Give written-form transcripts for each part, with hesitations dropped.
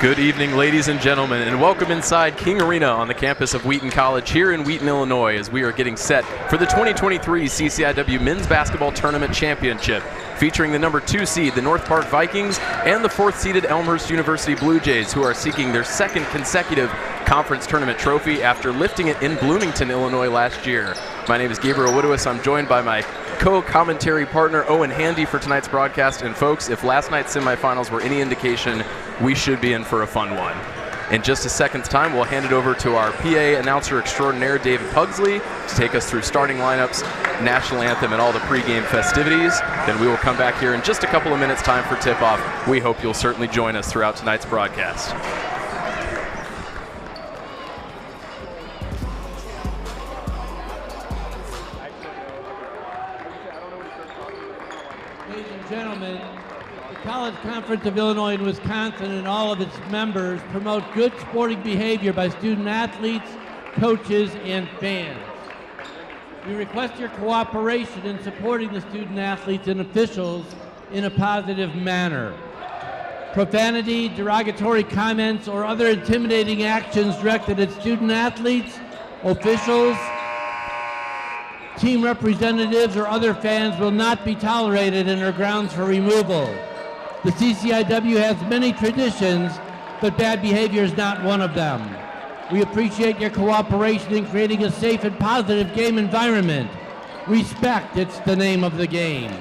Good evening, ladies and gentlemen, and welcome inside King Arena on the campus of Wheaton College here in Wheaton, Illinois, as we are getting set for the 2023 CCIW Men's Basketball Tournament Championship, featuring the number 2 seed, the North Park Vikings, and the 4th seeded Elmhurst University Blue Jays, who are seeking their 2nd consecutive conference tournament trophy after lifting it in Bloomington, Illinois last year. My name is Gabriel Widowis. I'm joined by my co-commentary partner Owen Handy for tonight's broadcast, and folks, if last night's semifinals were any indication, we should be in for a fun one. In just a second's time, we'll hand it over to our PA announcer extraordinaire, David Pugsley, to take us through starting lineups, national anthem, and all the pregame festivities. Then we will come back here in just a couple of minutes' time for tip-off. We hope you'll certainly join us throughout tonight's broadcast. Ladies and gentlemen, the College Conference of Illinois and Wisconsin and all of its members promote good sporting behavior by student athletes, coaches, and fans. We request your cooperation in supporting the student athletes and officials in a positive manner. Profanity, derogatory comments, or other intimidating actions directed at student athletes, officials, team representatives, or other fans will not be tolerated and are grounds for removal. The CCIW has many traditions, but bad behavior is not one of them. We appreciate your cooperation in creating a safe and positive game environment. Respect, it's the name of the game.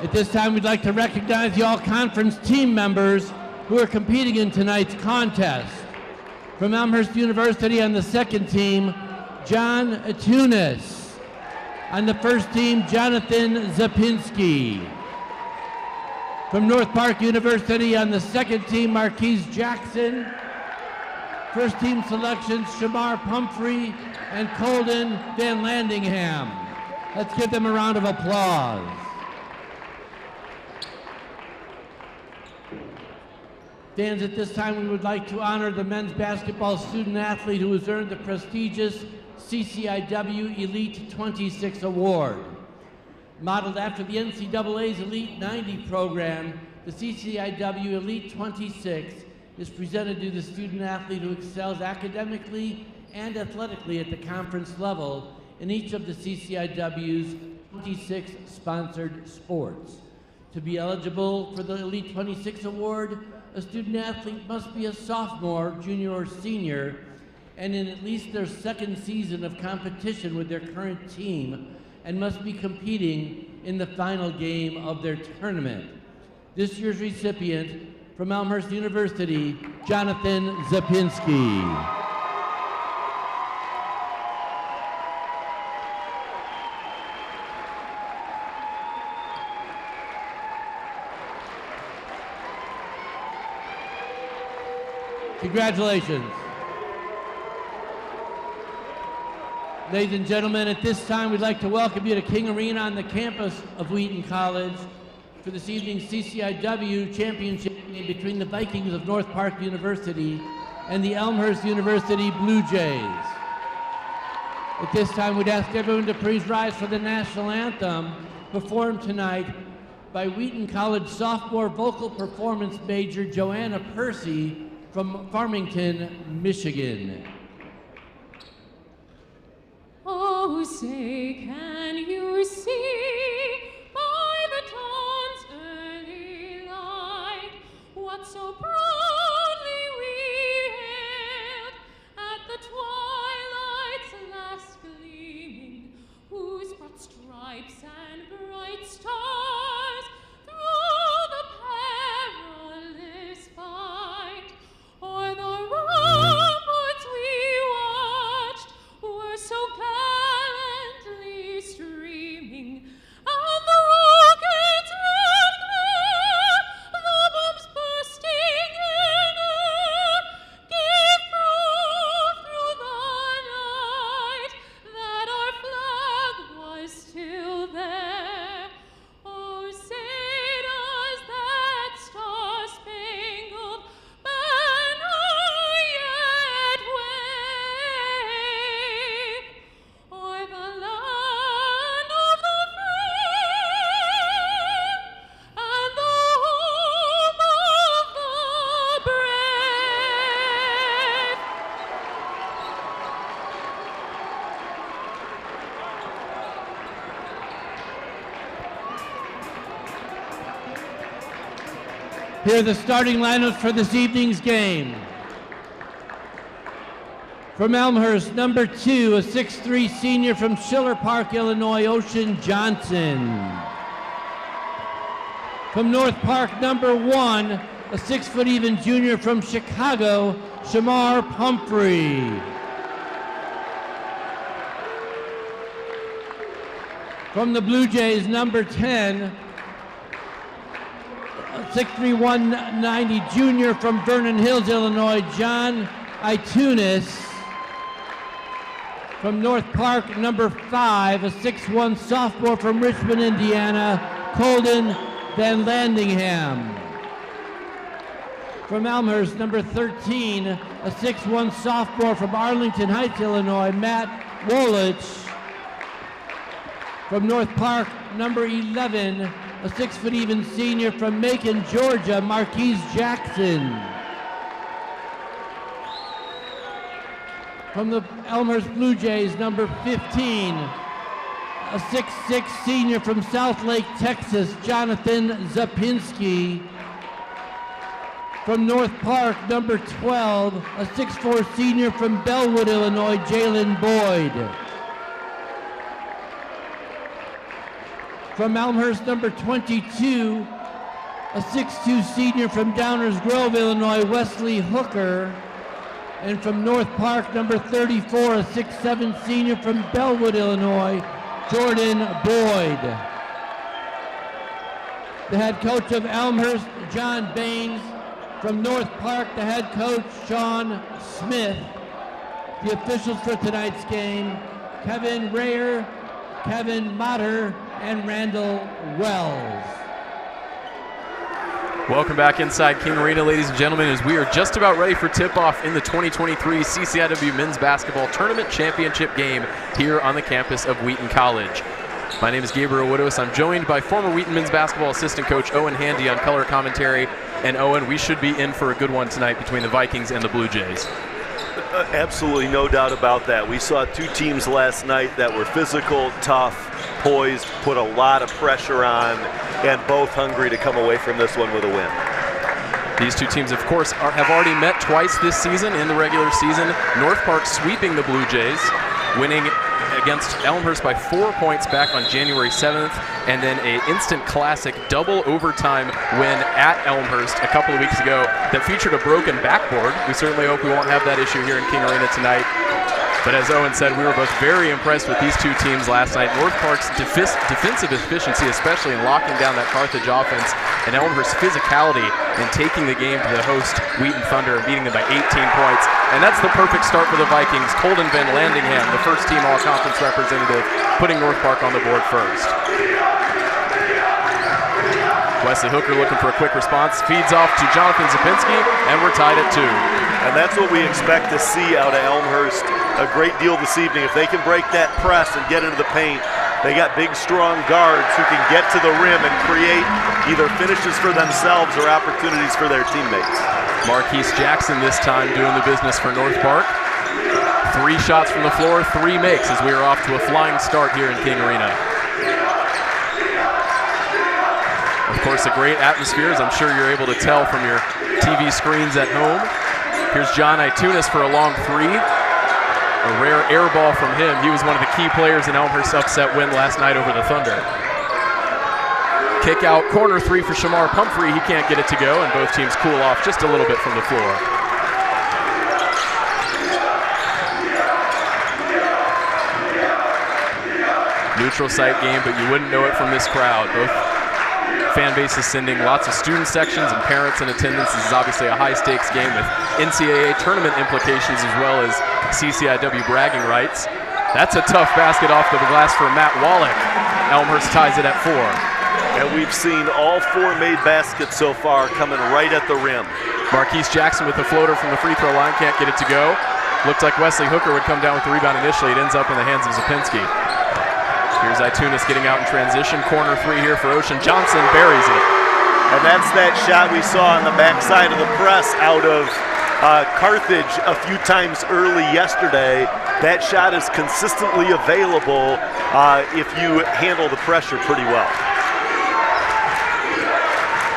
At this time, we'd like to recognize the all-conference team members who are competing in tonight's contest. From Elmhurst University on the 2nd team, John Tunis. On the 1st team, Jonathan Zapinski. From North Park University on the 2nd team, Marquise Jackson. 1st team selections, Shamar Pumphrey and Colden Van Landingham. Let's give them a round of applause. Fans, at this time we would like to honor the men's basketball student athlete who has earned the prestigious CCIW Elite 26 Award. Modeled after the NCAA's Elite 90 program, the CCIW Elite 26 is presented to the student athlete who excels academically and athletically at the conference level in each of the CCIW's 26 sponsored sports. To be eligible for the Elite 26 Award, a student athlete must be a sophomore, junior, or senior, and in at least their 2nd season of competition with their current team, and must be competing in the final game of their tournament. This year's recipient, from Elmhurst University, Jonathan Zapinski. Congratulations. Ladies and gentlemen, at this time we'd like to welcome you to King Arena on the campus of Wheaton College for this evening's CCIW championship game between the Vikings of North Park University and the Elmhurst University Blue Jays. At this time we'd ask everyone to please rise for the national anthem, performed tonight by Wheaton College sophomore vocal performance major Joanna Percy from Farmington, Michigan. Oh, say, can you see by the dawn's early light what so proudly we hailed at the twilight's last gleaming, whose broad stripes and bright stars through the perilous fight o'er the ramparts we watched were so gallantly streaming, and the rockets red glare, the bombs bursting Here are the starting lineups for this evening's game. From Elmhurst, number 2, a 6'3" senior from Schiller Park, Illinois, Ocean Johnson. From North Park, number 1, a 6' even junior from Chicago, Shamar Pumphrey. From the Blue Jays, number 10, a 6'3", 190 junior from Vernon Hills, Illinois, John Itunis. From North Park, number 5, a 6'1" sophomore from Richmond, Indiana, Colden Van Landingham. From Elmhurst, number 13, a 6'1" sophomore from Arlington Heights, Illinois, Matt Wolich. From North Park, number 11, a 6' even senior from Macon, Georgia, Marquise Jackson. From the Elmhurst Blue Jays, number 15, a 6'6" senior from Southlake, Texas, Jonathan Zapinski. From North Park, number 12, a 6'4" senior from Bellwood, Illinois, Jalen Boyd. From Elmhurst, number 22, a 6'2" senior from Downers Grove, Illinois, Wesley Hooker. And from North Park, number 34, a 6'7" senior from Bellwood, Illinois, Jordan Boyd. The head coach of Elmhurst, John Baines. From North Park, the head coach, Sean Smith. The officials for tonight's game, Kevin Rayer, Kevin Motter, and Randall Wells. Welcome back inside King Arena, ladies and gentlemen, as we are just about ready for tip-off in the 2023 CCIW Men's Basketball Tournament Championship game here on the campus of Wheaton College. My name is Gabriel Widows. I'm joined by former Wheaton Men's Basketball Assistant Coach Owen Handy on color commentary. And Owen, we should be in for a good one tonight between the Vikings and the Blue Jays. Absolutely no doubt about that. We saw two teams last night that were physical, tough, poised, put a lot of pressure on, and both hungry to come away from this one with a win. These two teams, of course, have already met twice this season in the regular season. North Park sweeping the Blue Jays, winning against Elmhurst by 4 points back on January 7th, and then an instant classic double overtime win at Elmhurst a couple of weeks ago that featured a broken backboard. We certainly hope we won't have that issue here in King Arena tonight. But as Owen said, we were both very impressed with these two teams last night. North Park's defensive efficiency, especially in locking down that Carthage offense, and Elmhurst's physicality in taking the game to the host, Wheaton Thunder, and beating them by 18 points. And that's the perfect start for the Vikings. Colden Van Landingham, the first-team All-Conference representative, putting North Park on the board first. Wesley Hooker looking for a quick response, feeds off to Jonathan Zapinski, and we're tied at 2. And that's what we expect to see out of Elmhurst a great deal this evening. If they can break that press and get into the paint, they got big, strong guards who can get to the rim and create either finishes for themselves or opportunities for their teammates. Marquise Jackson this time doing the business for North Park. 3 shots from the floor, 3 makes as we are off to a flying start here in King Arena. Of course, a great atmosphere, as I'm sure you're able to tell from your TV screens at home. Here's John Itunis for a long 3. A rare air ball from him. He was one of the key players in Elmhurst's upset win last night over the Thunder. Kick out corner 3 for Shamar Pumphrey. He can't get it to go, and both teams cool off just a little bit from the floor. Neutral site game, but you wouldn't know it from this crowd. Both fan bases sending lots of student sections and parents in attendance. This is obviously a high-stakes game with NCAA tournament implications as well as CCIW bragging rights. That's a tough basket off the glass for Matt Wallach. Elmhurst ties it at 4. And we've seen all 4 made baskets so far coming right at the rim. Marquise Jackson with the floater from the free throw line, can't get it to go. Looked like Wesley Hooker would come down with the rebound initially. It ends up in the hands of Zapinski. Here's Itunis getting out in transition. Corner 3 here for Ocean. Johnson buries it. And that's that shot we saw on the backside of the press out of Carthage a few times early yesterday. That shot is consistently available if you handle the pressure pretty well.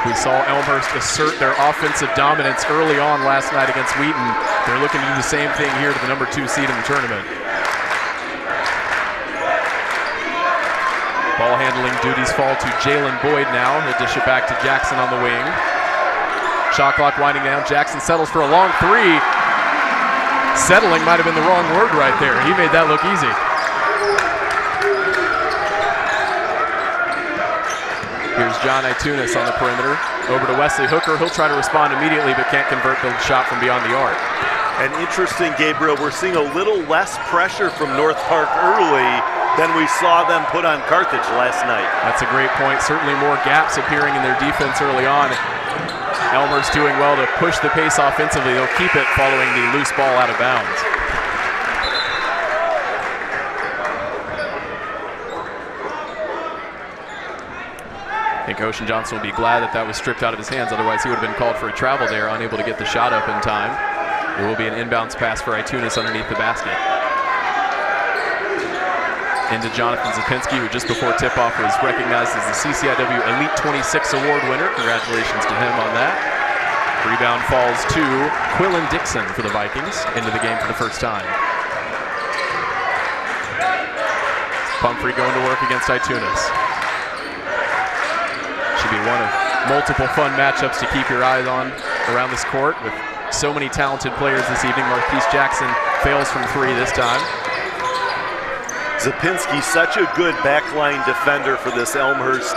We saw Elmhurst assert their offensive dominance early on last night against Wheaton. They're looking to do the same thing here to the number 2 seed in the tournament. Ball handling duties fall to Jalen Boyd now. He'll dish it back to Jackson on the wing. Shot clock winding down. Jackson settles for a long 3. Settling might have been the wrong word right there. He made that look easy. Here's John Itunis on the perimeter. Over to Wesley Hooker. He'll try to respond immediately, but can't convert the shot from beyond the arc. And interesting, Gabriel, we're seeing a little less pressure from North Park early than we saw them put on Carthage last night. That's a great point. Certainly more gaps appearing in their defense early on. Elmhurst doing well to push the pace offensively. They'll keep it following the loose ball out of bounds. I think Ocean Johnson will be glad that was stripped out of his hands. Otherwise, he would have been called for a travel there, unable to get the shot up in time. There will be an inbounds pass for Itunis underneath the basket. Into Jonathan Zapinski, who just before tip-off was recognized as the CCIW Elite 26 Award winner. Congratulations to him on that. Rebound falls to Quillen Dixon for the Vikings, into the game for the first time. Pumphrey going to work against Itunis. Should be one of multiple fun matchups to keep your eyes on around this court with so many talented players this evening. Marquise Jackson fails from 3 this time. Zapinski, such a good backline defender for this Elmhurst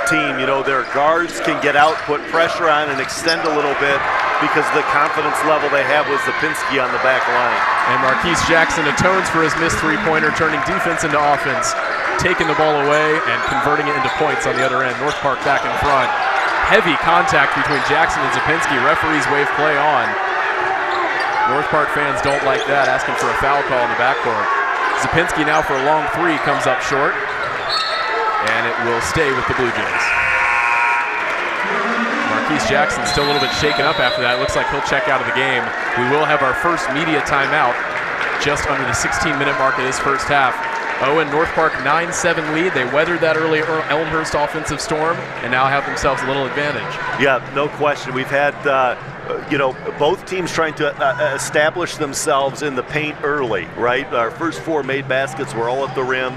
team. You know, their guards can get out, put pressure on, and extend a little bit because of the confidence level they have with Zapinski on the back line. And Marquise Jackson atones for his missed 3-pointer, turning defense into offense, taking the ball away and converting it into points on the other end. North Park back in front. Heavy contact between Jackson and Zapinski. Referees wave play on. North Park fans don't like that, asking for a foul call in the backcourt. Zapinski now for a long 3 comes up short, and it will stay with the Blue Jays. Marquise Jackson still a little bit shaken up after that. It looks like he'll check out of the game. We will have our first media timeout just under the 16-minute mark of this first half. Owen, North Park 9-7 lead. They weathered that early Elmhurst offensive storm and now have themselves a little advantage. Yeah, no question. We've had both teams trying to establish themselves in the paint early, right? Our first 4 made baskets were all at the rim.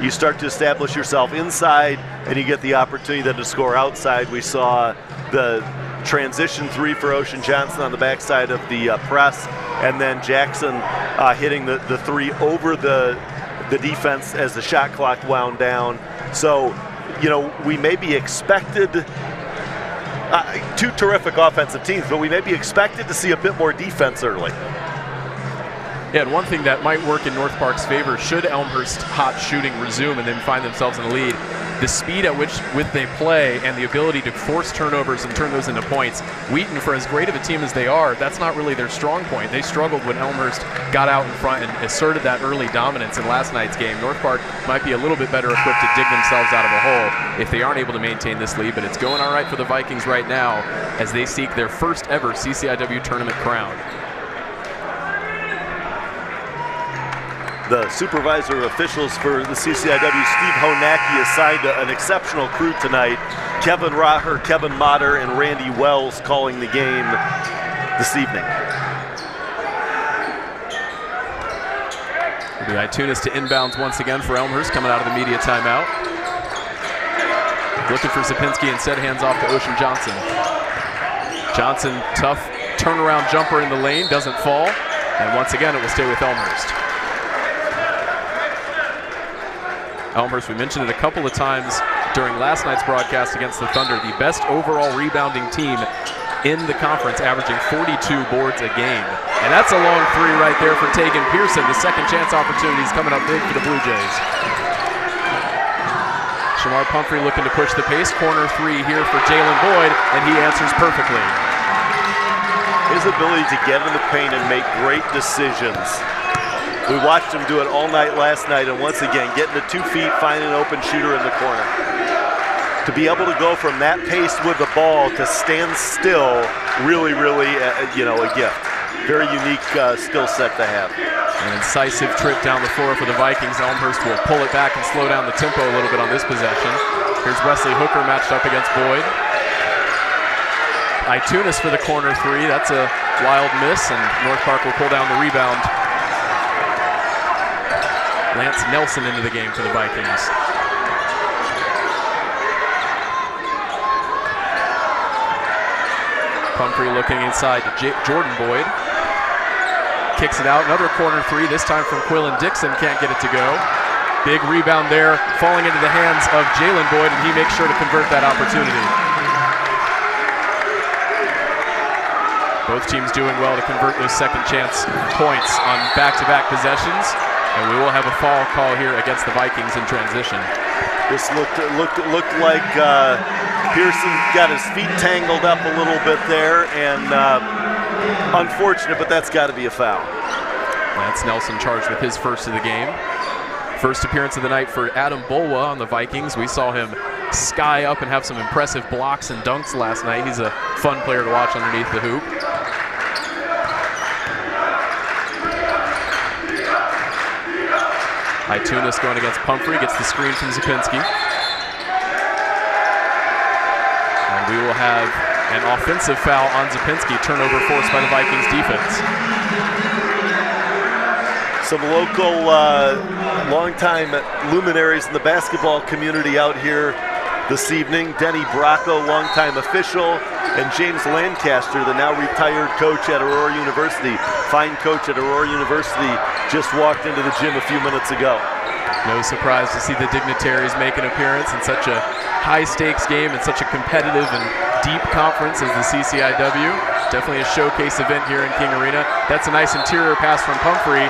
You start to establish yourself inside, and you get the opportunity then to score outside. We saw the transition 3 for Ocean Johnson on the backside of the press, and then Jackson hitting the 3 over the defense as the shot clock wound down. So, we may be expected, 2 terrific offensive teams, but we may be expected to see a bit more defense early. Yeah, and one thing that might work in North Park's favor, should Elmhurst hot shooting resume and then find themselves in the lead, the speed at which they play and the ability to force turnovers and turn those into points. Wheaton, for as great of a team as they are, that's not really their strong point. They struggled when Elmhurst got out in front and asserted that early dominance in last night's game. North Park might be a little bit better equipped to dig themselves out of a hole if they aren't able to maintain this lead, but it's going all right for the Vikings right now as they seek their first ever CCIW tournament crown. The supervisor officials for the CCIW, Steve Honacki, assigned an exceptional crew tonight. Kevin Raher, Kevin Motter, and Randy Wells calling the game this evening. It'll be Itunis to inbounds once again for Elmhurst, coming out of the media timeout. Looking for Zapinski, instead hands off to Ocean Johnson. Johnson, tough turnaround jumper in the lane, doesn't fall. And once again, it will stay with Elmhurst. Elmhurst, we mentioned it a couple of times during last night's broadcast against the Thunder, the best overall rebounding team in the conference, averaging 42 boards a game. And that's a long 3 right there for Tegan Pearson. The second chance opportunities coming up big for the Blue Jays. Shamar Pumphrey looking to push the pace. Corner 3 here for Jalen Boyd, and he answers perfectly. His ability to get in the paint and make great decisions. We watched him do it all night last night, and once again, getting to 2 feet, finding an open shooter in the corner. To be able to go from that pace with the ball to stand still, really, a gift. Very unique skill set to have. An incisive trip down the floor for the Vikings. Elmhurst will pull it back and slow down the tempo a little bit on this possession. Here's Wesley Hooker matched up against Boyd. Itunis for the corner three. That's a wild miss, and North Park will pull down the rebound. Lance Nelson into the game for the Vikings. Pumphrey looking inside to Jordan Boyd. Kicks it out, another corner three, this time from Quillen Dixon, can't get it to go. Big rebound there, falling into the hands of Jalen Boyd, and he makes sure to convert that opportunity. Both teams doing well to convert those second chance points on back-to-back possessions, and we will have a foul call here against the Vikings in transition. This looked like Pearson got his feet tangled up a little bit there, and unfortunate, but that's got to be a foul. Lance Nelson charged with his first of the game. First appearance of the night for Adam Bolwa on the Vikings. We saw him sky up and have some impressive blocks and dunks last night. He's a fun player to watch underneath the hoop. Itunis going against Pumphrey, gets the screen from Zapinski. And we will have an offensive foul on Zapinski, turnover forced by the Vikings defense. Some local longtime luminaries in the basketball community out here this evening. Denny Bracco, longtime official, and James Lancaster, the now retired coach at Aurora University. Fine coach at Aurora University, just walked into the gym a few minutes ago. No surprise to see the dignitaries make an appearance in such a high-stakes game and such a competitive and deep conference as the CCIW. Definitely a showcase event here in King Arena. That's a nice interior pass from Pumphrey.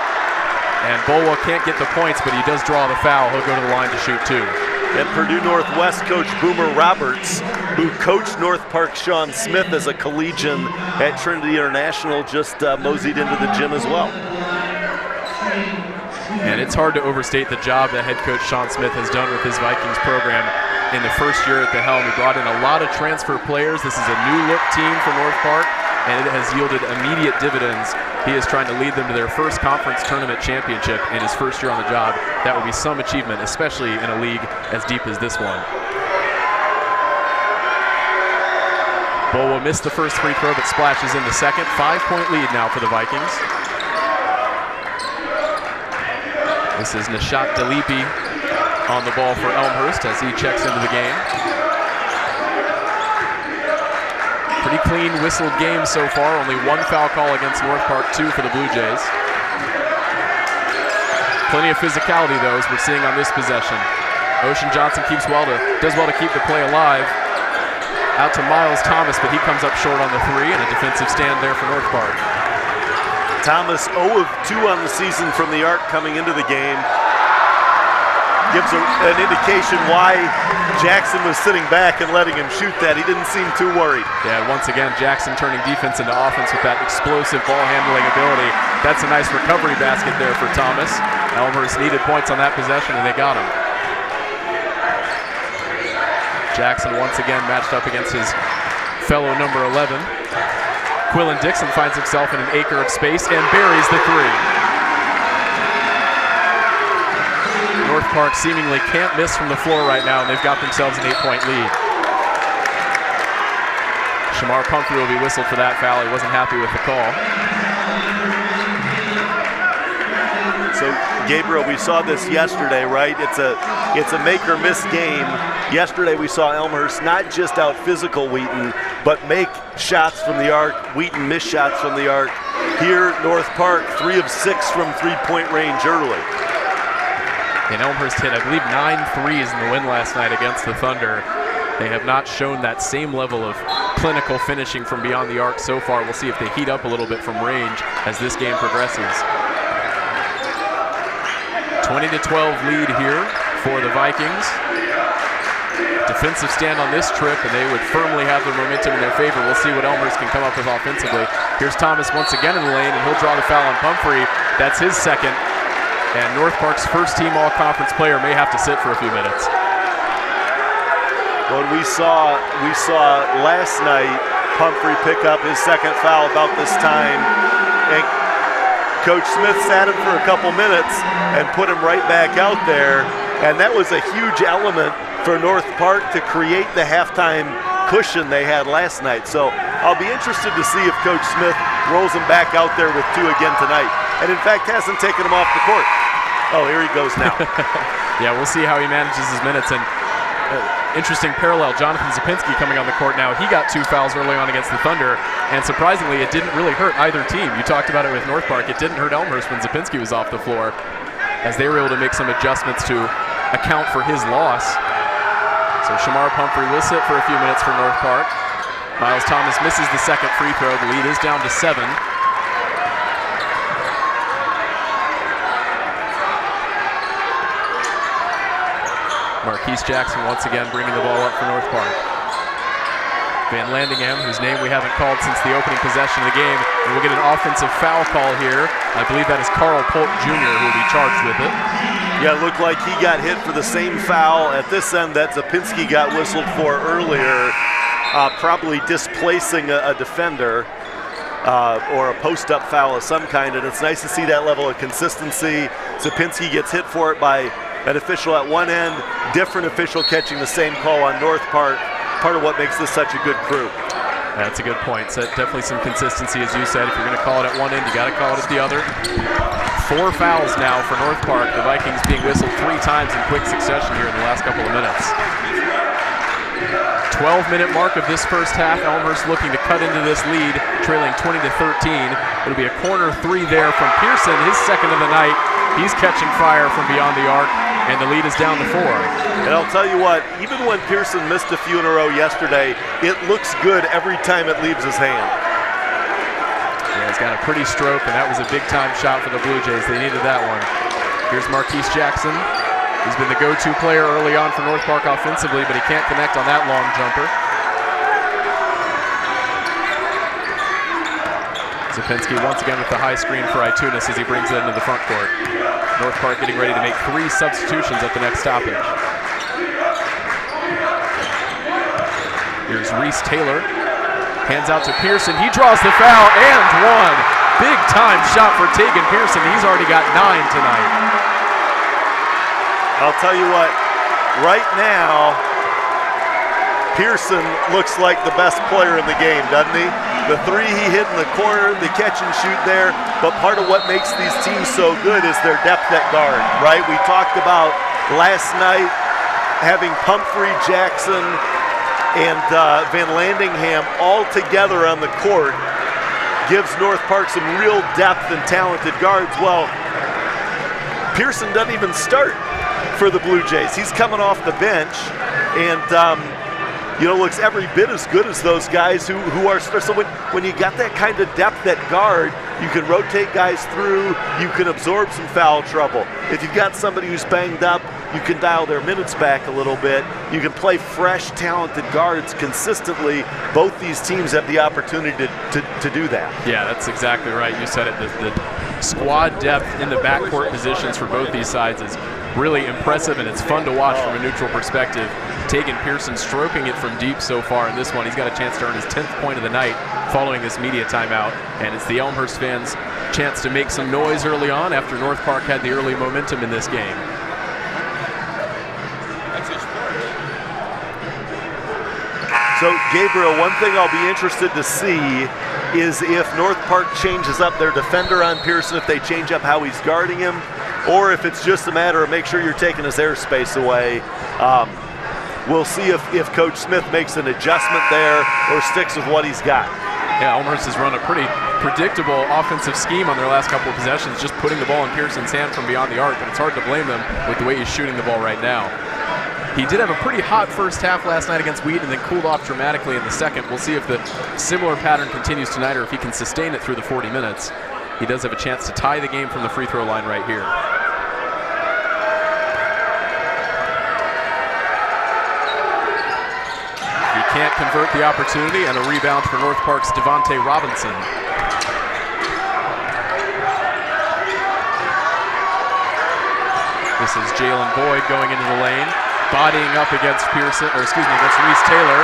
And Bolwa can't get the points, but he does draw the foul. He'll go to the line to shoot two. And Purdue Northwest coach Boomer Roberts, who coached North Park Sean Smith as a collegian at Trinity International, just moseyed into the gym as well. And it's hard to overstate the job that head coach Sean Smith has done with his Vikings program in the first year at the helm. He brought in a lot of transfer players. This is a new-look team for North Park, and it has yielded immediate dividends. He is trying to lead them to their first conference tournament championship in his first year on the job. That would be some achievement, especially in a league as deep as this one. Bolwa missed the first free throw, but splashes in the second. 5-point lead now for the Vikings. This is Nishat Dalipi on the ball for Elmhurst as he checks into the game. Pretty clean whistled game so far. Only one foul call against North Park, 2 for the Blue Jays. Plenty of physicality, though, as we're seeing on this possession. Ocean Johnson does well to keep the play alive. Out to Miles Thomas, but he comes up short on the three, and a defensive stand there for North Park. Thomas 0 of 2 on the season from the arc coming into the game. Gives an indication why Jackson was sitting back and letting him shoot that. He didn't seem too worried. Yeah, once again, Jackson turning defense into offense with that explosive ball handling ability. That's a nice recovery basket there for Thomas. Elmhurst needed points on that possession, and they got him. Jackson once again matched up against his fellow number 11. Quillen Dixon finds himself in an acre of space and buries the three. North Park seemingly can't miss from the floor right now, and they've got themselves an 8-point lead. Shamar Pumphrey will be whistled for that foul. He wasn't happy with the call. So, Gabriel, we saw this yesterday, right? It's a make or miss game. Yesterday we saw Elmhurst not just out physical Wheaton, but make shots from the arc. Wheaton miss shots from the arc. Here, North Park, 3 of 6 from three-point range early. And Elmhurst hit, I believe, 9 threes in the win last night against the Thunder. They have not shown that same level of clinical finishing from beyond the arc so far. We'll see if they heat up a little bit from range as this game progresses. 20-12 lead here for the Vikings. Defensive stand on this trip, and they would firmly have the momentum in their favor. We'll see what Elmhurst can come up with offensively. Here's Thomas once again in the lane, and he'll draw the foul on Pumphrey. That's his second. And North Park's first-team all-conference player may have to sit for a few minutes. When we saw last night Pumphrey pick up his second foul about this time, and Coach Smith sat him for a couple minutes and put him right back out there, and that was a huge element for North Park to create the halftime cushion they had last night. So I'll be interested to see if Coach Smith rolls him back out there with 2 again tonight. And in fact, hasn't taken him off the court. Oh, here he goes now. Yeah, we'll see how he manages his minutes. And interesting parallel, Jonathan Zapinski coming on the court now. He got 2 fouls early on against the Thunder, and surprisingly, it didn't really hurt either team. You talked about it with North Park. It didn't hurt Elmhurst when Zapinski was off the floor, as they were able to make some adjustments to account for his loss. So Shamar Pumphrey will sit for a few minutes for North Park. Miles Thomas misses the second free throw. The lead is down to 7. Marquise Jackson once again bringing the ball up for North Park. Van Landingham, whose name we haven't called since the opening possession of the game, and we'll get an offensive foul call here. I believe that is Carl Polk Jr. who will be charged with it. Yeah, it looked like he got hit for the same foul at this end that Zapinski got whistled for earlier, probably displacing a defender or a post-up foul of some kind, and it's nice to see that level of consistency. Zapinski gets hit for it by an official at one end, different official catching the same call on North Park, part of what makes this such a good crew. That's a good point. So definitely some consistency, as you said. If you're going to call it at one end, you got to call it at the other. 4 fouls now for North Park. The Vikings being whistled 3 times in quick succession here in the last couple of minutes. 12-minute mark of this first half. Elmhurst looking to cut into this lead, trailing 20-13. It'll be a corner 3 there from Pearson, his second of the night. He's catching fire from beyond the arc, and the lead is down to 4. And I'll tell you what, even when Pearson missed a few in a row yesterday, it looks good every time it leaves his hand. Yeah, he's got a pretty stroke, and that was a big-time shot for the Blue Jays. They needed that one. Here's Marquise Jackson. He's been the go-to player early on for North Park offensively, but he can't connect on that long jumper. Zapinski once again with the high screen for Itunis as he brings it into the front court. North Park getting ready to make 3 substitutions at the next stoppage. Here's Reese Taylor. Hands out to Pearson. He draws the foul and 1. Big time shot for Tegan Pearson. He's already got 9 tonight. I'll tell you what, right now, Pearson looks like the best player in the game, doesn't he? The 3 he hit in the corner, the catch and shoot there, but part of what makes these teams so good is their depth at guard, right? We talked about last night having Pumphrey, Jackson, and Van Landingham all together on the court gives North Park some real depth and talented guards. Well, Pearson doesn't even start for the Blue Jays. He's coming off the bench, and looks every bit as good as those guys who are. So when you got that kind of depth at guard, you can rotate guys through, you can absorb some foul trouble. If you've got somebody who's banged up, you can dial their minutes back a little bit. You can play fresh, talented guards consistently. Both these teams have the opportunity to do that. Yeah, that's exactly right. You said it. The squad depth in the backcourt positions for both these sides is really impressive, and it's fun to watch from a neutral perspective. Tegan Pearson stroking it from deep so far in this one. He's got a chance to earn his 10th point of the night following this media timeout, and it's the Elmhurst fans' chance to make some noise early on after North Park had the early momentum in this game. So, Gabriel, one thing I'll be interested to see is if North Park changes up their defender on Pearson, if they change up how he's guarding him, or if it's just a matter of make sure you're taking his airspace away. We'll see if Coach Smith makes an adjustment there or sticks with what he's got. Yeah, Elmhurst has run a pretty predictable offensive scheme on their last couple of possessions, just putting the ball in Pearson's hand from beyond the arc, but it's hard to blame them with the way he's shooting the ball right now. He did have a pretty hot first half last night against Wheaton and then cooled off dramatically in the second. We'll see if the similar pattern continues tonight or if he can sustain it through the 40 minutes. He does have a chance to tie the game from the free throw line right here. He can't convert the opportunity, and a rebound for North Park's Devontae Robinson. This is Jalen Boyd going into the lane, bodying up against against Reese Taylor.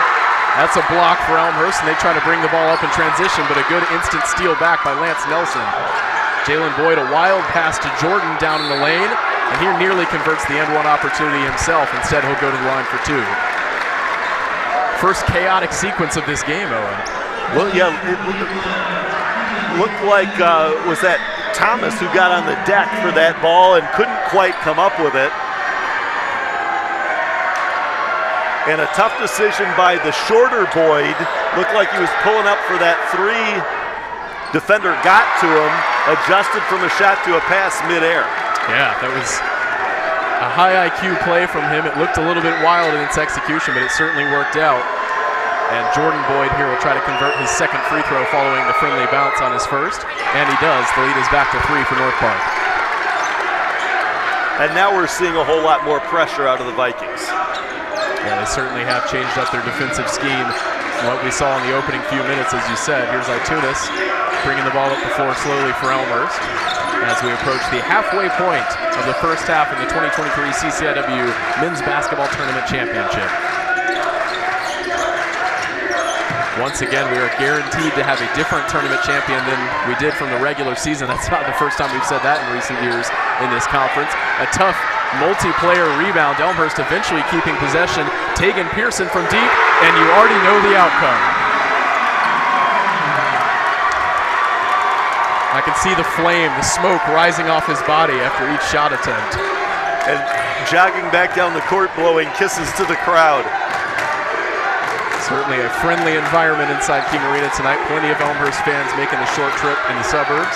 That's a block for Elmhurst, and they try to bring the ball up in transition, but a good instant steal back by Lance Nelson. Jalen Boyd, a wild pass to Jordan down in the lane, and he nearly converts the end-one opportunity himself. Instead, he'll go to the line for 2. First chaotic sequence of this game, Owen. Well, yeah, it looked like, was that Thomas who got on the deck for that ball and couldn't quite come up with it. And a tough decision by the shorter Boyd. Looked like he was pulling up for that three. Defender got to him, adjusted from a shot to a pass midair. Yeah, that was a high IQ play from him. It looked a little bit wild in its execution, but it certainly worked out. And Jordan Boyd here will try to convert his second free throw following the friendly bounce on his first. And he does. The lead is back to 3 for North Park. And now we're seeing a whole lot more pressure out of the Vikings. Yeah, they certainly have changed up their defensive scheme. What we saw in the opening few minutes, as you said. Here's Itunis bringing the ball up the floor slowly for Elmhurst as we approach the halfway point of the first half in the 2023 CCIW Men's Basketball Tournament Championship. Once again, we are guaranteed to have a different tournament champion than we did from the regular season. That's not the first time we've said that in recent years in this conference. A tough multiplayer rebound. Elmhurst eventually keeping possession. Tegan Pearson from deep, and you already know the outcome. I can see the flame, the smoke rising off his body after each shot attempt. And jogging back down the court, blowing kisses to the crowd. Certainly a friendly environment inside King Arena tonight. Plenty of Elmhurst fans making the short trip in the suburbs.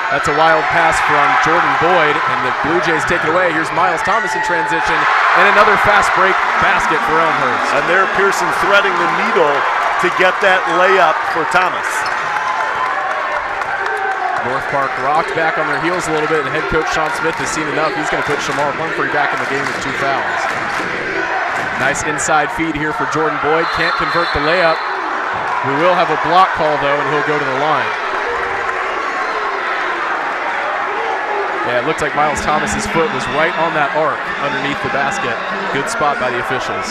That's a wild pass from Jordan Boyd, and the Blue Jays take it away. Here's Miles Thomas in transition, and another fast break basket for Elmhurst. And there Pearson threading the needle to get that layup for Thomas. North Park rocked back on their heels a little bit, and head coach Sean Smith has seen enough. He's going to put Shamar Pumphrey back in the game with 2 fouls. Nice inside feed here for Jordan Boyd. Can't convert the layup. We will have a block call, though, and he'll go to the line. Yeah, it looked like Miles Thomas's foot was right on that arc underneath the basket. Good spot by the officials.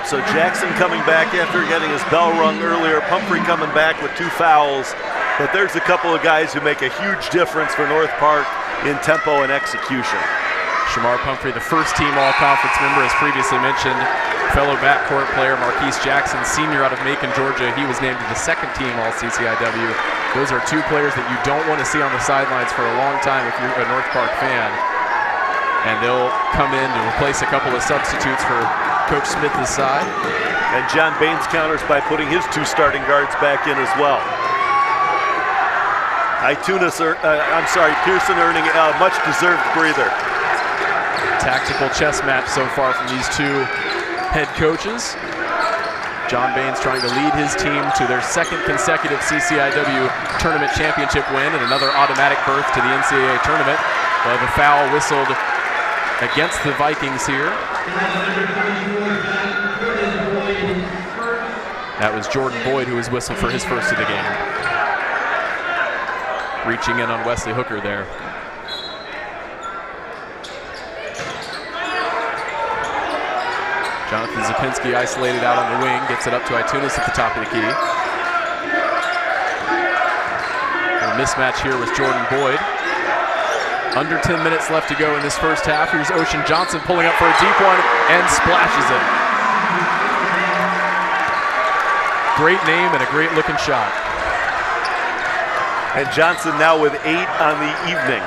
So Jackson coming back after getting his bell rung earlier. Pumphrey coming back with 2 fouls. But there's a couple of guys who make a huge difference for North Park in tempo and execution. Shamar Pumphrey, the first team all-conference member, as previously mentioned. Fellow backcourt player Marquise Jackson, senior out of Macon, Georgia. He was named to the second team all-CCIW. Those are 2 players that you don't want to see on the sidelines for a long time if you're a North Park fan. And they'll come in to replace a couple of substitutes for Coach Smith's side. And John Baines counters by putting his 2 starting guards back in as well. Pearson earning a much-deserved breather. Tactical chess match so far from these 2 head coaches. John Baines trying to lead his team to their second consecutive CCIW tournament championship win and another automatic berth to the NCAA tournament. Well, the foul whistled against the Vikings here. That was Jordan Boyd who was whistled for his first of the game. Reaching in on Wesley Hooker there. Jonathan Zapinski isolated out on the wing, gets it up to Itunis at the top of the key. A mismatch here with Jordan Boyd. Under 10 minutes left to go in this first half. Here's Ocean Johnson pulling up for a deep one and splashes it. Great name and a great looking shot. And Johnson now with 8 on the evening.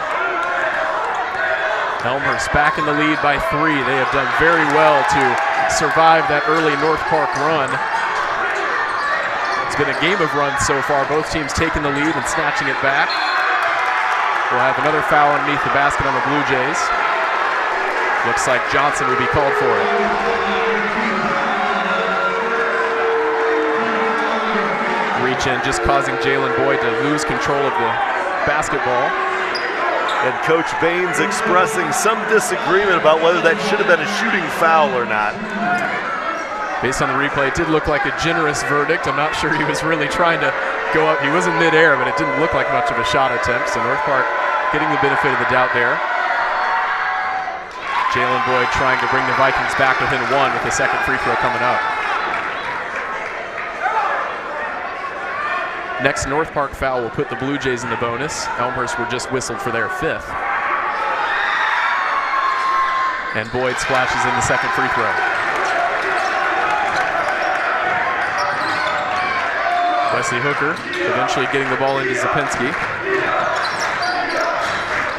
Elmhurst back in the lead by 3. They have done very well to survive that early North Park run. It's been a game of runs so far. Both teams taking the lead and snatching it back. We'll have another foul underneath the basket on the Blue Jays. Looks like Johnson will be called for it. Reach in, just causing Jalen Boyd to lose control of the basketball. And Coach Baines expressing some disagreement about whether that should have been a shooting foul or not. Based on the replay, it did look like a generous verdict. I'm not sure he was really trying to go up. He was in midair, but it didn't look like much of a shot attempt. So North Park getting the benefit of the doubt there. Jalen Boyd trying to bring the Vikings back within 1 with the second free throw coming up. Next North Park foul will put the Blue Jays in the bonus. Elmhurst were just whistled for their 5th. And Boyd splashes in the second free throw. Wesley Hooker eventually getting the ball into Zapinski.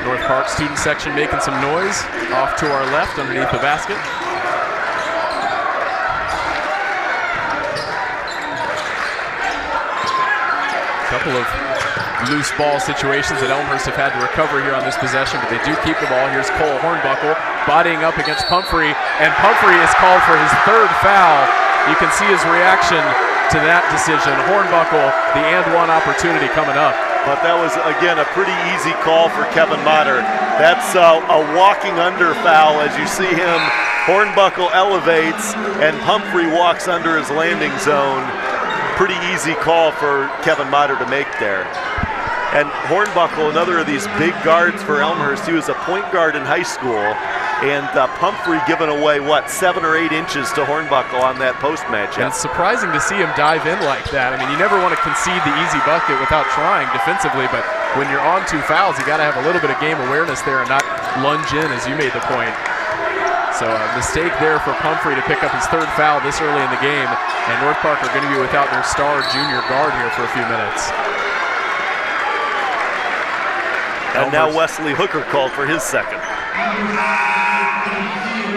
North Park student section making some noise off to our left underneath the basket. Couple of loose ball situations that Elmhurst have had to recover here on this possession, but they do keep the ball. Here's Cole Hornbuckle bodying up against Pumphrey, and Pumphrey is called for his third foul. You can see his reaction to that decision. Hornbuckle, the and one opportunity coming up. But that was, again, a pretty easy call for Kevin Motter. That's a walking under foul as you see him. Hornbuckle elevates, and Pumphrey walks under his landing zone. Pretty easy call for Kevin Motter to make there. And Hornbuckle, another of these big guards for Elmhurst. He was a point guard in high school, and Pumphrey giving away, 7 or 8 inches to Hornbuckle on that post match. And it's surprising to see him dive in like that. I mean, you never want to concede the easy bucket without trying defensively, but when you're on 2 fouls, you got to have a little bit of game awareness there and not lunge in, as you made the point. So a mistake there for Pumphrey to pick up his third foul this early in the game, and North Park are going to be without their star junior guard here for a few minutes. And now Wesley Hooker called for his second.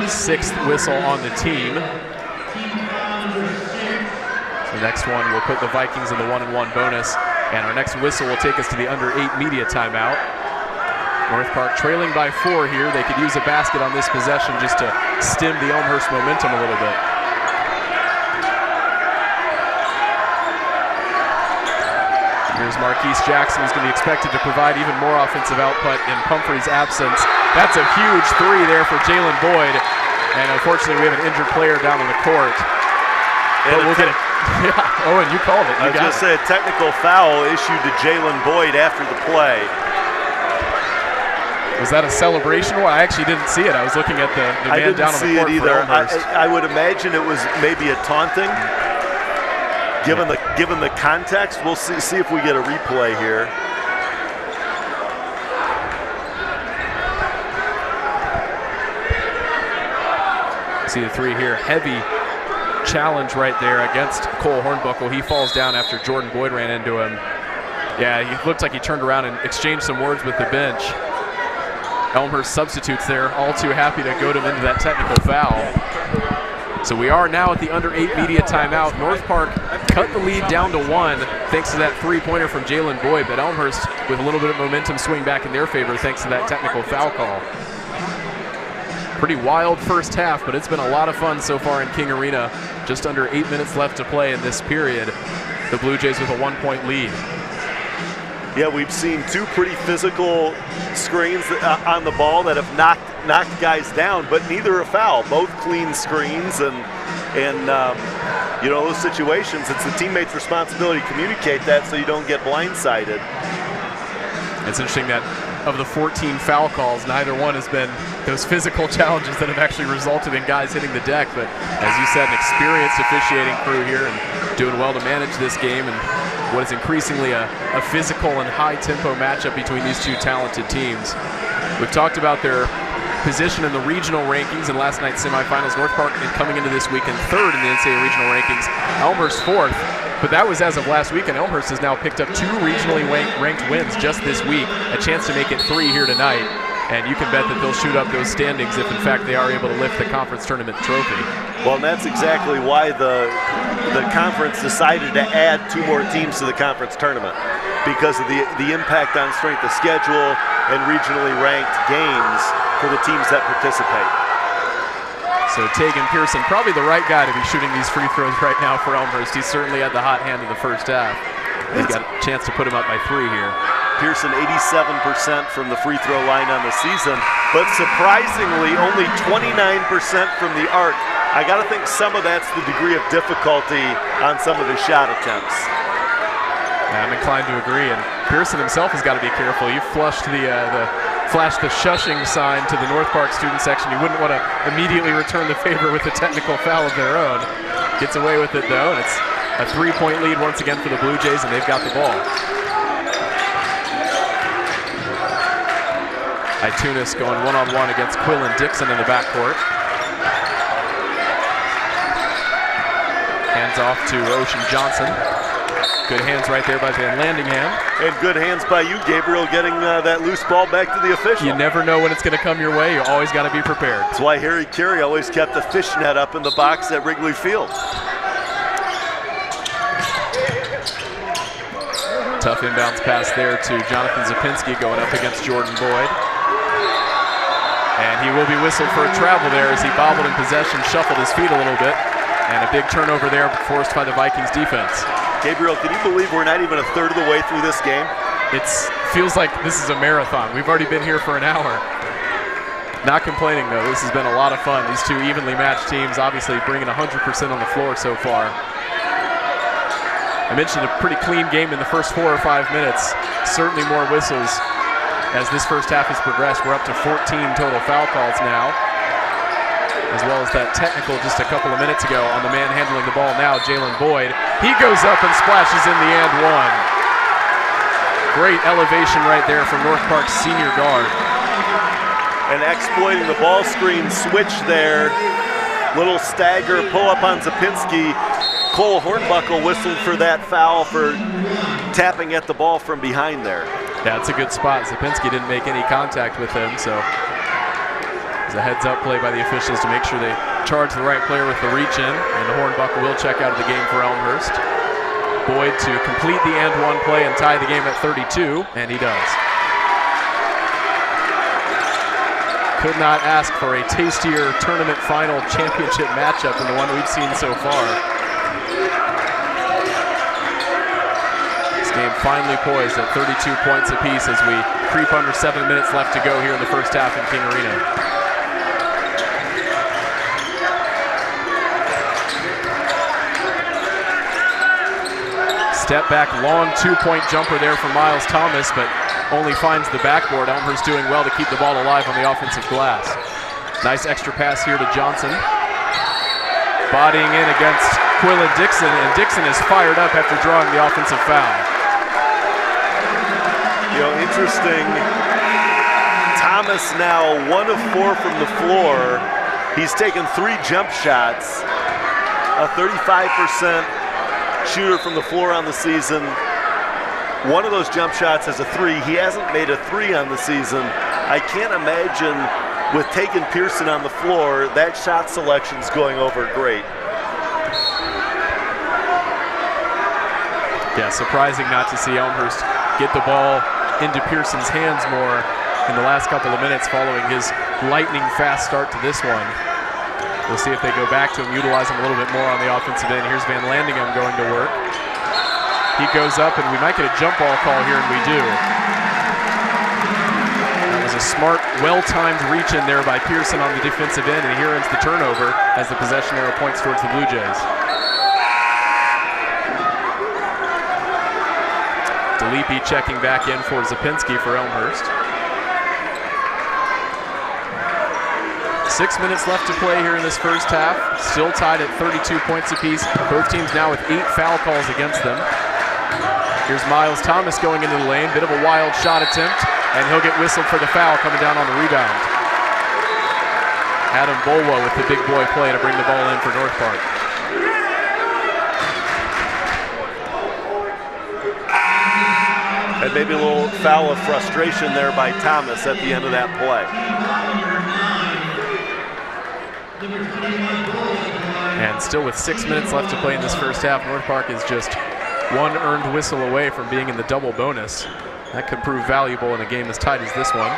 6th whistle on the team. So next one will put the Vikings in the 1-and-1 bonus, and our next whistle will take us to the under 8 media timeout. North Park trailing by 4 here. They could use a basket on this possession just to stem the Elmhurst momentum a little bit. Here's Marquise Jackson, who's going to be expected to provide even more offensive output in Pumphrey's absence. That's a huge 3 there for Jalen Boyd. And unfortunately, we have an injured player down on the court. But we'll get it. Yeah, Owen, you called it. I was just say a technical foul issued to Jalen Boyd after the play. Was that a celebration? Well, I actually didn't see it. I was looking at the man down on the court for Elmhurst. I would imagine it was maybe a taunting. Given the context, we'll see if we get a replay here. See the 3 here. Heavy challenge right there against Cole Hornbuckle. He falls down after Jordan Boyd ran into him. Yeah, he looked like he turned around and exchanged some words with the bench. Elmhurst substitutes there, all too happy to goad him into that technical foul. So we are now at the under 8 media timeout. North Park cut the lead down to 1 thanks to that 3-pointer from Jalen Boyd, but Elmhurst with a little bit of momentum swing back in their favor thanks to that technical foul call. Pretty wild first half, but it's been a lot of fun so far in King Arena. Just under 8 minutes left to play in this period. The Blue Jays with a 1-point lead. Yeah, we've seen 2 pretty physical screens on the ball that have knocked guys down, but neither a foul. Both clean screens, and you know, those situations, it's the teammate's responsibility to communicate that so you don't get blindsided. It's interesting that of the 14 foul calls, neither one has been those physical challenges that have actually resulted in guys hitting the deck. But as you said, an experienced officiating crew here and doing well to manage this game and what is increasingly a physical and high-tempo matchup between these 2 talented teams. We've talked about their position in the regional rankings in last night's semifinals. North Park coming into this weekend 3rd in the NCAA regional rankings. Elmhurst 4th, but that was as of last week, and Elmhurst has now picked up 2 regionally ranked wins just this week, a chance to make it 3 here tonight. And you can bet that they'll shoot up those standings if, in fact, they are able to lift the conference tournament trophy. Well, and that's exactly why the conference decided to add 2 more teams to the conference tournament, because of the impact on strength of schedule and regionally ranked games for the teams that participate. So Tegan Pearson, probably the right guy to be shooting these free throws right now for Elmhurst. He certainly had the hot hand in the first half. He's got a chance to put him up by 3 here. Pearson 87% from the free throw line on the season, but surprisingly only 29% from the arc. I got to think some of that's the degree of difficulty on some of his shot attempts. I'm inclined to agree, and Pearson himself has got to be careful. You flashed the shushing sign to the North Park student section. You wouldn't want to immediately return the favor with a technical foul of their own. Gets away with it though, and it's a 3-point lead once again for the Blue Jays, and they've got the ball. Itunis going one-on-one against Quillen Dixon in the backcourt. Hands off to Ocean Johnson. Good hands right there by Van Landingham. And good hands by you, Gabriel, getting that loose ball back to the official. You never know when it's going to come your way. You always got to be prepared. That's why Harry Carey always kept a fish net up in the box at Wrigley Field. Tough inbounds pass there to Jonathan Zapinski going up against Jordan Boyd. And he will be whistled for a travel there as he bobbled in possession, shuffled his feet a little bit, and a big turnover there forced by the Vikings defense. Gabriel, can you believe we're not even a third of the way through this game? It feels like this is a marathon. We've already been here for an hour. Not complaining, though. This has been a lot of fun. These two evenly matched teams obviously bringing 100% on the floor so far. I mentioned a pretty clean game in the first 4 or 5 minutes. Certainly more whistles as this first half has progressed. We're up to 14 total foul calls now, as well as that technical just a couple of minutes ago on the man handling the ball now, Jalen Boyd. He goes up and splashes in the and one. Great elevation right there from North Park's senior guard. And exploiting the ball screen switch there. Little stagger, pull up on Zapinski. Cole Hornbuckle whistled for that foul for tapping at the ball from behind there. Yeah, it's a good spot. Zapinski didn't make any contact with him, so it's a heads-up play by the officials to make sure they charge the right player with the reach in, and Hornbuckle will check out of the game for Elmhurst. Boyd to complete the and one play and tie the game at 32, and he does. Could not ask for a tastier tournament final championship matchup than the one we've seen so far. This game finally poised at 32 points apiece as we creep under 7 minutes left to go here in the first half in King Arena. Step back, long 2-point jumper there from Miles Thomas, but only finds the backboard. Elmhurst doing well to keep the ball alive on the offensive glass. Nice extra pass here to Johnson. Bodying in against Quillen Dixon, and Dixon is fired up after drawing the offensive foul. You know, interesting. Thomas now 1 of 4 from the floor. He's taken 3 jump shots, a 35% shooter from the floor on the season. 1 of those jump shots is a 3. He hasn't made a 3 on the season. I can't imagine with Taken Pearson on the floor, that shot selection's going over great. Yeah, surprising not to see Elmhurst get the ball into Pearson's hands more in the last couple of minutes following his lightning fast start to this one. We'll see if they go back to him, utilize him a little bit more on the offensive end. Here's Van Landingham going to work. He goes up, and we might get a jump ball call here, and we do. That was a smart, well-timed reach in there by Pearson on the defensive end, and here ends the turnover as the possession arrow points towards the Blue Jays. DeLepe checking back in for Zapinski for Elmhurst. 6 minutes left to play here in this first half. Still tied at 32 points apiece. Both teams now with 8 foul calls against them. Here's Miles Thomas going into the lane. Bit of a wild shot attempt, and he'll get whistled for the foul coming down on the rebound. Adam Bolwa with the big boy play to bring the ball in for North Park. And maybe a little foul of frustration there by Thomas at the end of that play. And still with 6 minutes left to play in this first half, North Park is just 1 earned whistle away from being in the double bonus. That could prove valuable in a game as tight as this one.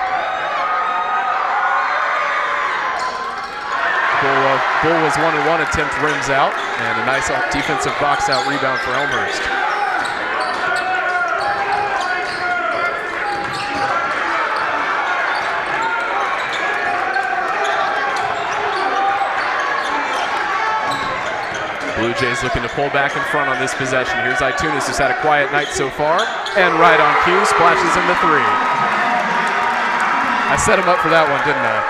Bolwa's 1-and-1 attempt rims out, and a nice defensive box out rebound for Elmhurst. Blue Jays looking to pull back in front on this possession. Here's Itunis, who's had a quiet night so far, and right on cue, splashes in the 3. I set him up for that one, didn't I?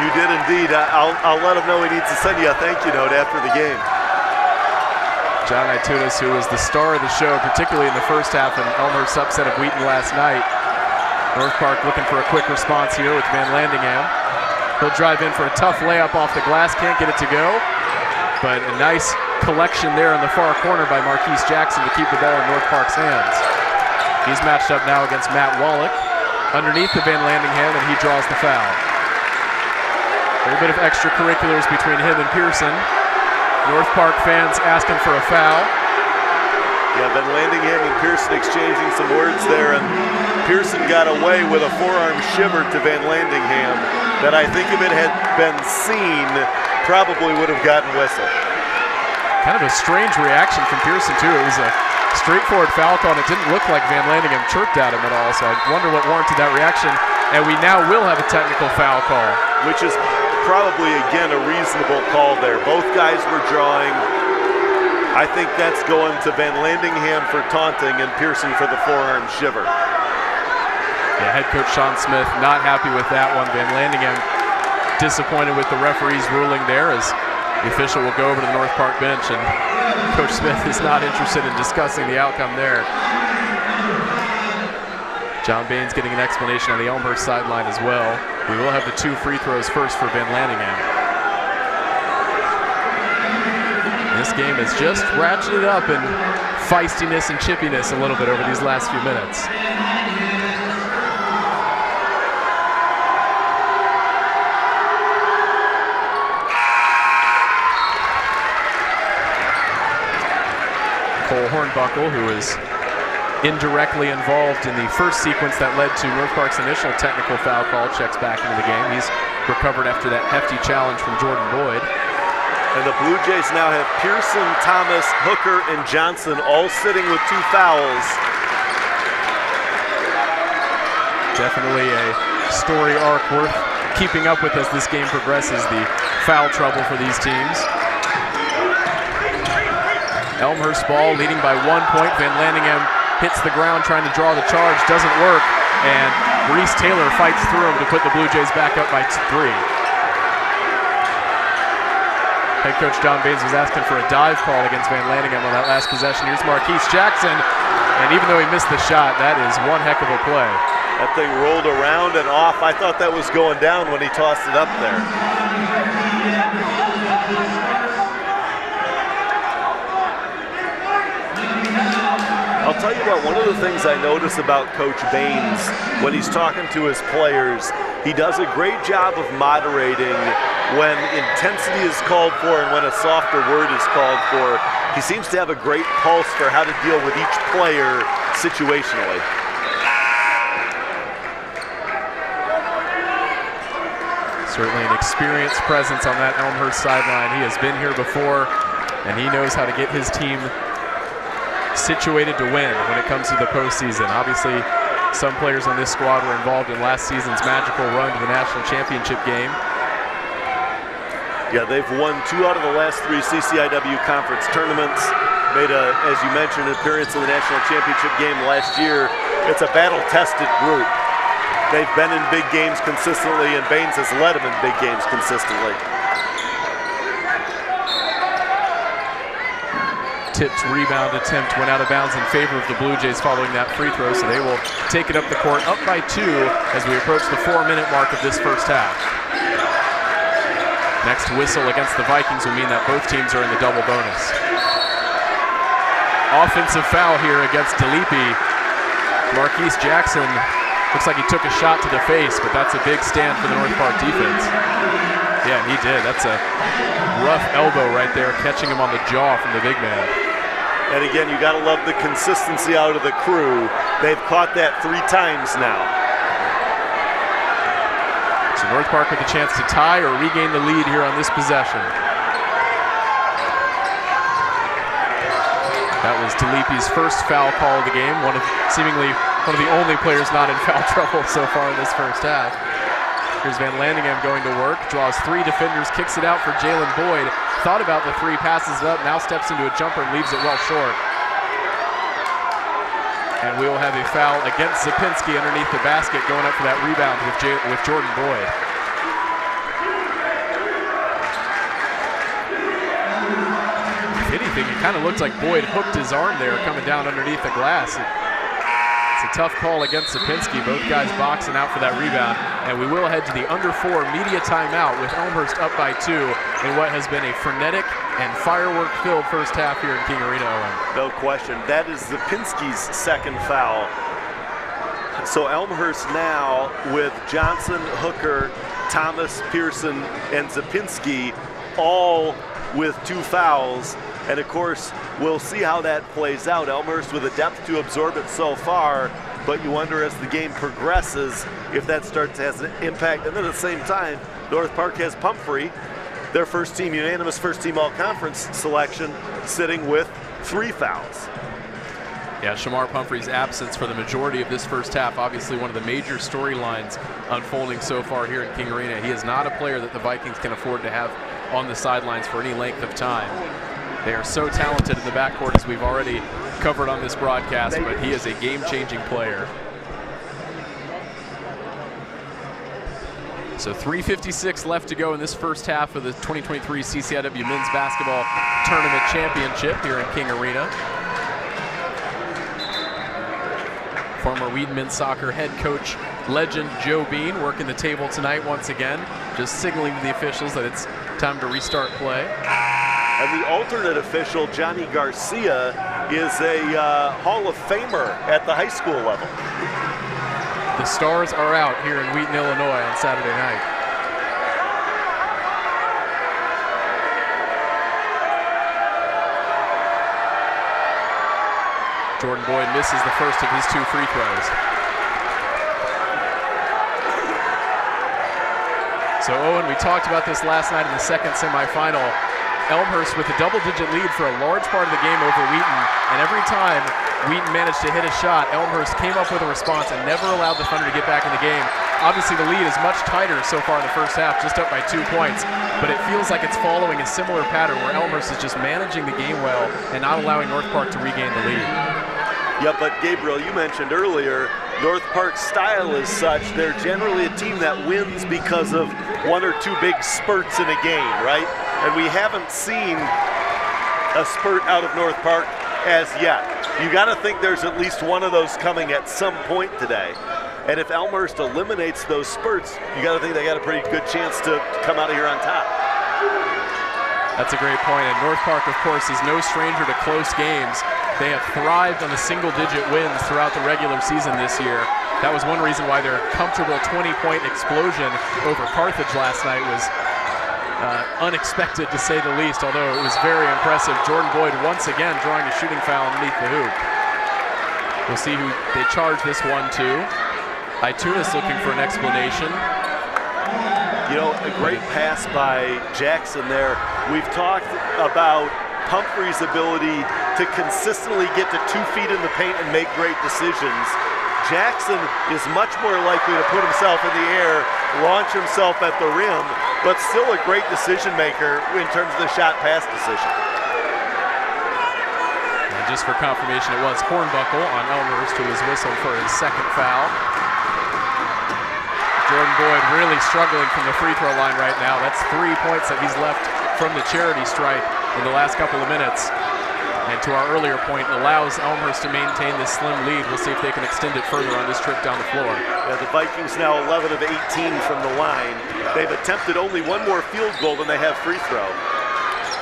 You did indeed. I'll let him know he needs to send you a thank you note after the game. John Itunis, who was the star of the show, particularly in the first half in Elmhurst's upset of Wheaton last night. North Park looking for a quick response here with Van Landingham. He'll drive in for a tough layup off the glass, can't get it to go, but a nice collection there in the far corner by Marquise Jackson to keep the ball in North Park's hands. He's matched up now against Matt Wallach underneath the Van Landingham, and he draws the foul. A little bit of extracurriculars between him and Pearson. North Park fans asking for a foul. Yeah, Van Landingham and Pearson exchanging some words there, and Pearson got away with a forearm shiver to Van Landingham that I think if it had been seen, probably would have gotten whistled. Kind of a strange reaction from Pearson, too. It was a straightforward foul call, and it didn't look like Van Landingham chirped at him at all, so I wonder what warranted that reaction. And we now will have a technical foul call. Which is probably, again, a reasonable call there. Both guys were drawing. I think that's going to Van Landingham for taunting and Pearson for the forearm shiver. Yeah, head coach Sean Smith not happy with that one. Van Landingham disappointed with the referee's ruling there, as the official will go over to the North Park bench, and Coach Smith is not interested in discussing the outcome there. John Baines getting an explanation on the Elmhurst sideline as well. We will have the 2 free throws first for Van Landingham. This game has just ratcheted up in feistiness and chippiness a little bit over these last few minutes. Cole Hornbuckle, who is indirectly involved in the first sequence that led to North Park's initial technical foul call, checks back into the game. He's recovered after that hefty challenge from Jordan Boyd. And the Blue Jays now have Pearson, Thomas, Hooker, and Johnson all sitting with 2 fouls. Definitely a story arc worth keeping up with as this game progresses, the foul trouble for these teams. Elmhurst ball leading by 1 point. Van Landingham hits the ground trying to draw the charge, doesn't work, and Reese Taylor fights through him to put the Blue Jays back up by 3. Head coach John Baines was asking for a dive call against Van Landingham on that last possession. Here's Marquise Jackson, and even though he missed the shot, that is one heck of a play. That thing rolled around and off. I thought that was going down when he tossed it up there. I'll tell you what, one of the things I notice about Coach Baines when he's talking to his players, he does a great job of moderating when intensity is called for and when a softer word is called for. He seems to have a great pulse for how to deal with each player situationally. Certainly an experienced presence on that Elmhurst sideline. He has been here before, and he knows how to get his team situated to win when it comes to the postseason. Obviously, some players on this squad were involved in last season's magical run to the national championship game. Yeah, they've won 2 out of the last 3 CCIW conference tournaments. Made a, as you mentioned, an appearance in the national championship game last year. It's a battle-tested group. They've been in big games consistently, and Baines has led them in big games consistently. Tipped rebound attempt went out of bounds in favor of the Blue Jays following that free throw, so they will take it up the court, up by 2 as we approach the 4-minute mark of this first half. Next whistle against the Vikings will mean that both teams are in the double bonus. Offensive foul here against DeLippe. Marquise Jackson looks like he took a shot to the face, but that's a big stand for the North Park defense. Yeah, he did. That's a rough elbow right there, catching him on the jaw from the big man. And again, you gotta love the consistency out of the crew. They've caught that 3 times now. So North Park with a chance to tie or regain the lead here on this possession. That was DeLippe's first foul call of the game, seemingly one of the only players not in foul trouble so far in this first half. Here's Van Landingham going to work, draws 3 defenders, kicks it out for Jalen Boyd. Thought about the 3, passes it up, now steps into a jumper and leaves it well short. And we will have a foul against Zapinski underneath the basket, going up for that rebound with Jordan Boyd. If anything, it kind of looked like Boyd hooked his arm there coming down underneath the glass. It's a tough call against Zapinski. Both guys boxing out for that rebound. And we will head to the under 4 media timeout with Elmhurst up by 2 in what has been a frenetic and firework-filled first half here in King Arena, Owen. No question. That is Zapinski's second foul. So Elmhurst now with Johnson, Hooker, Thomas, Pearson, and Zapinski all with 2 fouls. And of course, we'll see how that plays out. Elmhurst with the depth to absorb it so far, but you wonder as the game progresses if that starts to have an impact. And then at the same time, North Park has Pumphrey, their first team, unanimous first team all-conference selection, sitting with 3 fouls. Yeah, Shamar Pumphrey's absence for the majority of this first half, obviously one of the major storylines unfolding so far here in King Arena. He is not a player that the Vikings can afford to have on the sidelines for any length of time. They are so talented in the backcourt, as we've already covered on this broadcast, but he is a game-changing player. So 3:56 left to go in this first half of the 2023 CCIW Men's Basketball Tournament Championship here in King Arena. Former Wheaton men's soccer head coach legend Joe Bean working the table tonight once again, just signaling to the officials that it's time to restart play. And the alternate official, Johnny Garcia, is a Hall of Famer at the high school level. The stars are out here in Wheaton, Illinois on Saturday night. Jordan Boyd misses the first of his 2 free throws. So Owen, we talked about this last night in the second semifinal. Elmhurst with a double-digit lead for a large part of the game over Wheaton, and every time Wheaton managed to hit a shot, Elmhurst came up with a response and never allowed the Thunder to get back in the game. Obviously the lead is much tighter so far in the first half, just up by 2 points, but it feels like it's following a similar pattern where Elmhurst is just managing the game well and not allowing North Park to regain the lead. Yeah, but Gabriel, you mentioned earlier, North Park's style is such, they're generally a team that wins because of 1 or 2 big spurts in a game, right? And we haven't seen a spurt out of North Park as yet. You got to think there's at least one of those coming at some point today. And if Elmhurst eliminates those spurts, you got to think they got a pretty good chance to come out of here on top. That's a great point. And North Park, of course, is no stranger to close games. They have thrived on the single-digit wins throughout the regular season this year. That was one reason why their comfortable 20-point explosion over Carthage last night was unexpected, to say the least, although it was very impressive. Jordan Boyd once again drawing a shooting foul underneath the hoop. We'll see who they charge this one to. Itunis looking for an explanation. You know, a great pass by Jackson there. We've talked about Pumphrey's ability to consistently get to 2 feet in the paint and make great decisions. Jackson is much more likely to put himself in the air, launch himself at the rim, but still a great decision maker in terms of the shot pass decision. And just for confirmation, it was Hornbuckle on Elmhurst who was whistled for his second foul. Jordan Boyd really struggling from the free throw line right now. That's 3 points that he's left from the charity stripe in the last couple of minutes. And to our earlier point, allows Elmhurst to maintain this slim lead. We'll see if they can extend it further on this trip down the floor. Yeah, the Vikings now 11 of 18 from the line. They've attempted only 1 more field goal than they have free throw.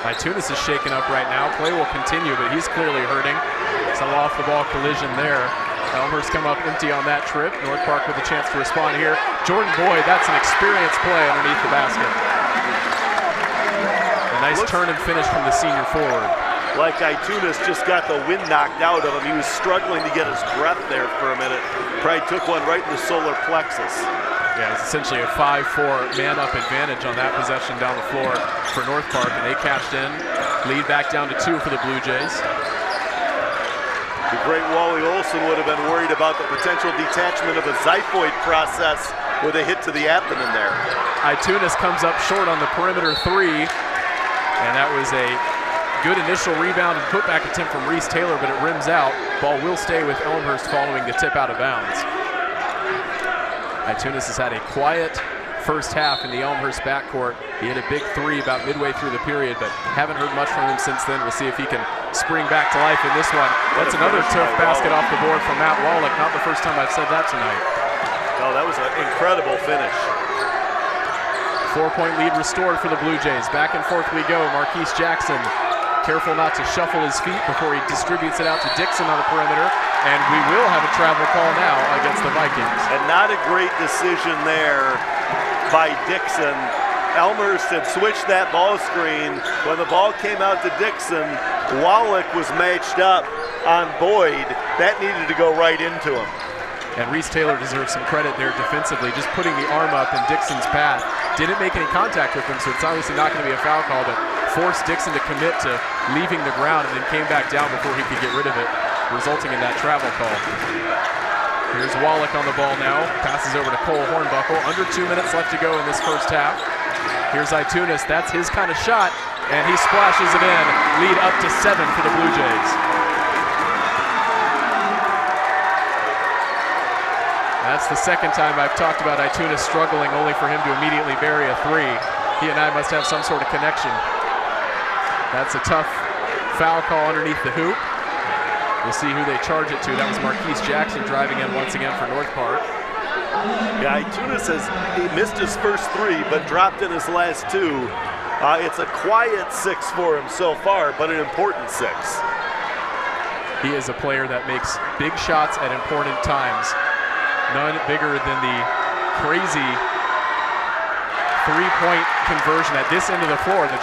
Itunis is shaken up right now. Play will continue, but he's clearly hurting. Some off-the-ball collision there. Elmhurst come up empty on that trip. North Park with a chance to respond here. Jordan Boyd, that's an experienced play underneath the basket. A nice turn and finish from the senior forward. Like Itunis just got the wind knocked out of him. He was struggling to get his breath there for a minute. Probably took one right in the solar plexus. Yeah, it's essentially a 5-4 man-up advantage on that possession down the floor for North Park, and they cashed in. Lead back down to 2 for the Blue Jays. The great Wally Olson would have been worried about the potential detachment of a xiphoid process with a hit to the abdomen there. Itunis comes up short on the perimeter 3, and that was a good initial rebound and putback attempt from Reese Taylor, but it rims out. Ball will stay with Elmhurst following the tip out of bounds. Itunis has had a quiet first half in the Elmhurst backcourt. He hit a big 3 about midway through the period, but haven't heard much from him since then. We'll see if he can spring back to life in this one. That's another tough basket off the board from Matt Wallach. Not the first time I've said that tonight. No, that was an incredible finish. 4-point lead restored for the Blue Jays. Back and forth we go. Marquise Jackson, careful not to shuffle his feet before he distributes it out to Dixon on the perimeter. And we will have a travel call now against the Vikings. And not a great decision there by Dixon. Elmhurst had switched that ball screen. When the ball came out to Dixon, Wallach was matched up on Boyd. That needed to go right into him. And Reese Taylor deserves some credit there defensively, just putting the arm up in Dixon's path. Didn't make any contact with him, so it's obviously not going to be a foul call, but forced Dixon to commit to leaving the ground and then came back down before he could get rid of it, resulting in that travel call. Here's Wallach on the ball now. Passes over to Cole Hornbuckle. Under 2 minutes left to go in this first half. Here's Itunis. That's his kind of shot, and he splashes it in. Lead up to 7 for the Blue Jays. That's the second time I've talked about Itunis struggling, only for him to immediately bury a 3. He and I must have some sort of connection. That's a tough foul call underneath the hoop. We'll see who they charge it to. That was Marquise Jackson driving in once again for North Park. Yeah, Itunis he missed his first 3, but dropped in his last 2. It's a quiet 6 for him so far, but an important 6. He is a player that makes big shots at important times. None bigger than the crazy 3-point conversion at this end of the floor, the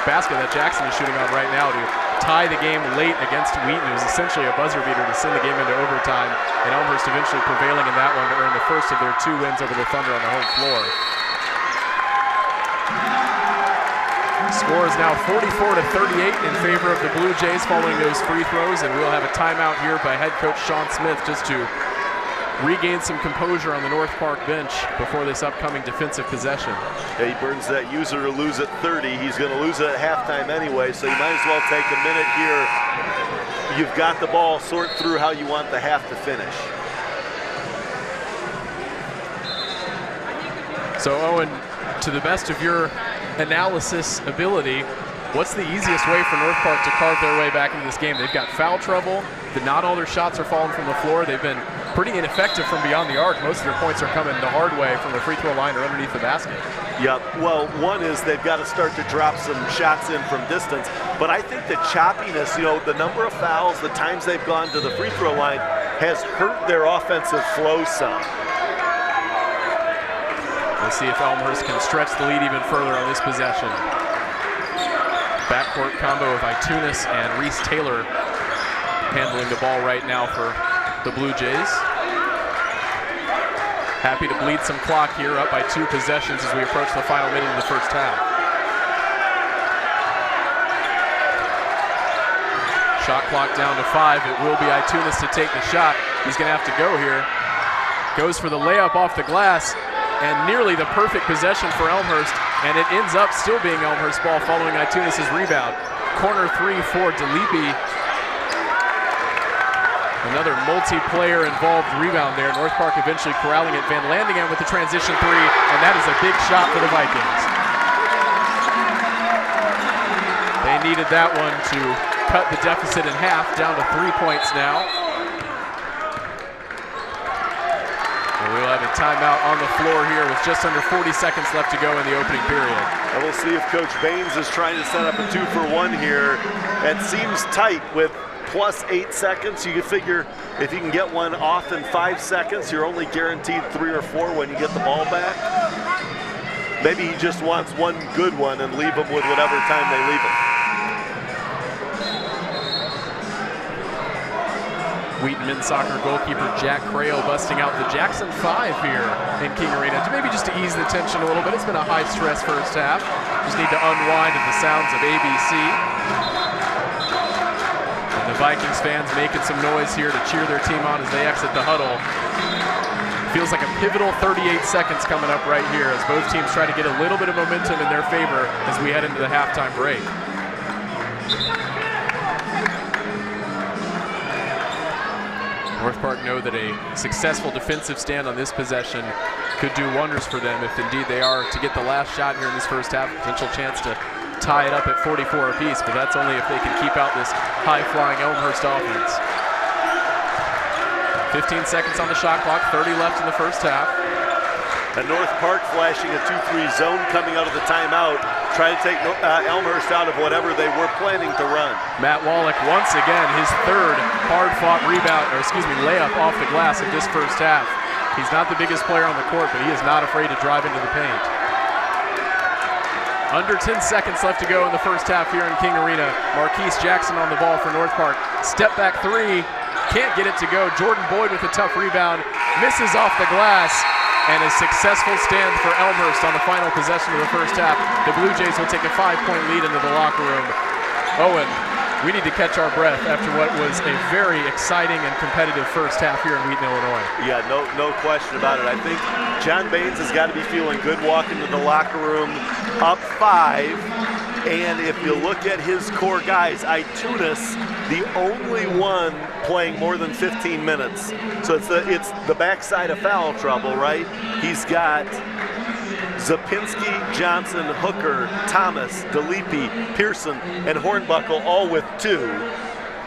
basket that Jackson is shooting on right now to tie the game late against Wheaton. It was essentially a buzzer beater to send the game into overtime, and Elmhurst eventually prevailing in that one to earn the first of their 2 wins over the Thunder on the home floor. Score is now 44-38 in favor of the Blue Jays following those free throws, and we'll have a timeout here by head coach Sean Smith just to regain some composure on the North Park bench before this upcoming defensive possession. Yeah, he burns that user to lose at 30. He's going to lose it at halftime anyway, so you might as well take a minute here. You've got the ball, sort through how you want the half to finish. So Owen, to the best of your analysis ability, what's the easiest way for North Park to carve their way back into this game? They've got foul trouble. Not all their shots are falling from the floor. They've been pretty ineffective from beyond the arc. Most of their points are coming the hard way from the free throw line or underneath the basket. Yep. Well, one is they've got to start to drop some shots in from distance. But I think the choppiness, the number of fouls, the times they've gone to the free throw line has hurt their offensive flow some. Let's see if Elmhurst can stretch the lead even further on this possession. Backcourt combo of Itunis and Reese Taylor handling the ball right now for the Blue Jays. Happy to bleed some clock here, up by 2 possessions as we approach the final minute of the first half. Shot clock down to 5. It will be Itunis to take the shot. He's going to have to go here. Goes for the layup off the glass, and nearly the perfect possession for Elmhurst, and it ends up still being Elmhurst ball following Itunis' rebound. Corner 3 for DeLippe. Another multiplayer involved rebound there. North Park eventually corralling it. Van Landingen with the transition 3, and that is a big shot for the Vikings. They needed that one to cut the deficit in half, down to 3 points now. We'll have a timeout on the floor here with just under 40 seconds left to go in the opening period. And we'll see if Coach Baines is trying to set up a 2-for-1 here. It seems tight with plus 8 seconds. You can figure if you can get one off in 5 seconds, you're only guaranteed 3 or 4 when you get the ball back. Maybe he just wants one good one and leave them with whatever time they leave him. Wheaton men's soccer goalkeeper Jack Crail busting out the Jackson 5 here in King Arena, to maybe just to ease the tension a little bit. It's been a high-stress first half. Just need to unwind to the sounds of ABC. And the Vikings fans making some noise here to cheer their team on as they exit the huddle. Feels like a pivotal 38 seconds coming up right here as both teams try to get a little bit of momentum in their favor as we head into the halftime break. North Park know that a successful defensive stand on this possession could do wonders for them if indeed they are to get the last shot here in this first half. Potential chance to tie it up at 44 apiece, but that's only if they can keep out this high-flying Elmhurst offense. 15 seconds on the shot clock, 30 left in the first half. And North Park flashing a 2-3 zone coming out of the timeout, trying to take Elmhurst out of whatever they were planning to run. Matt Wallach once again, his third hard-fought layup off the glass of this first half. He's not the biggest player on the court, but he is not afraid to drive into the paint. Under 10 seconds left to go in the first half here in King Arena. Marquise Jackson on the ball for North Park. Step back three, can't get it to go. Jordan Boyd with a tough rebound, misses off the glass, and a successful stand for Elmhurst on the final possession of the first half. The Blue Jays will take a 5-point lead into the locker room. Owen, we need to catch our breath after what was a very exciting and competitive first half here in Wheaton, Illinois. Yeah, no question about it. I think John Baines has got to be feeling good walking to the locker room up 5. And if you look at his core guys, Itunis, the only one playing more than 15 minutes. So it's the backside of foul trouble, right? He's got Zapinski, Johnson, Hooker, Thomas, DeLippe, Pearson, and Hornbuckle all with 2.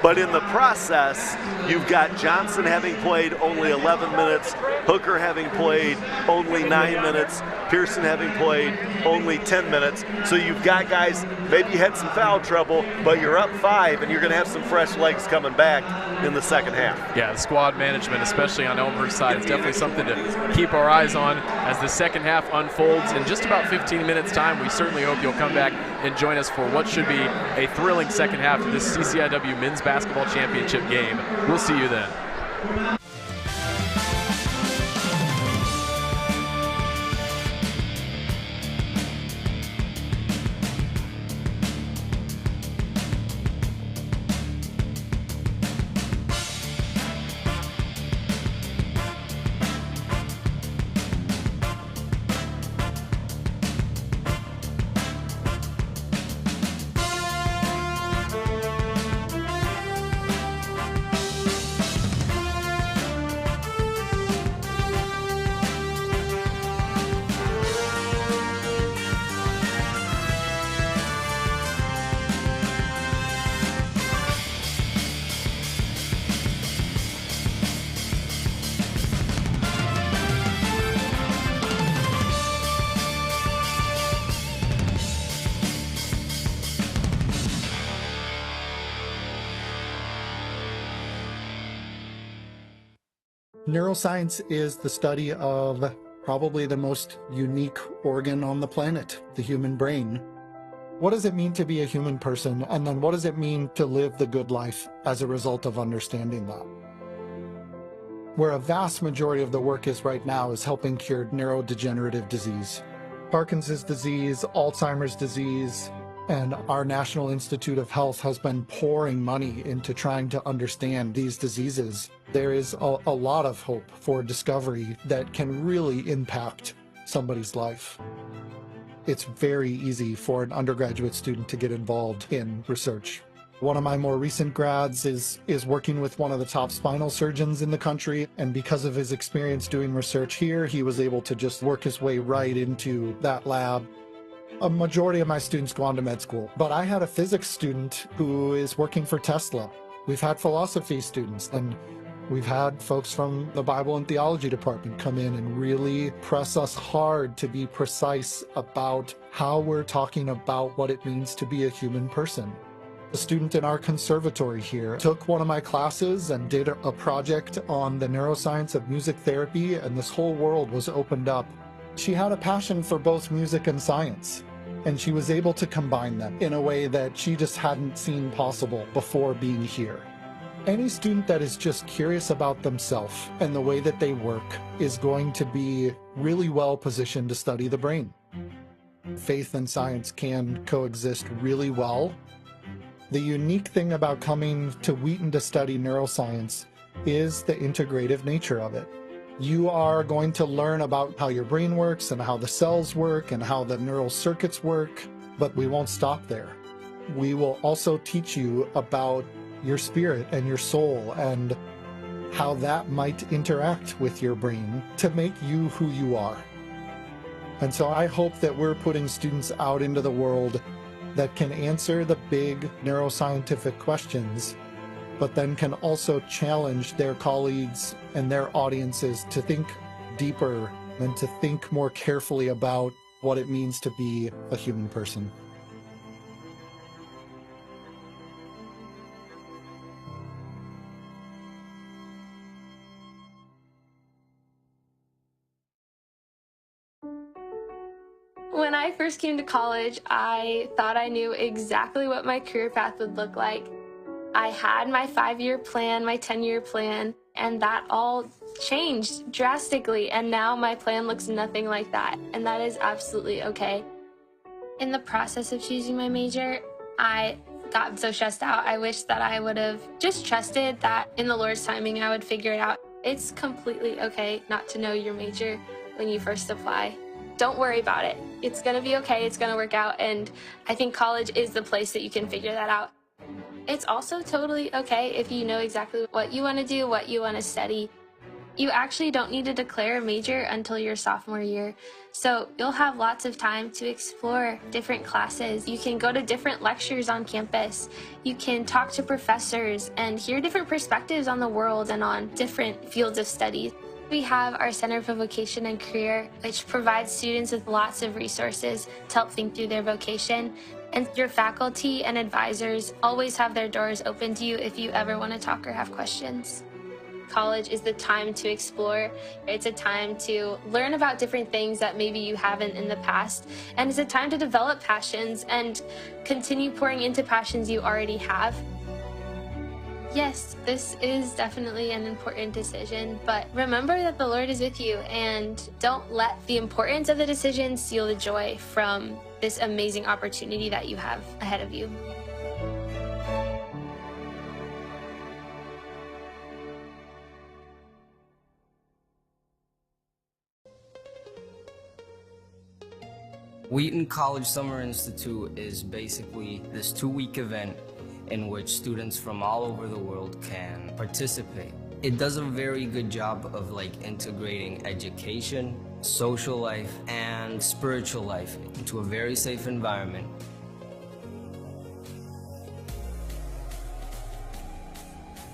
But in the process, you've got Johnson having played only 11 minutes, Hooker having played only 9 minutes, Pearson having played only 10 minutes. So you've got guys, maybe you had some foul trouble, but you're up 5, and you're going to have some fresh legs coming back in the second half. Yeah, the squad management, especially on Elmhurst's side, is definitely something to keep our eyes on as the second half unfolds. In just about 15 minutes' time, we certainly hope you'll come back and join us for what should be a thrilling second half of this CCIW Men's Basketball Championship game. We'll see you then. Neuroscience is the study of probably the most unique organ on the planet, the human brain. What does it mean to be a human person? And then what does it mean to live the good life as a result of understanding that? Where a vast majority of the work is right now is helping cure neurodegenerative disease. Parkinson's disease, Alzheimer's disease, and our National Institute of Health has been pouring money into trying to understand these diseases. There is a lot of hope for discovery that can really impact somebody's life. It's very easy for an undergraduate student to get involved in research. One of my more recent grads is working with one of the top spinal surgeons in the country, and because of his experience doing research here, he was able to just work his way right into that lab. A majority of my students go on to med school, but I had a physics student who is working for Tesla. We've had philosophy students, and we've had folks from the Bible and theology department come in and really press us hard to be precise about how we're talking about what it means to be a human person. A student in our conservatory here took one of my classes and did a project on the neuroscience of music therapy, and this whole world was opened up. She had a passion for both music and science, and she was able to combine them in a way that she just hadn't seen possible before being here. Any student that is just curious about themselves and the way that they work is going to be really well positioned to study the brain. Faith and science can coexist really well. The unique thing about coming to Wheaton to study neuroscience is the integrative nature of it. You are going to learn about how your brain works and how the cells work and how the neural circuits work, but we won't stop there. We will also teach you about your spirit and your soul and how that might interact with your brain to make you who you are. And so I hope that we're putting students out into the world that can answer the big neuroscientific questions, but then can also challenge their colleagues and their audiences to think deeper and to think more carefully about what it means to be a human person. When I first came to college, I thought I knew exactly what my career path would look like. I had my 5-year plan, my 10-year plan, and that all changed drastically, and now my plan looks nothing like that, and that is absolutely okay. In the process of choosing my major, I got so stressed out. I wish that I would have just trusted that in the Lord's timing I would figure it out. It's completely okay not to know your major when you first apply. Don't worry about it. It's gonna be okay, it's gonna work out, and I think college is the place that you can figure that out. It's also totally okay if you know exactly what you want to do, what you want to study. You actually don't need to declare a major until your sophomore year, so you'll have lots of time to explore different classes. You can go to different lectures on campus. You can talk to professors and hear different perspectives on the world and on different fields of study. We have our Center for Vocation and Career, which provides students with lots of resources to help think through their vocation. And your faculty and advisors always have their doors open to you if you ever want to talk or have questions. College is the time to explore. It's a time to learn about different things that maybe you haven't in the past. And it's a time to develop passions and continue pouring into passions you already have. Yes, this is definitely an important decision, but remember that the Lord is with you, and don't let the importance of the decision steal the joy from this amazing opportunity that you have ahead of you. Wheaton College Summer Institute is basically this 2-week event in which students from all over the world can participate. It does a very good job of integrating education, social life, and spiritual life into a very safe environment.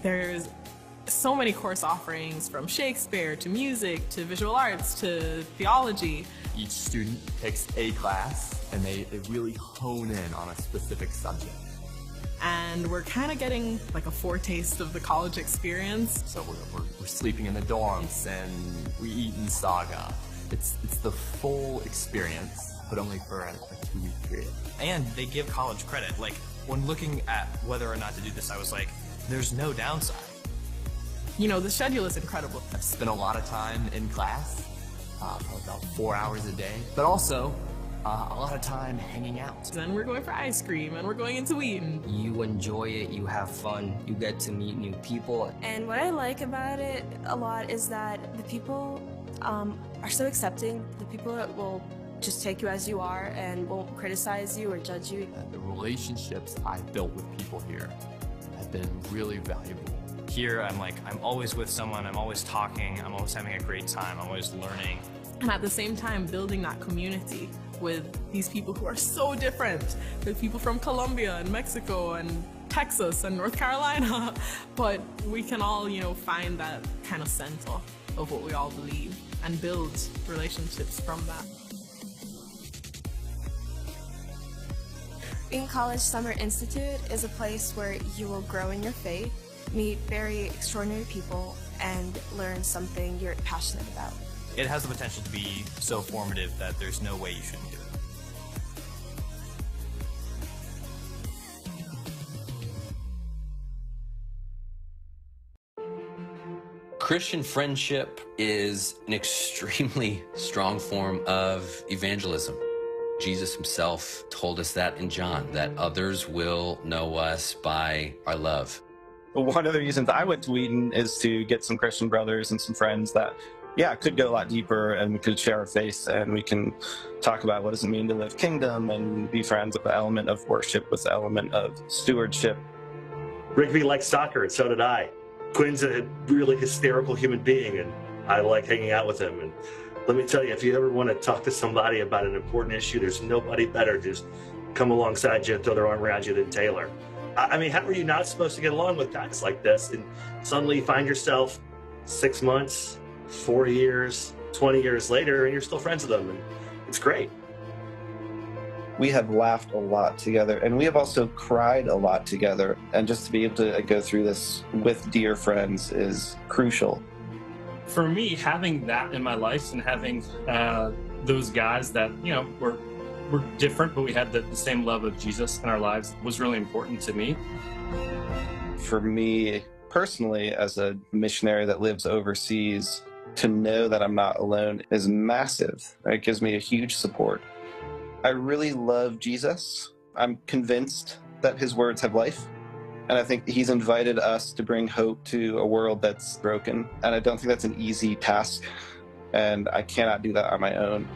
There's so many course offerings, from Shakespeare to music to visual arts to theology. Each student picks a class and they really hone in on a specific subject. And we're kind of getting a foretaste of the college experience. So we're sleeping in the dorms and we eat in Saga. It's the full experience, but only for a 2-week period. And they give college credit. When looking at whether or not to do this, I was like, there's no downside. You know, the schedule is incredible. I've spent a lot of time in class, probably about 4 hours a day, but also a lot of time hanging out. Then we're going for ice cream and we're going into Wheaton. You enjoy it, you have fun, you get to meet new people. And what I like about it a lot is that the people are so accepting. The people will just take you as you are and won't criticize you or judge you. The relationships I've built with people here have been really valuable. Here, I'm always with someone, I'm always talking, I'm always having a great time, I'm always learning. And at the same time, building that community with these people who are so different. With people from Colombia and Mexico and Texas and North Carolina. But we can all, find that kind of center of what we all believe and build relationships from that. Wheaton College Summer Institute is a place where you will grow in your faith, meet very extraordinary people, and learn something you're passionate about. It has the potential to be so formative that there's no way you shouldn't do it. Christian friendship is an extremely strong form of evangelism. Jesus himself told us that in John, that others will know us by our love. One of the reasons I went to Wheaton is to get some Christian brothers and some friends that could go a lot deeper, and we could share our faith, and we can talk about what does it mean to live kingdom and be friends with the element of worship, with the element of stewardship. Rigby liked soccer, and so did I. Quinn's a really hysterical human being, and I like hanging out with him. And let me tell you, if you ever want to talk to somebody about an important issue, there's nobody better to just come alongside you and throw their arm around you than Taylor. I mean, how are you not supposed to get along with guys like this? And suddenly you find yourself 6 months, 4 years, 20 years later and you're still friends with them, and it's great. We have laughed a lot together, and we have also cried a lot together. And just to be able to go through this with dear friends is crucial. For me, having that in my life and having those guys that, were different, but we had the same love of Jesus in our lives was really important to me. For me personally, as a missionary that lives overseas, to know that I'm not alone is massive. It gives me a huge support. I really love Jesus. I'm convinced that his words have life. And I think he's invited us to bring hope to a world that's broken. And I don't think that's an easy task. And I cannot do that on my own.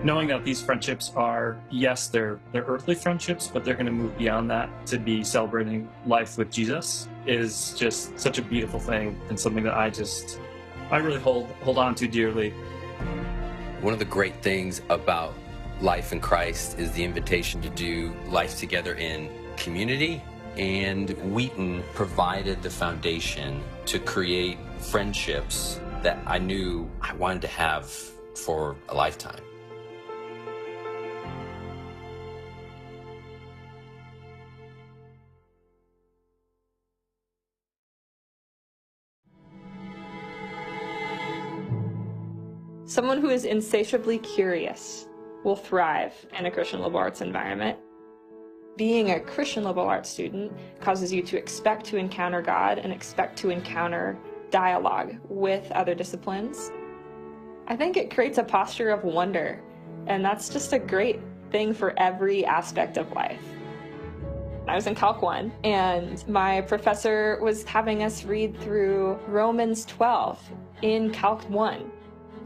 Knowing that these friendships are, yes, they're earthly friendships, but they're going to move beyond that to be celebrating life with Jesus is just such a beautiful thing, and something that I really hold on to dearly. One of the great things about life in Christ is the invitation to do life together in community, and Wheaton provided the foundation to create friendships that I knew I wanted to have for a lifetime. Someone who is insatiably curious will thrive in a Christian liberal arts environment. Being a Christian liberal arts student causes you to expect to encounter God and expect to encounter dialogue with other disciplines. I think it creates a posture of wonder, and that's just a great thing for every aspect of life. I was in Calc 1, and my professor was having us read through Romans 12 in Calc 1.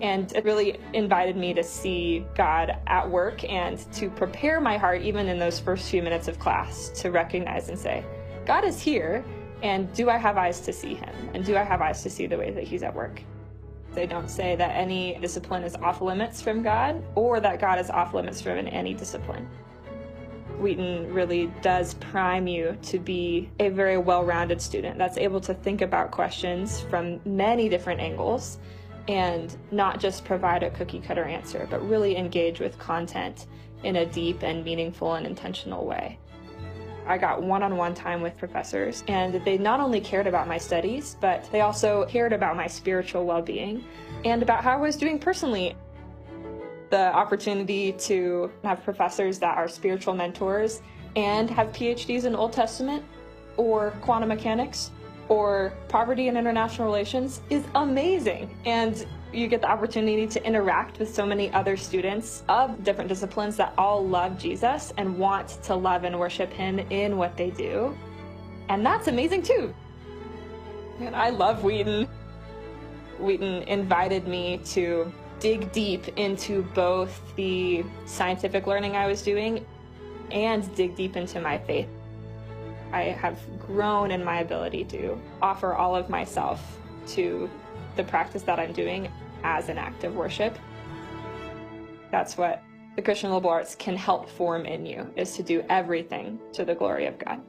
And it really invited me to see God at work and to prepare my heart, even in those first few minutes of class, to recognize and say, God is here, and do I have eyes to see him? And do I have eyes to see the way that he's at work? They don't say that any discipline is off limits from God, or that God is off limits from any discipline. Wheaton really does prime you to be a very well-rounded student that's able to think about questions from many different angles, and not just provide a cookie-cutter answer, but really engage with content in a deep and meaningful and intentional way. I got one-on-one time with professors, and they not only cared about my studies, but they also cared about my spiritual well-being and about how I was doing personally. The opportunity to have professors that are spiritual mentors and have PhDs in Old Testament or quantum mechanics or poverty and international relations is amazing. And you get the opportunity to interact with so many other students of different disciplines that all love Jesus and want to love and worship him in what they do. And that's amazing too. And I love Wheaton. Wheaton invited me to dig deep into both the scientific learning I was doing and dig deep into my faith. I have grown in my ability to offer all of myself to the practice that I'm doing as an act of worship. That's what the Christian liberal arts can help form in you, is to do everything to the glory of God.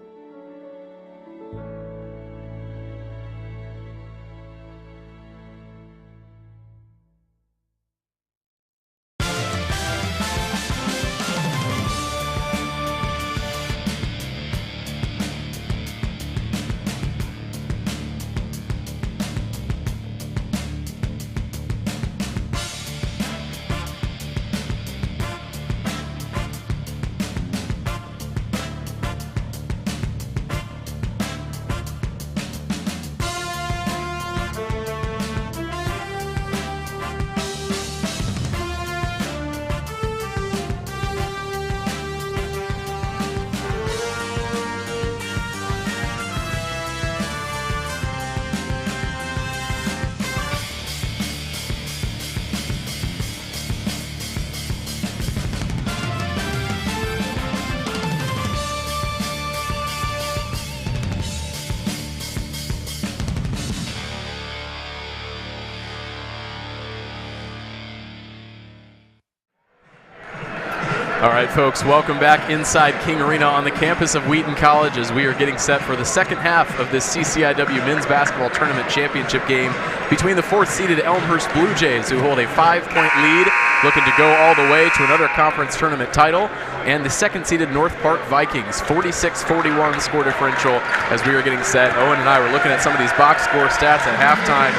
All right, folks, welcome back inside King Arena on the campus of Wheaton College as we are getting set for the second half of this CCIW Men's Basketball Tournament Championship game between the 4th-seeded Elmhurst Blue Jays, who hold a 5-point lead, looking to go all the way to another conference tournament title, and the 2nd-seeded North Park Vikings, 46-41 score differential as we are getting set. Owen and I were looking at some of these box score stats at halftime.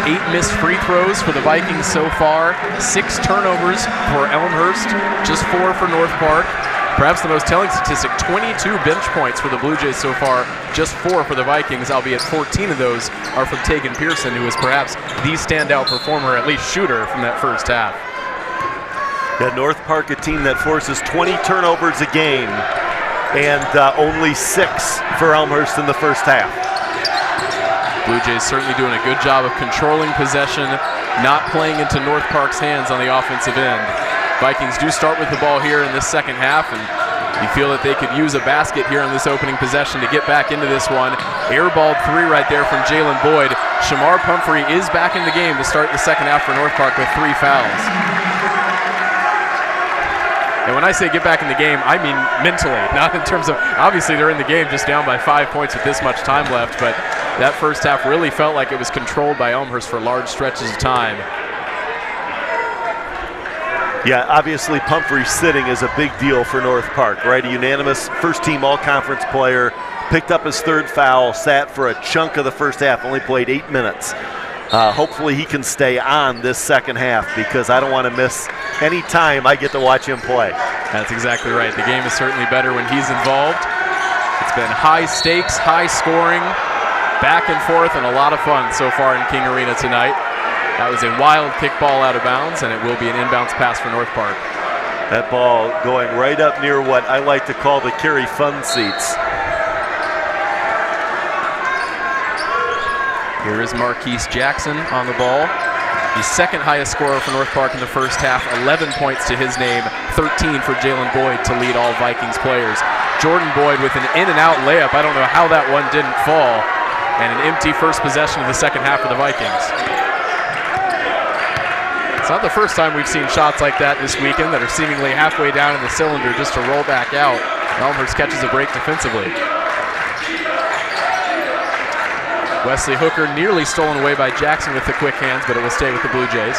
8 missed free throws for the Vikings so far, 6 turnovers for Elmhurst, just 4 for North Park. Perhaps the most telling statistic, 22 bench points for the Blue Jays so far, just 4 for the Vikings, albeit 14 of those are from Tegan Pearson, who is perhaps the standout performer, at least shooter, from that first half. Yeah, North Park, a team that forces 20 turnovers a game, and only 6 for Elmhurst in the first half. Blue Jays certainly doing a good job of controlling possession, not playing into North Park's hands on the offensive end. Vikings do start with the ball here in this second half, and you feel that they could use a basket here on this opening possession to get back into this one. Airballed 3 right there from Jalen Boyd. Shamar Pumphrey is back in the game to start the second half for North Park with 3 fouls. And when I say get back in the game, I mean mentally, not in terms of, obviously they're in the game just down by 5 points with this much time left, but that first half really felt like it was controlled by Elmhurst for large stretches of time. Yeah, obviously Pumphrey sitting is a big deal for North Park, right? A unanimous first-team all-conference player, picked up his 3rd foul, sat for a chunk of the first half, only played 8 minutes. Hopefully he can stay on this second half because I don't want to miss any time I get to watch him play. That's exactly right. The game is certainly better when he's involved. It's been high stakes, high scoring, back and forth, and a lot of fun so far in King Arena tonight. That was a wild kickball out of bounds, and it will be an inbounds pass for North Park. That ball going right up near what I like to call the Kerry Fun seats. Here is Marquise Jackson on the ball. The 2nd highest scorer for North Park in the first half, 11 points to his name, 13 for Jalen Boyd to lead all Vikings players. Jordan Boyd with an in-and-out layup. I don't know how that one didn't fall. And an empty first possession of the second half for the Vikings. It's not the first time we've seen shots like that this weekend that are seemingly halfway down in the cylinder just to roll back out. Elmhurst catches a break defensively. Wesley Hooker nearly stolen away by Jackson with the quick hands, but it will stay with the Blue Jays.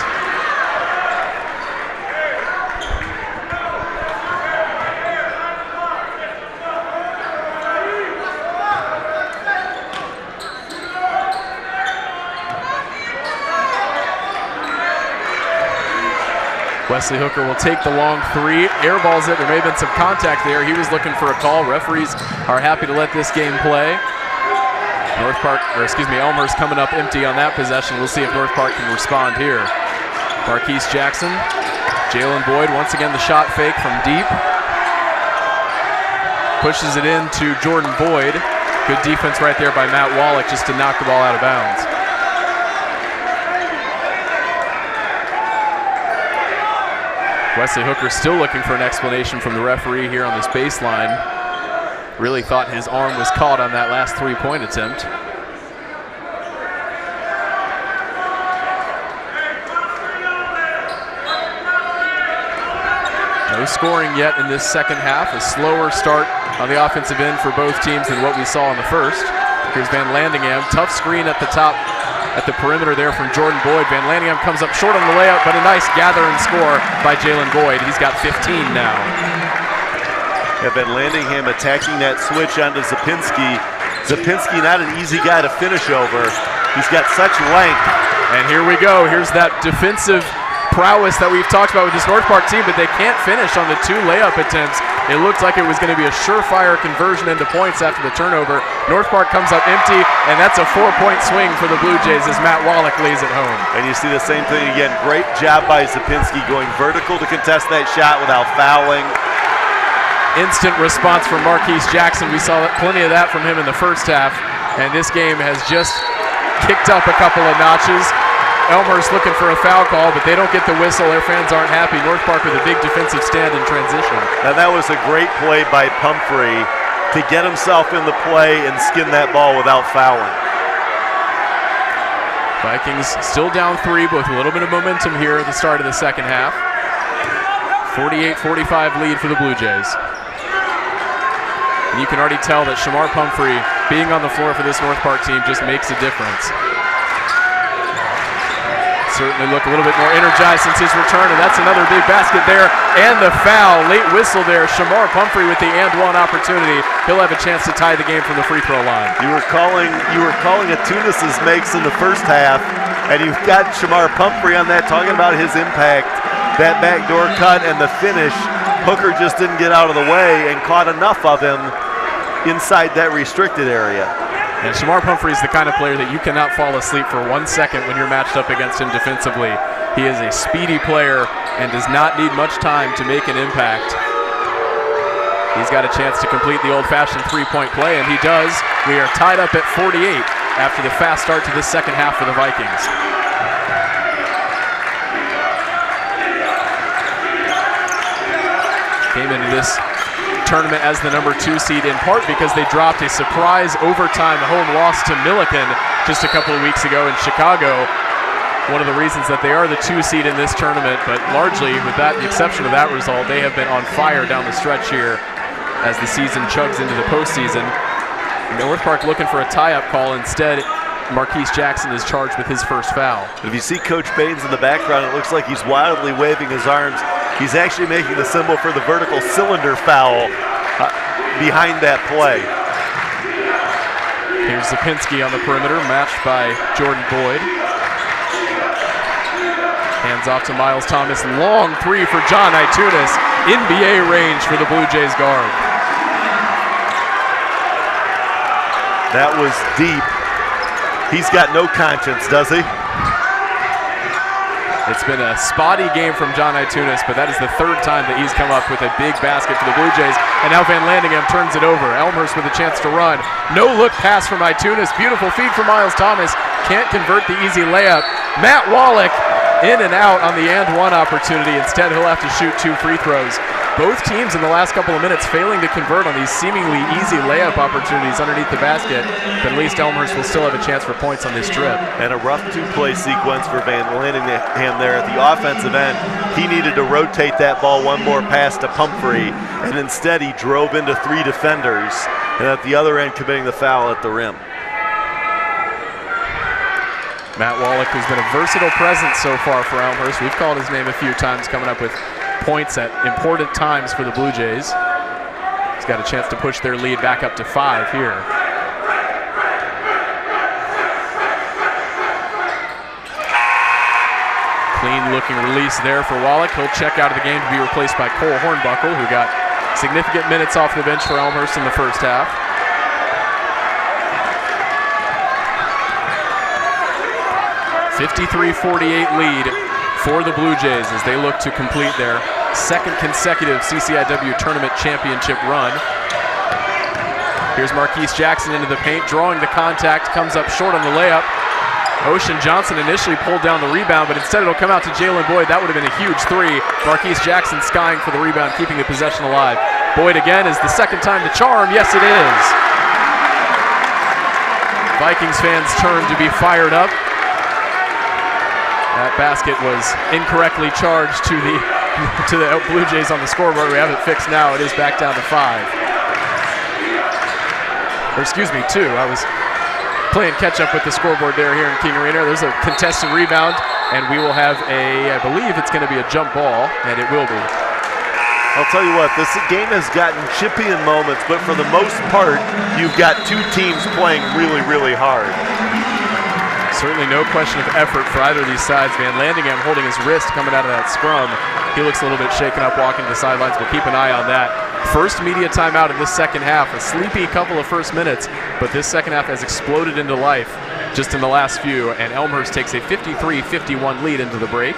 Wesley Hooker will take the long 3, airballs it. There may have been some contact there. He was looking for a call. Referees are happy to let this game play. Elmhurst coming up empty on that possession. We'll see if North Park can respond here. Marquise Jackson, Jalen Boyd, once again the shot fake from deep. Pushes it in to Jordan Boyd. Good defense right there by Matt Wallach just to knock the ball out of bounds. Wesley Hooker still looking for an explanation from the referee here on this baseline. Really thought his arm was caught on that last 3-point attempt. No scoring yet in this second half. A slower start on the offensive end for both teams than what we saw in the first. Here's Van Landingham. Tough screen at the top, at the perimeter there from Jordan Boyd. Van Landingham comes up short on the layup, but a nice gather and score by Jalen Boyd. He's got 15 now. Yeah, Van Landingham attacking that switch onto Zapinski. Zapinski not an easy guy to finish over. He's got such length. And here we go. Here's that defensive prowess that we've talked about with this North Park team, but they can't finish on the 2 layup attempts. It looked like it was going to be a surefire conversion into points after the turnover. North Park comes up empty, and that's a 4-point swing for the Blue Jays as Matt Wallach lays it home. And you see the same thing again. Great job by Zapinski going vertical to contest that shot without fouling. Instant response from Marquise Jackson. We saw plenty of that from him in the first half, and this game has just kicked up a couple of notches. Elmhurst looking for a foul call, but they don't get the whistle. Their fans aren't happy. North Park with a big defensive stand in transition. Now that was a great play by Pumphrey to get himself in the play and skin that ball without fouling. Vikings still down 3, but with a little bit of momentum here at the start of the second half. 48-45 lead for the Blue Jays. And you can already tell that Shamar Pumphrey being on the floor for this North Park team just makes a difference. Certainly look a little bit more energized since his return, and that's another big basket there. And the foul, late whistle there. Shamar Pumphrey with the and-one opportunity. He'll have a chance to tie the game from the free throw line. You were calling Atunis's makes in the first half, and you've got Shamar Pumphrey on that, talking about his impact. That backdoor cut and the finish. Hooker just didn't get out of the way and caught enough of him inside that restricted area. And Shamar Pumphrey is the kind of player that you cannot fall asleep for 1 second when you're matched up against him defensively. He is a speedy player and does not need much time to make an impact. He's got a chance to complete the old-fashioned three-point play, and he does. We are tied up at 48 after the fast start to this second half for the Vikings. Came into this tournament as the number 2 seed in part because they dropped a surprise overtime home loss to Milliken just a couple of weeks ago in Chicago. One of the reasons that they are the 2 seed in this tournament, but largely with that, the exception of that result, they have been on fire down the stretch here as the season chugs into the postseason. North Park looking for a tie-up call. Instead, Marquise Jackson is charged with his first foul. If you see Coach Baines in the background, it looks like he's wildly waving his arms. He's actually making the symbol for the vertical cylinder foul behind that play. Here's Zapinski on the perimeter, matched by Jordan Boyd. Hands off to Miles Thomas. Long three for John Itunis. NBA range for the Blue Jays guard. That was deep. He's got no conscience, does he? It's been a spotty game from John Itunis, but that is the third time that he's come up with a big basket for the Blue Jays. And now Van Landingham turns it over. Elmhurst with a chance to run. No look pass from Itunis. Beautiful feed from Miles Thomas. Can't convert the easy layup. Matt Wallach in and out on the and-one opportunity. Instead, he'll have to shoot 2 free throws. Both teams in the last couple of minutes failing to convert on these seemingly easy layup opportunities underneath the basket, but at least Elmhurst will still have a chance for points on this trip. And a rough 2-play sequence for Van Landingham there at the offensive end. He needed to rotate that ball one more pass to Pumphrey, and instead he drove into 3 defenders, and at the other end committing the foul at the rim. Matt Wallach has been a versatile presence so far for Elmhurst. We've called his name a few times, coming up with points at important times for the Blue Jays. He's got a chance to push their lead back up to 5 here. Clean looking release there for Wallach. He'll check out of the game to be replaced by Cole Hornbuckle, who got significant minutes off the bench for Elmhurst in the first half. A 53-48 lead for the Blue Jays as they look to complete their second consecutive CCIW tournament championship run. Here's Marquise Jackson into the paint, drawing the contact, comes up short on the layup. Ocean Johnson initially pulled down the rebound, but instead it'll come out to Jalen Boyd. That would have been a huge 3. Marquise Jackson skying for the rebound, keeping the possession alive. Boyd again is the second time to charm. Yes, it is. Vikings fans turn to be fired up. That basket was incorrectly charged to the Blue Jays on the scoreboard. We have it fixed now. It is back down to 5. Or excuse me, 2. I was playing catch up with the scoreboard there here in King Arena. There's a contested rebound, and we will have I believe it's going to be a jump ball, and it will be. I'll tell you what, this game has gotten chippy in moments, but for the most part, you've got 2 teams playing really, really hard. Certainly no question of effort for either of these sides. Van Landingham holding his wrist coming out of that scrum. He looks a little bit shaken up walking to the sidelines. We'll keep an eye on that. First media timeout in this second half. A sleepy couple of first minutes, but this second half has exploded into life just in the last few, and Elmhurst takes a 53-51 lead into the break.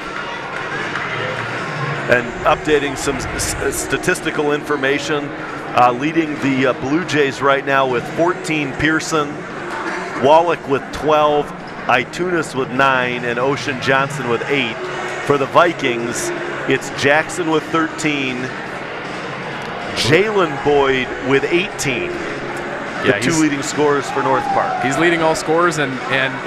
And updating some statistical information, leading the Blue Jays right now with 14 Pearson, Wallach with 12, Itunis with 9, and Ocean Johnson with 8. For the Vikings, it's Jackson with 13, Jalen Boyd with 18. the two leading scorers for North Park. He's leading all scorers, and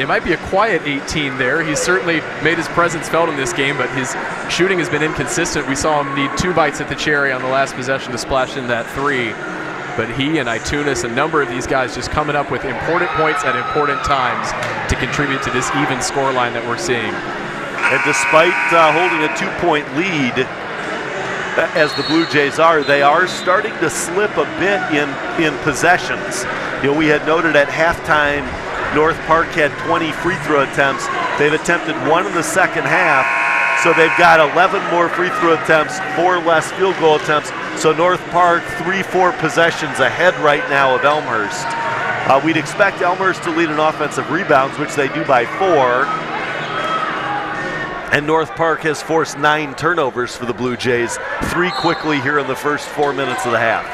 it might be a quiet 18 there. He's certainly made his presence felt in this game, but his shooting has been inconsistent. We saw him need 2 bites at the cherry on the last possession to splash in that 3. But he and Itunes, a number of these guys just coming up with important points at important times to contribute to this even scoreline that we're seeing. And despite holding a 2-point lead, as the Blue Jays are, they are starting to slip a bit in possessions. You know, we had noted at halftime, North Park had 20 free throw attempts. They've attempted 1 in the second half, so they've got 11 more free throw attempts, 4 less field goal attempts. So North Park 3-4 possessions ahead right now of Elmhurst. We'd expect Elmhurst to lead in offensive rebounds, which they do by 4. And North Park has forced 9 turnovers for the Blue Jays, 3 quickly here in the first 4 minutes of the half.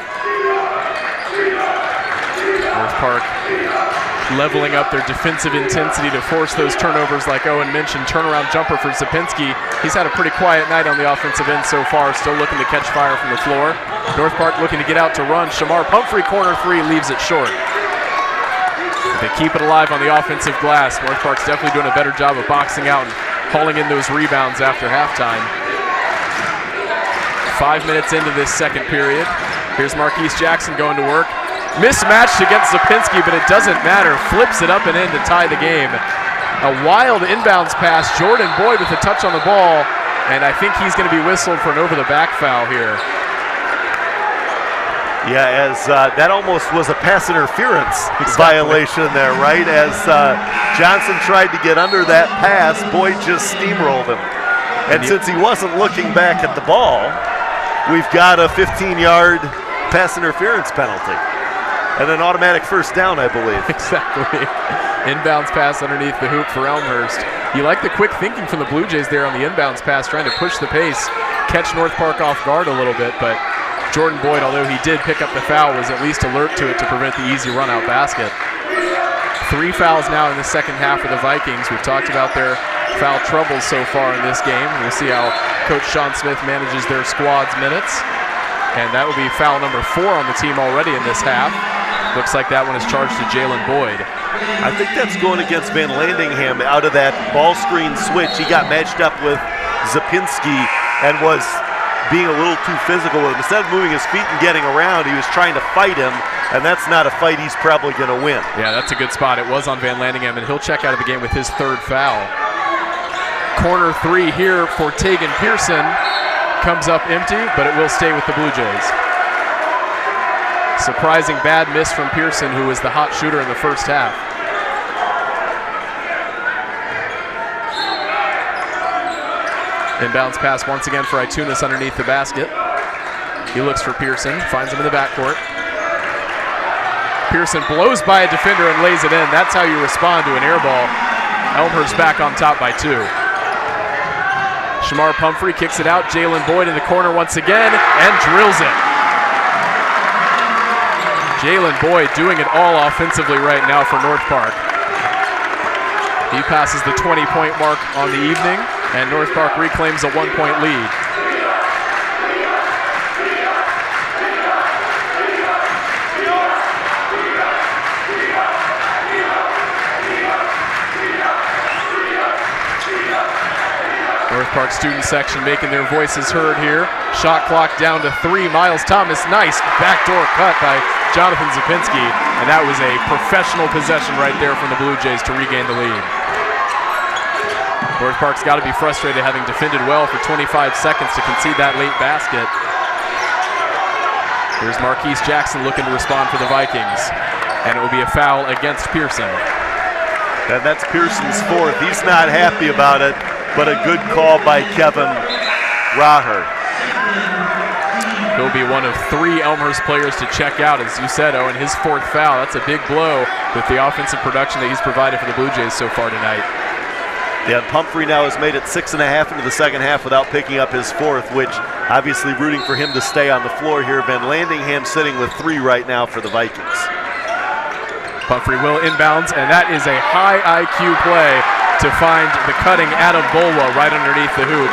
North Park leveling up their defensive intensity to force those turnovers like Owen mentioned. Turnaround jumper for Zapinski. He's had a pretty quiet night on the offensive end so far, still looking to catch fire from the floor. North Park looking to get out to run. Shamar Pumphrey, corner 3, leaves it short. They keep it alive on the offensive glass. North Park's definitely doing a better job of boxing out and hauling in those rebounds after halftime. 5 minutes into this second period. Here's Marquise Jackson going to work. Mismatched against Zapinski, but it doesn't matter. Flips it up and in to tie the game. A wild inbounds pass. Jordan Boyd with a touch on the ball, and I think he's going to be whistled for an over-the-back foul here. Yeah, as that almost was a pass interference violation there, right? As Johnson tried to get under that pass, Boyd just steamrolled him. And since he wasn't looking back at the ball, we've got a 15-yard pass interference penalty. And an automatic first down, I believe. Exactly. Inbounds pass underneath the hoop for Elmhurst. You like the quick thinking from the Blue Jays there on the inbounds pass, trying to push the pace, catch North Park off guard a little bit, but Jordan Boyd, although he did pick up the foul, was at least alert to it to prevent the easy run-out basket. 3 fouls now in the second half for the Vikings. We've talked about their foul troubles so far in this game. We'll see how Coach Sean Smith manages their squad's minutes. And that will be foul number 4 on the team already in this half. Looks like that one is charged to Jalen Boyd. I think that's going against Van Landingham out of that ball screen switch. He got matched up with Zapinski and was being a little too physical with him. Instead of moving his feet and getting around, he was trying to fight him, and that's not a fight he's probably going to win. Yeah, that's a good spot. It was on Van Landingham, and he'll check out of the game with his 3rd foul. Corner 3 here for Tegan Pearson. Comes up empty, but it will stay with the Blue Jays. Surprising bad miss from Pearson, who was the hot shooter in the first half. Inbounds pass once again for Itunes underneath the basket. He looks for Pearson, finds him in the backcourt. Pearson blows by a defender and lays it in. That's how you respond to an air ball. Elmhurst back on top by 2. Shamar Pumphrey kicks it out. Jalen Boyd in the corner once again and drills it. Jalen Boyd doing it all offensively right now for North Park. He passes the 20-point mark on the evening, and North Park reclaims a 1-point lead. North Park student section making their voices heard here. Shot clock down to 3. Miles Thomas, nice backdoor cut by Jonathan Zapinski, and that was a professional possession right there from the Blue Jays to regain the lead. North Park's got to be frustrated having defended well for 25 seconds to concede that late basket. Here's Marquise Jackson looking to respond for the Vikings, and it will be a foul against Pearson. And that's Pearson's 4th. He's not happy about it, but a good call by Kevin Raher. He'll be one of 3 Elmhurst players to check out, as you said, Owen, his 4th foul. That's a big blow with the offensive production that he's provided for the Blue Jays so far tonight. Yeah, Pumphrey now has made it 6.5 into the second half without picking up his 4th, which obviously rooting for him to stay on the floor here. Van Landingham sitting with 3 right now for the Vikings. Pumphrey will inbounds, and that is a high IQ play to find the cutting Adam Bolwa right underneath the hoop.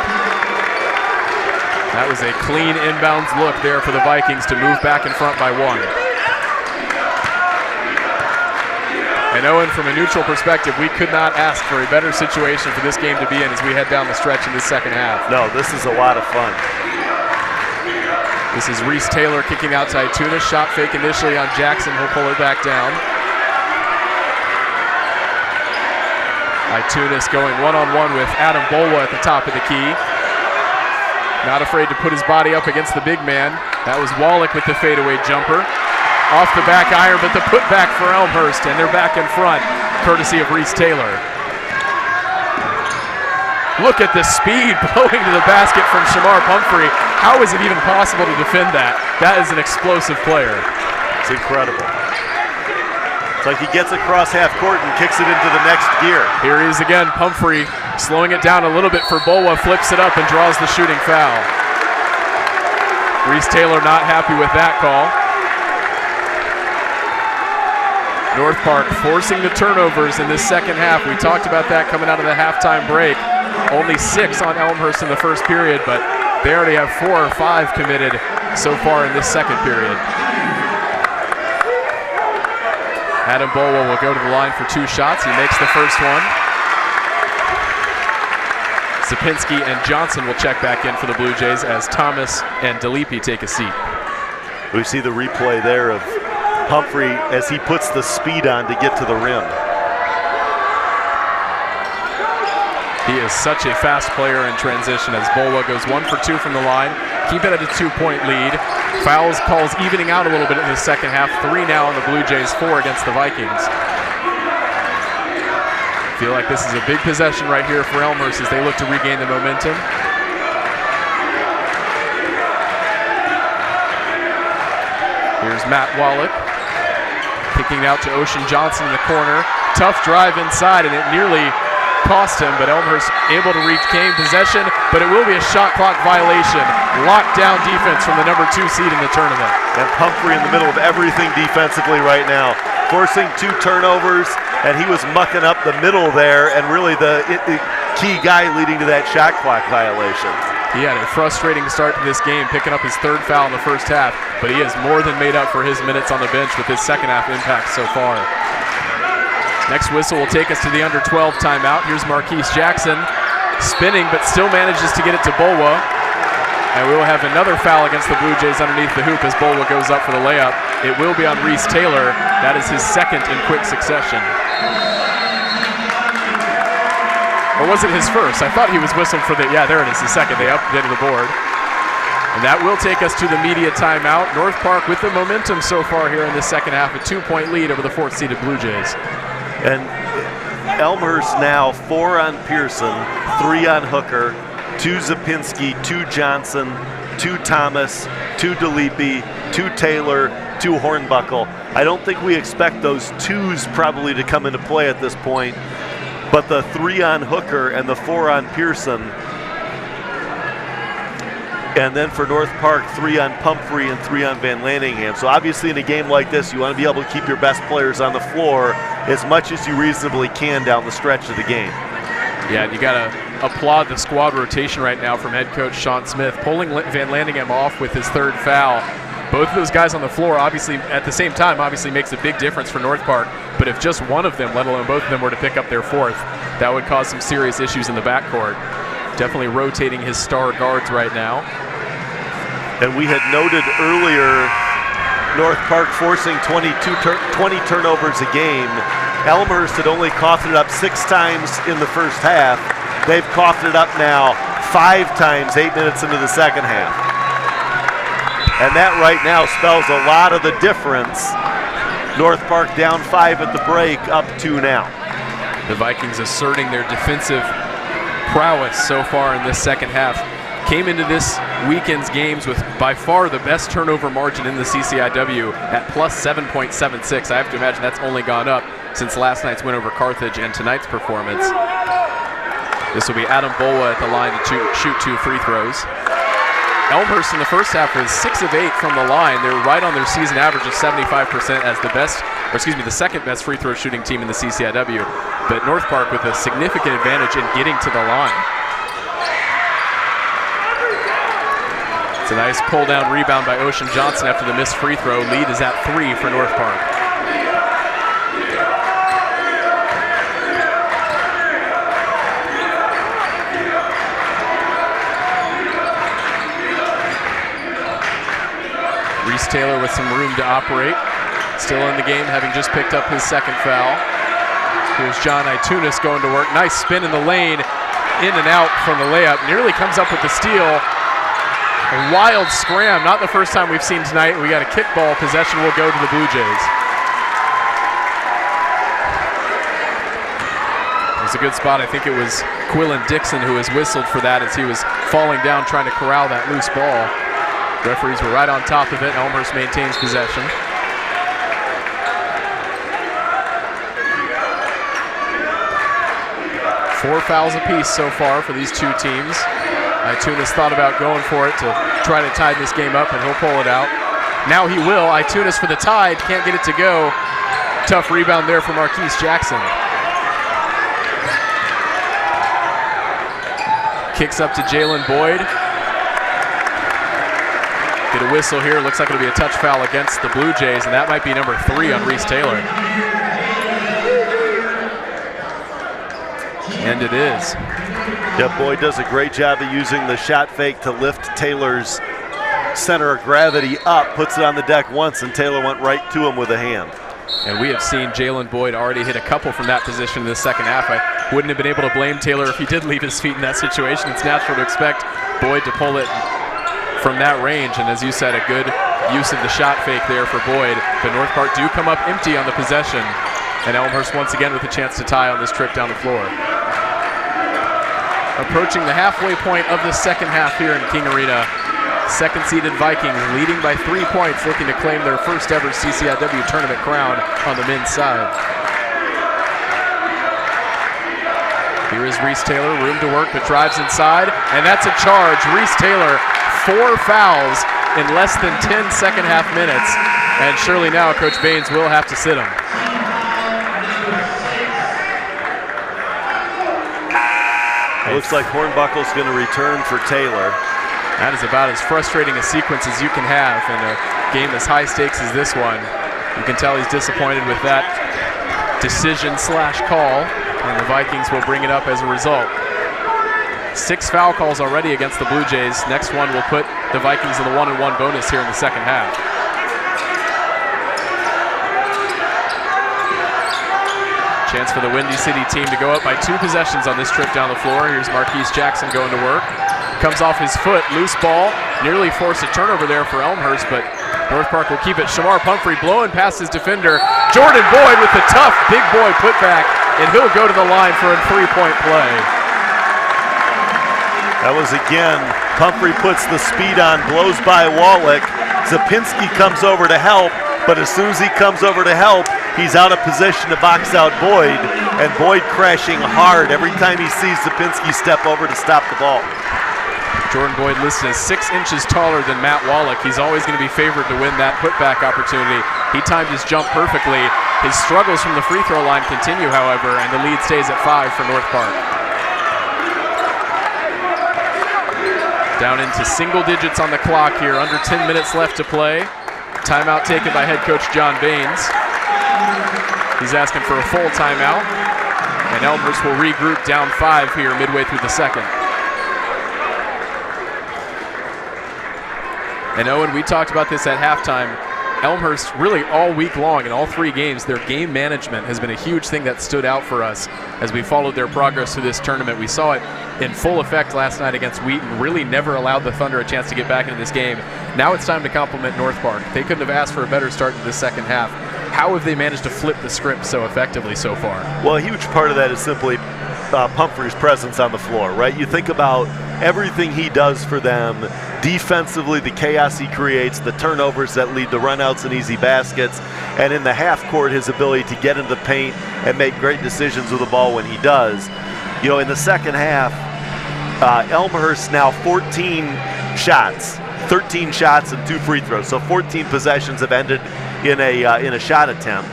That was a clean inbounds look there for the Vikings to move back in front by 1. And Owen, from a neutral perspective, we could not ask for a better situation for this game to be in as we head down the stretch in this second half. No, this is a lot of fun. This is Reese Taylor kicking outside Tunis. Shot fake initially on Jackson. He'll pull it back down. Tunis going one-on-one with Adam Bolwa at the top of the key. Not afraid to put his body up against the big man. That was Wallach with the fadeaway jumper. Off the back iron, but the putback for Elmhurst, and they're back in front, courtesy of Reese Taylor. Look at the speed blowing to the basket from Shamar Pumphrey. How is it even possible to defend that? That is an explosive player. It's incredible. It's like he gets across half court and kicks it into the next gear. Here he is again, Pumphrey slowing it down a little bit for Bolwa, flips it up and draws the shooting foul. Reese Taylor not happy with that call. North Park forcing the turnovers in this second half. We talked about that coming out of the halftime break. Only 6 on Elmhurst in the first period, but they already have 4 or 5 committed so far in this second period. Adam Bolwa will go to the line for 2 shots. He makes the first one. Sapinski and Johnson will check back in for the Blue Jays as Thomas and DeLippe take a seat. We see the replay there of Pumphrey as he puts the speed on to get to the rim. He is such a fast player in transition as Bolwa goes 1 for 2 from the line. Keep it at a 2-point lead. Fouls calls evening out a little bit in the second half. 3 now on the Blue Jays, 4 against the Vikings. Feel like this is a big possession right here for Elmhurst as they look to regain the momentum. Here's Matt Wallach. Kicking out to Ocean Johnson in the corner. Tough drive inside, and it nearly cost him, but Elmhurst able to regain possession, but it will be a shot clock violation. Lockdown defense from the number 2 seed in the tournament. And Pumphrey in the middle of everything defensively right now, forcing 2 turnovers, and he was mucking up the middle there, and really the key guy leading to that shot clock violation. He had a frustrating start to this game, picking up his 3rd foul in the first half, but he has more than made up for his minutes on the bench with his second half impact so far. Next whistle will take us to the under 12 timeout. Here's Marquise Jackson spinning, but still manages to get it to Bolwa. And we will have another foul against the Blue Jays underneath the hoop as Bolwa goes up for the layup. It will be on Reese Taylor. That is his 2nd in quick succession. Or was it his first? I thought he was whistled for the, yeah, there it is, the 2nd. They updated the board. And that will take us to the media timeout. North Park with the momentum so far here in the second half, a 2-point lead over the 4th-seeded Blue Jays. And Elmhurst now 4 on Pearson, 3 on Hooker, 2 Zapinski, 2 Johnson, 2 Thomas, 2 DeLippe, 2 Taylor, 2 Hornbuckle. I don't think we expect those 2s probably to come into play at this point, but the 3 on Hooker and the 4 on Pearson. And then for North Park, 3 on Pumphrey and 3 on Van Lanningham. So obviously in a game like this, you want to be able to keep your best players on the floor as much as you reasonably can down the stretch of the game. Yeah, you got to applaud the squad rotation right now from head coach Sean Smith, pulling Van Lanningham off with his 3rd foul. Both of those guys on the floor, obviously, at the same time, obviously makes a big difference for North Park. But if just one of them, let alone both of them, were to pick up their 4th, that would cause some serious issues in the backcourt. Definitely rotating his star guards right now. And we had noted earlier North Park forcing 20 turnovers a game. Elmhurst had only coughed it up 6 times in the first half. They've coughed it up now 5 times 8 minutes into the second half. And that right now spells a lot of the difference. North Park down 5 at the break, up 2 now. The Vikings asserting their defensive prowess so far in this second half. Came into this weekend's games with by far the best turnover margin in the CCIW at plus 7.76. I have to imagine that's only gone up since last night's win over Carthage and tonight's performance. This will be Adam Bolwa at the line to shoot 2 free throws. Elmhurst in the first half was 6 of 8 from the line. They're right on their season average of 75% as the second best free throw shooting team in the CCIW. But North Park with a significant advantage in getting to the line. It's a nice pull-down rebound by Ocean Johnson after the missed free throw. Lead is at 3 for North Park. Reese Taylor with some room to operate. Still in the game, having just picked up his second foul. Here's John Itunis going to work. Nice spin in the lane, in and out from the layup. Nearly comes up with the steal. A wild scram, not the first time we've seen tonight. We got a kickball. Possession will go to the Blue Jays. It was a good spot. I think it was Quillen Dixon who was whistled for that as he was falling down trying to corral that loose ball. Referees were right on top of it. Elmhurst maintains possession. 4 fouls apiece so far for these two teams. Itunis thought about going for it to try to tie this game up, and he'll pull it out. Now he will. Itunis for the tide, can't get it to go. Tough rebound there for Marquise Jackson. Kicks up to Jalen Boyd. Get a whistle here. Looks like it'll be a touch foul against the Blue Jays, and that might be number 3 on Reese Taylor. And it is. Yeah, Boyd does a great job of using the shot fake to lift Taylor's center of gravity up, puts it on the deck once, and Taylor went right to him with a hand. And we have seen Jalen Boyd already hit a couple from that position in the second half. I wouldn't have been able to blame Taylor if he did leave his feet in that situation. It's natural to expect Boyd to pull it from that range, and as you said, a good use of the shot fake there for Boyd. But North Park do come up empty on the possession, and Elmhurst once again with a chance to tie on this trip down the floor. Approaching the halfway point of the second half here in King Arena. Second-seeded Vikings leading by 3 points, looking to claim their first ever CCIW tournament crown on the men's side. Here is Reese Taylor, room to work, but drives inside, and that's a charge. Reese Taylor, 4 fouls in less than 10 second half minutes, and surely now Coach Baines will have to sit him. Looks like Hornbuckle's going to return for Taylor. That is about as frustrating a sequence as you can have in a game as high stakes as this one. You can tell he's disappointed with that decision/call, and the Vikings will bring it up as a result. 6 foul calls already against the Blue Jays. Next one will put the Vikings in the 1-and-1 bonus here in the second half. Chance for the Windy City team to go up by 2 possessions on this trip down the floor. Here's Marquise Jackson going to work. Comes off his foot, loose ball. Nearly forced a turnover there for Elmhurst, but North Park will keep it. Shamar Pumphrey blowing past his defender. Jordan Boyd with the tough big boy putback, and he'll go to the line for a 3-point play. That was again, Pumphrey puts the speed on, blows by Wallach. Zapinski comes over to help, but as soon as he comes over to help, he's out of position to box out Boyd, and Boyd crashing hard every time he sees Zapinski step over to stop the ball. Jordan Boyd listed as 6 inches taller than Matt Wallach. He's always going to be favored to win that putback opportunity. He timed his jump perfectly. His struggles from the free throw line continue, however, and the lead stays at 5 for North Park. Down into single digits on the clock here, under 10 minutes left to play. Timeout taken by head coach John Baines. He's asking for a full timeout, and Elmhurst will regroup down 5 here midway through the second. And Owen, we talked about this at halftime. Elmhurst really all week long in all 3 games, their game management has been a huge thing that stood out for us as we followed their progress through this tournament. We saw it in full effect last night against Wheaton, really never allowed the Thunder a chance to get back into this game. Now it's time to compliment North Park. They couldn't have asked for a better start to the second half. How have they managed to flip the script so effectively so far? Well, a huge part of that is simply Pumphrey's presence on the floor, right? You think about everything he does for them defensively, the chaos he creates, the turnovers that lead to runouts and easy baskets, and in the half court, his ability to get into the paint and make great decisions with the ball when he does. You know, in the second half, Elmhurst now 14 shots, 13 shots and 2 free throws. So 14 possessions have ended in a shot attempt.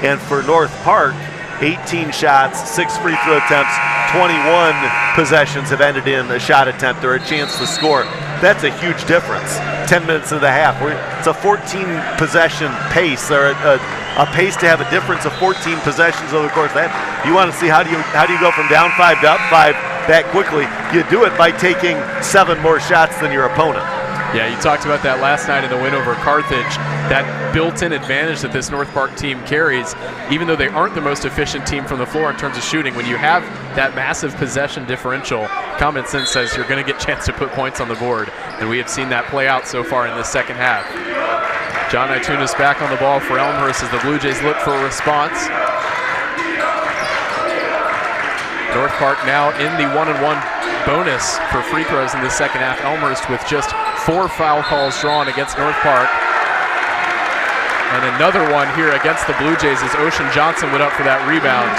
And for North Park, 18 shots, 6 free throw attempts, 21 possessions have ended in a shot attempt or a chance to score. That's a huge difference. 10 minutes into the half. It's a 14 possession pace, or a pace to have a difference of 14 possessions over the course of that. You want to see how do you go from down 5 to up 5 that quickly? You do it by taking 7 more shots than your opponent. Yeah, you talked about that last night in the win over Carthage, that built-in advantage that this North Park team carries, even though they aren't the most efficient team from the floor in terms of shooting. When you have that massive possession differential, common sense says you're going to get a chance to put points on the board, and we have seen that play out so far in this second half. John Itunis back on the ball for Elmhurst as the Blue Jays look for a response. North Park now in the 1-and-1 bonus for free throws in the second half. Elmhurst with just 4 foul calls drawn against North Park. And another one here against the Blue Jays as Ocean Johnson went up for that rebound.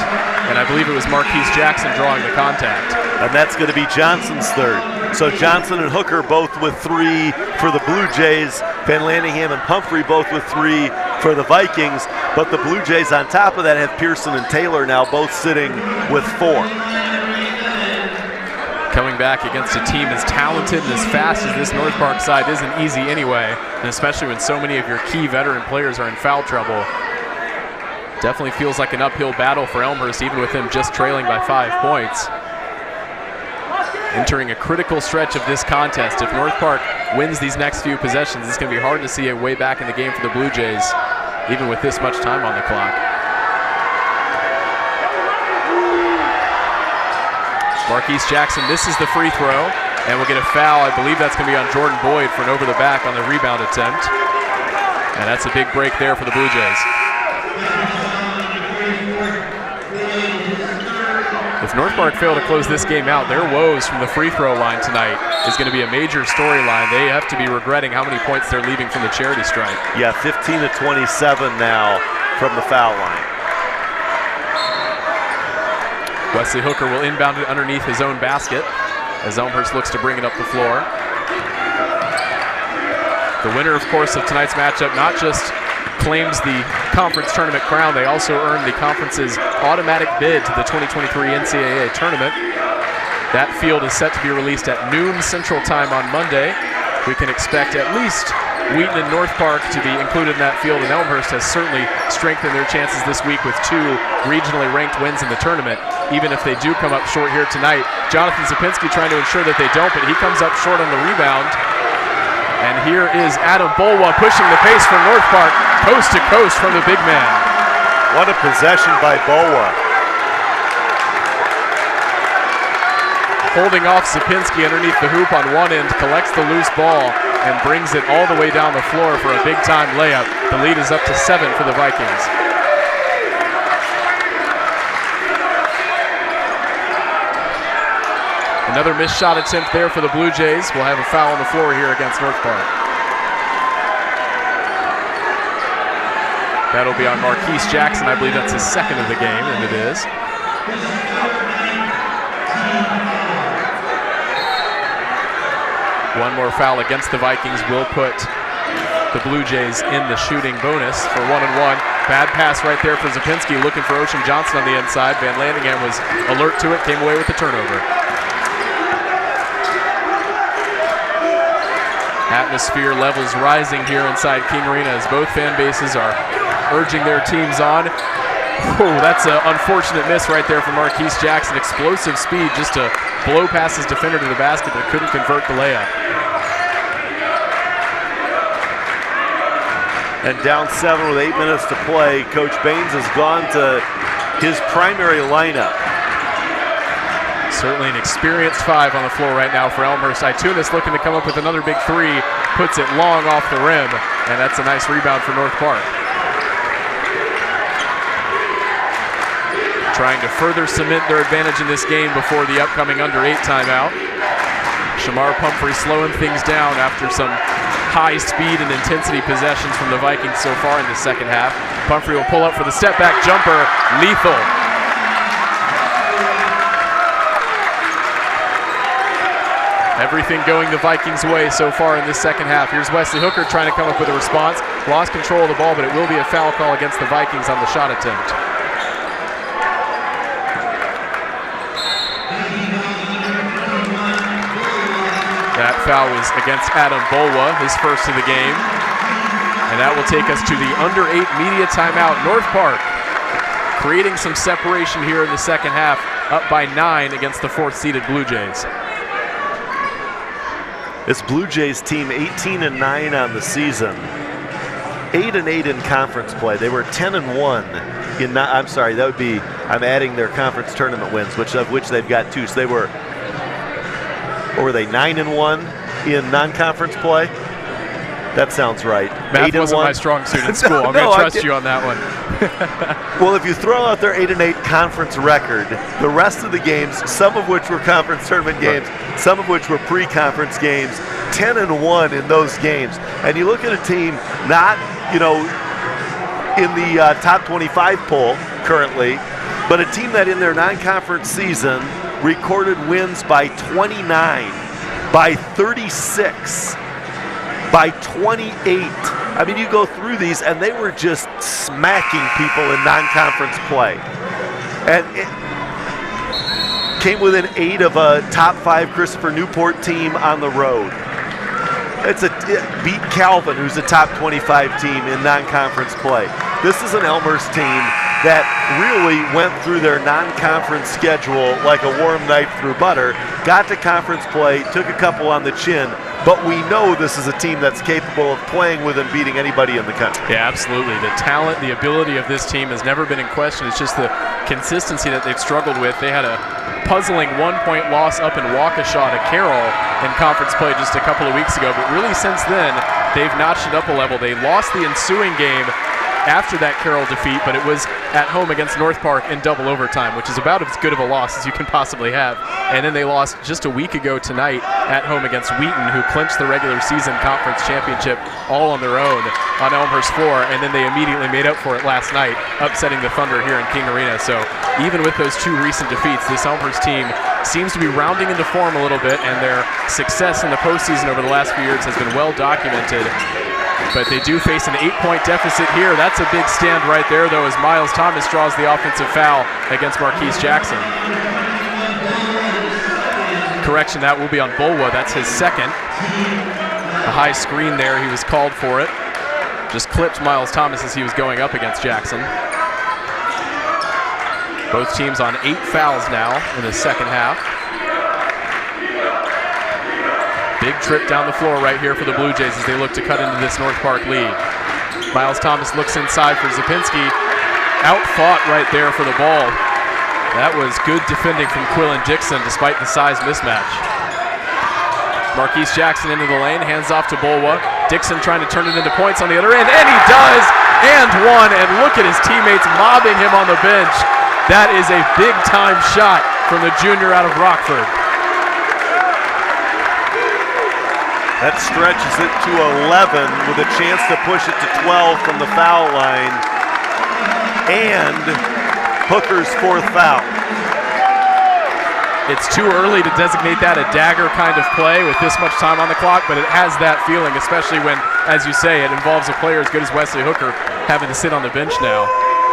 And I believe it was Marquise Jackson drawing the contact. And that's going to be Johnson's third. So Johnson and Hooker both with 3 for the Blue Jays. Van Landingham and Pumphrey both with 3 for the Vikings. But the Blue Jays on top of that have Pearson and Taylor now both sitting with 4. Coming back against a team as talented and as fast as this North Park side isn't easy anyway, and especially when so many of your key veteran players are in foul trouble. Definitely feels like an uphill battle for Elmhurst, even with them just trailing by 5 points. Entering a critical stretch of this contest. If North Park wins these next few possessions, it's going to be hard to see a way back in the game for the Blue Jays, even with this much time on the clock. Marquise Jackson misses the free throw, and we'll get a foul. I believe that's going to be on Jordan Boyd for an over the back on the rebound attempt. And that's a big break there for the Blue Jays. If North Park fail to close this game out, their woes from the free throw line tonight is going to be a major storyline. They have to be regretting how many points they're leaving from the charity stripe. Yeah, 15 to 27 now from the foul line. Wesley Hooker will inbound it underneath his own basket as Elmhurst looks to bring it up the floor. The winner, of course, of tonight's matchup not just claims the conference tournament crown, they also earned the conference's automatic bid to the 2023 NCAA tournament. That field is set to be released at noon Central Time on Monday. We can expect at least Wheaton and North Park to be included in that field, and Elmhurst has certainly strengthened their chances this week with 2 regionally ranked wins in the tournament, even if they do come up short here tonight. Jonathan Zapinski trying to ensure that they don't, but he comes up short on the rebound. And here is Adam Bolwa pushing the pace from North Park, coast to coast from the big man. What a possession by Bolwa. Holding off Zapinski underneath the hoop on one end, collects the loose ball, and brings it all the way down the floor for a big-time layup. The lead is up to 7 for the Vikings. Another missed shot attempt there for the Blue Jays. We'll have a foul on the floor here against North Park. That'll be on Marquise Jackson. I believe that's his second of the game, and it is. One more foul against the Vikings will put the Blue Jays in the shooting bonus for 1-and-1. Bad pass right there for Zapinski, looking for Ocean Johnson on the inside. Van Landingham was alert to it, came away with the turnover. Atmosphere levels rising here inside King Arena as both fan bases are urging their teams on. Oh, that's an unfortunate miss right there from Marquise Jackson. Explosive speed just to blow past his defender to the basket, but couldn't convert the layup. And down 7 with 8 minutes to play, Coach Baines has gone to his primary lineup. Certainly an experienced 5 on the floor right now for Elmhurst. Itunis looking to come up with another big 3, puts it long off the rim, and that's a nice rebound for North Park. Trying to further cement their advantage in this game before the upcoming under-8 timeout. Shamar Pumphrey slowing things down after some high speed and intensity possessions from the Vikings so far in the second half. Pumphrey will pull up for the step-back jumper, lethal. Everything going the Vikings' way so far in this second half. Here's Wesley Hooker trying to come up with a response. Lost control of the ball, but it will be a foul call against the Vikings on the shot attempt. That foul is against Adam Bolwa, his first of the game. And that will take us to the under-8 media timeout. North Park creating some separation here in the second half, up by 9 against the 4th-seeded Blue Jays. This Blue Jays team 18-9 on the season, 8-8 in conference play. They were 10-1 in. I'm sorry, that would be. I'm adding their conference tournament wins, of which they've got 2. So they were. Or were they 9-1 in non-conference play? That sounds right. Math wasn't my strong suit in school. I'm going to trust you on that one. Well, if you throw out their 8-8 conference record, the rest of the games, some of which were conference tournament games, some of which were pre-conference games, 10-1 in those games. And you look at a team not, in the top 25 poll currently, but a team that in their non-conference season recorded wins by 29, by 36, by 28. I mean, you go through these, and they were just smacking people in non-conference play. And it came within 8 of a top 5 Christopher Newport team on the road. It beat Calvin, who's a top 25 team in non-conference play. This is an Elmhurst team that really went through their non-conference schedule like a warm knife through butter, got to conference play, took a couple on the chin, but we know this is a team that's capable of playing with and beating anybody in the country. Yeah, absolutely. The talent, the ability of this team has never been in question. It's just the consistency that they've struggled with. They had a puzzling 1-point loss up in Waukesha to Carroll in conference play just a couple of weeks ago, but really since then, they've notched it up a level. They lost the ensuing game after that Carroll defeat, but it was at home against North Park in double overtime, which is about as good of a loss as you can possibly have. And then they lost just a week ago tonight at home against Wheaton, who clinched the regular season conference championship all on their own on Elmhurst floor, and then they immediately made up for it last night, upsetting the Thunder here in King Arena. So even with those 2 recent defeats, this Elmhurst team seems to be rounding into form a little bit, and their success in the postseason over the last few years has been well documented. But they do face an 8-point deficit here. That's a big stand right there, though, as Miles Thomas draws the offensive foul against Marquise Jackson. Correction, that will be on Bulwa. That's his second. A high screen there. He was called for it. Just clipped Miles Thomas as he was going up against Jackson. Both teams on 8 fouls now in the second half. Big trip down the floor right here for the Blue Jays as they look to cut into this North Park lead. Miles Thomas looks inside for Zapinski. Out-fought right there for the ball. That was good defending from Quillen Dixon despite the size mismatch. Marquise Jackson into the lane, hands off to Bulwa. Dixon trying to turn it into points on the other end, and he does! And one, and look at his teammates mobbing him on the bench. That is a big-time shot from the junior out of Rockford. That stretches it to 11 with a chance to push it to 12 from the foul line. And Hooker's 4th foul. It's too early to designate that a dagger kind of play with this much time on the clock, but it has that feeling, especially when, as you say, it involves a player as good as Wesley Hooker having to sit on the bench now.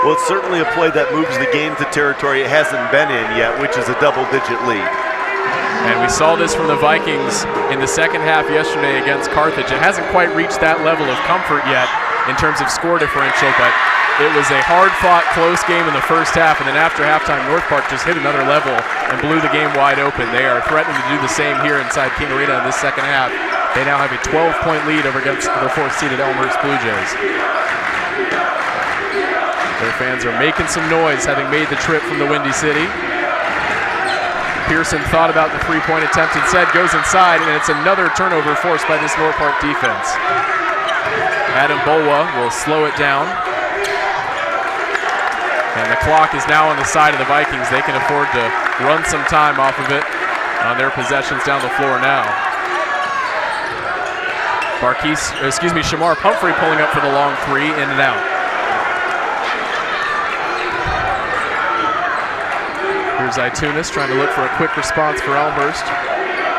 Well, it's certainly a play that moves the game to territory it hasn't been in yet, which is a double-digit lead. And we saw this from the Vikings in the second half yesterday against Carthage. It hasn't quite reached that level of comfort yet in terms of score differential, but it was a hard-fought, close game in the first half, and then after halftime, North Park just hit another level and blew the game wide open. They are threatening to do the same here inside King Arena in this second half. They now have a 12-point lead over against the 4th-seeded Elmhurst Blue Jays. Their fans are making some noise, having made the trip from the Windy City. Pearson thought about the 3-point attempt instead, goes inside, and it's another turnover forced by this North Park defense. Adam Bulwa will slow it down. And the clock is now on the side of the Vikings. They can afford to run some time off of it on their possessions down the floor now. Shamar Pumphrey pulling up for the long 3, in and out. Here's Itunis trying to look for a quick response for Elmhurst.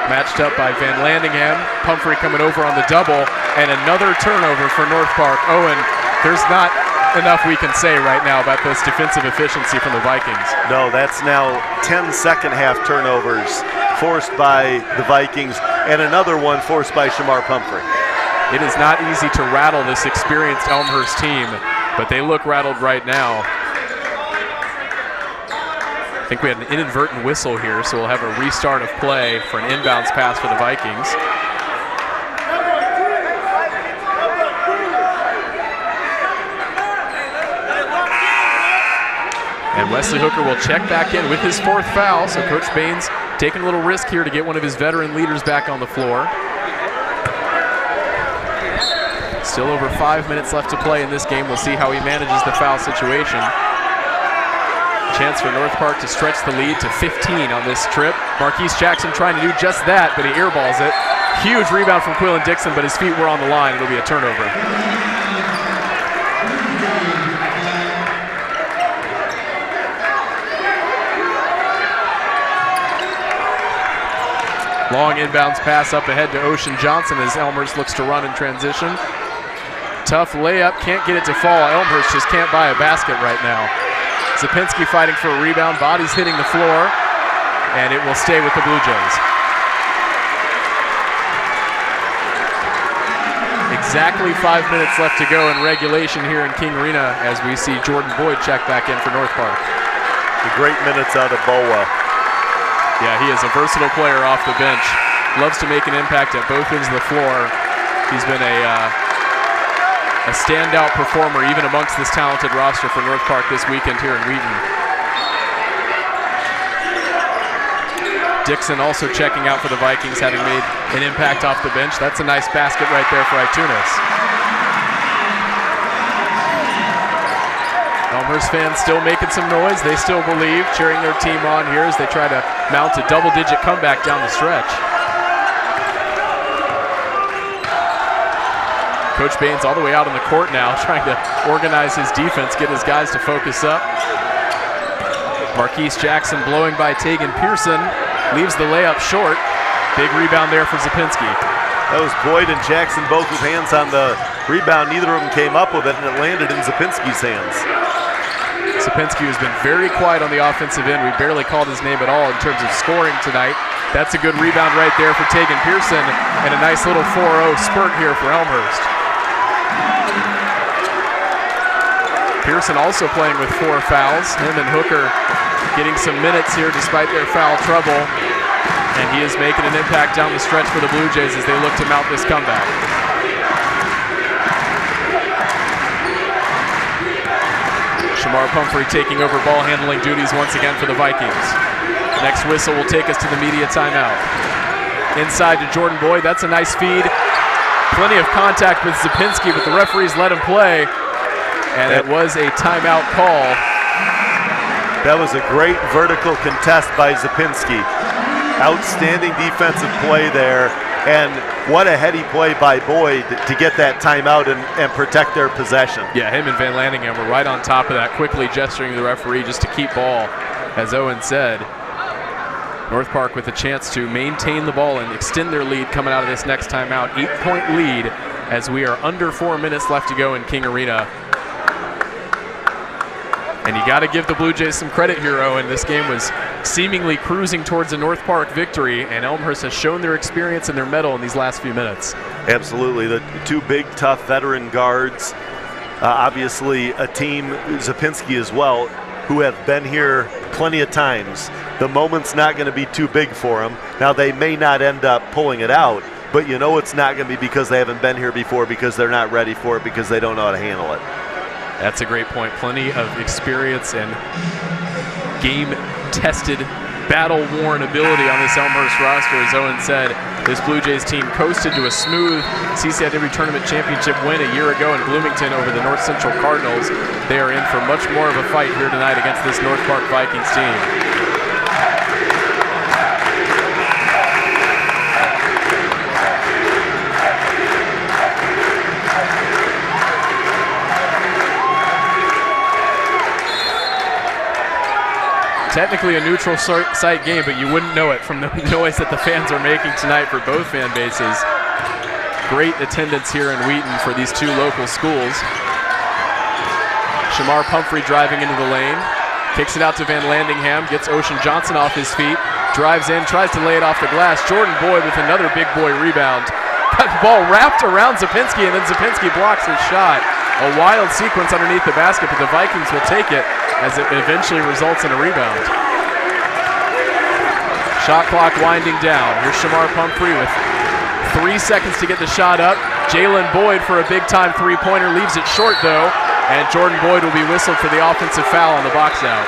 Matched up by Van Landingham. Pumphrey coming over on the double, and another turnover for North Park. Oh, and there's not enough we can say right now about this defensive efficiency from the Vikings. No, that's now 10 second-half turnovers forced by the Vikings, and another one forced by Shamar Pumphrey. It is not easy to rattle this experienced Elmhurst team, but they look rattled right now. I think we had an inadvertent whistle here, so we'll have a restart of play for an inbounds pass for the Vikings. And Wesley Hooker will check back in with his 4th foul, so Coach Baines taking a little risk here to get one of his veteran leaders back on the floor. Still over 5 minutes left to play in this game. We'll see how he manages the foul situation. Chance for North Park to stretch the lead to 15 on this trip. Marquise Jackson trying to do just that, but he airballs it. Huge rebound from Quillen Dixon, but his feet were on the line. It'll be a turnover. Long inbounds pass up ahead to Ocean Johnson as Elmhurst looks to run in transition. Tough layup, can't get it to fall. Elmhurst just can't buy a basket right now. Zapinski fighting for a rebound, body's hitting the floor, and it will stay with the Blue Jays. Exactly 5 minutes left to go in regulation here in King Arena as we see Jordan Boyd check back in for North Park. The great minutes out of Boa. Yeah, he is a versatile player off the bench. Loves to make an impact at both ends of the floor. He's been a standout performer even amongst this talented roster for North Park this weekend here in Wheaton. Dixon also checking out for the Vikings, having made an impact off the bench. That's a nice basket right there for Itunes. Elmhurst fans still making some noise. They still believe, cheering their team on here as they try to mount a double-digit comeback down the stretch. Coach Baines all the way out on the court now, trying to organize his defense, get his guys to focus up. Marquise Jackson blowing by Tegan Pearson, leaves the layup short. Big rebound there for Zapinski. That was Boyd and Jackson both with hands on the rebound. Neither of them came up with it, and it landed in Zapinski's hands. Zapinski has been very quiet on the offensive end. We barely called his name at all in terms of scoring tonight. That's a good rebound right there for Tegan Pearson, and a nice little 4-0 spurt here for Elmhurst. Pearson also playing with 4 fouls. Him and Hooker getting some minutes here despite their foul trouble. And he is making an impact down the stretch for the Blue Jays as they look to mount this comeback. Shamar Pumphrey taking over ball handling duties once again for the Vikings. Next whistle will take us to the media timeout. Inside to Jordan Boyd, that's a nice feed. Plenty of contact with Zapinski, but the referees let him play. And it was a timeout call. That was a great vertical contest by Zapinski. Outstanding defensive play there. And what a heady play by Boyd to get that timeout and protect their possession. Yeah, him and Van Landingham were right on top of that, quickly gesturing to the referee just to keep ball. As Owen said, North Park with a chance to maintain the ball and extend their lead coming out of this next timeout. 8-point lead as we are under 4 minutes left to go in King Arena. And you got to give the Blue Jays some credit here, Owen. This game was seemingly cruising towards a North Park victory, and Elmhurst has shown their experience and their mettle in these last few minutes. Absolutely. The 2 big, tough veteran guards, obviously a team, Zapinski as well, who have been here plenty of times. The moment's not going to be too big for them. Now, they may not end up pulling it out, but you know it's not going to be because they haven't been here before, because they're not ready for it, because they don't know how to handle it. That's a great point. Plenty of experience and game-tested, battle-worn ability on this Elmhurst roster. As Owen said, this Blue Jays team coasted to a smooth CCIW Tournament Championship win a year ago in Bloomington over the North Central Cardinals. They are in for much more of a fight here tonight against this North Park Vikings team. Technically a neutral site game, but you wouldn't know it from the noise that the fans are making tonight for both fan bases. Great attendance here in Wheaton for these 2 local schools. Shamar Pumphrey driving into the lane, kicks it out to Van Landingham, gets Ocean Johnson off his feet, drives in, tries to lay it off the glass. Jordan Boyd with another big boy rebound. Got the ball wrapped around Zapinski, and then Zapinski blocks his shot. A wild sequence underneath the basket, but the Vikings will take it as it eventually results in a rebound. Shot clock winding down. Here's Shamar Pumphrey with 3 seconds to get the shot up. Jalen Boyd for a big-time 3-pointer, leaves it short though, and Jordan Boyd will be whistled for the offensive foul on the box out.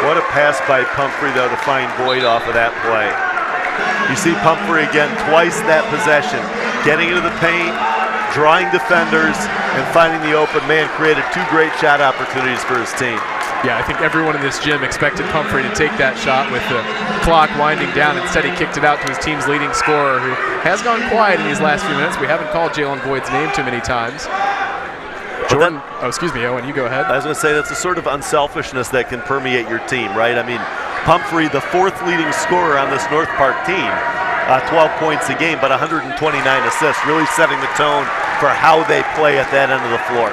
What a pass by Pumphrey, though, to find Boyd off of that play. You see Pumphrey again twice that possession, getting into the paint, drawing defenders, and finding the open man. Created 2 great shot opportunities for his team. Yeah, I think everyone in this gym expected Pumphrey to take that shot with the clock winding down. Instead, he kicked it out to his team's leading scorer, who has gone quiet in these last few minutes. We haven't called Jalen Boyd's name too many times. Jordan, excuse me, Owen, you go ahead. I was going to say, that's a sort of unselfishness that can permeate your team, right? I mean, Pumphrey, the 4th leading scorer on this North Park team, 12 points a game, but 129 assists, really setting the tone for how they play at that end of the floor.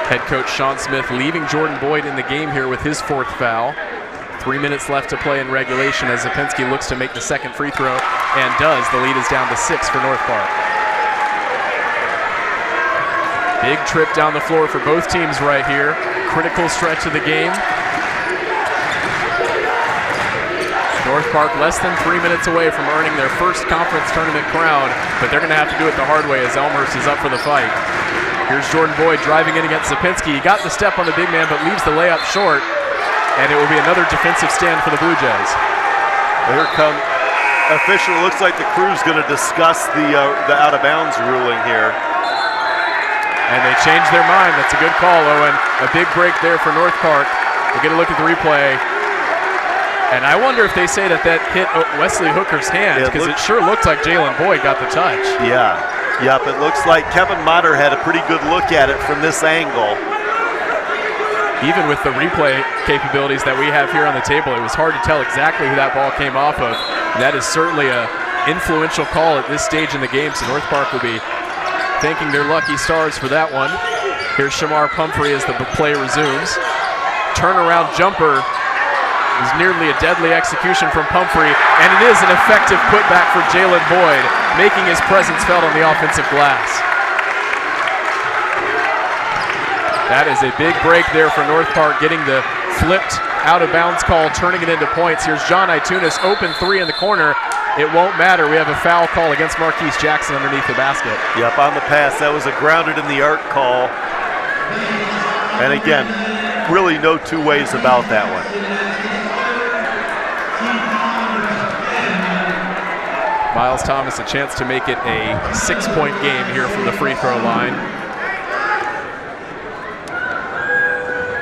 Head coach Sean Smith leaving Jordan Boyd in the game here with his 4th foul. 3 minutes left to play in regulation as Zapinski looks to make the 2nd free throw, and does. The lead is down to 6 for North Park. Big trip down the floor for both teams right here. Critical stretch of the game. North Park less than 3 minutes away from earning their first conference tournament crown, but they're going to have to do it the hard way as Elmhurst is up for the fight. Here's Jordan Boyd driving in against Zapinski. He got the step on the big man, but leaves the layup short, and it will be another defensive stand for the Blue Jays. Here come official. Looks like the crew's going to discuss the out-of-bounds ruling here. And they changed their mind. That's a good call, Owen. A big break there for North Park. We'll get a look at the replay. And I wonder if they say that hit Wesley Hooker's hand, because it sure looked like Jalen Boyd got the touch. Yeah. Yep, it looks like Kevin Motter had a pretty good look at it from this angle. Even with the replay capabilities that we have here on the table, it was hard to tell exactly who that ball came off of. And that is certainly an influential call at this stage in the game, so North Park will be thanking their lucky stars for that one. Here's Shamar Pumphrey as the play resumes. Turnaround jumper is nearly a deadly execution from Pumphrey, and it is an effective putback for Jalen Boyd, making his presence felt on the offensive glass. That is a big break there for North Park, getting the flipped out-of-bounds call, turning it into points. Here's John Itunis, open 3 in the corner. It won't matter. We have a foul call against Marquise Jackson underneath the basket. Yep, on the pass. That was a grounded in the arc call. And again, really no 2 ways about that one. Miles Thomas a chance to make it a 6-point game here from the free throw line.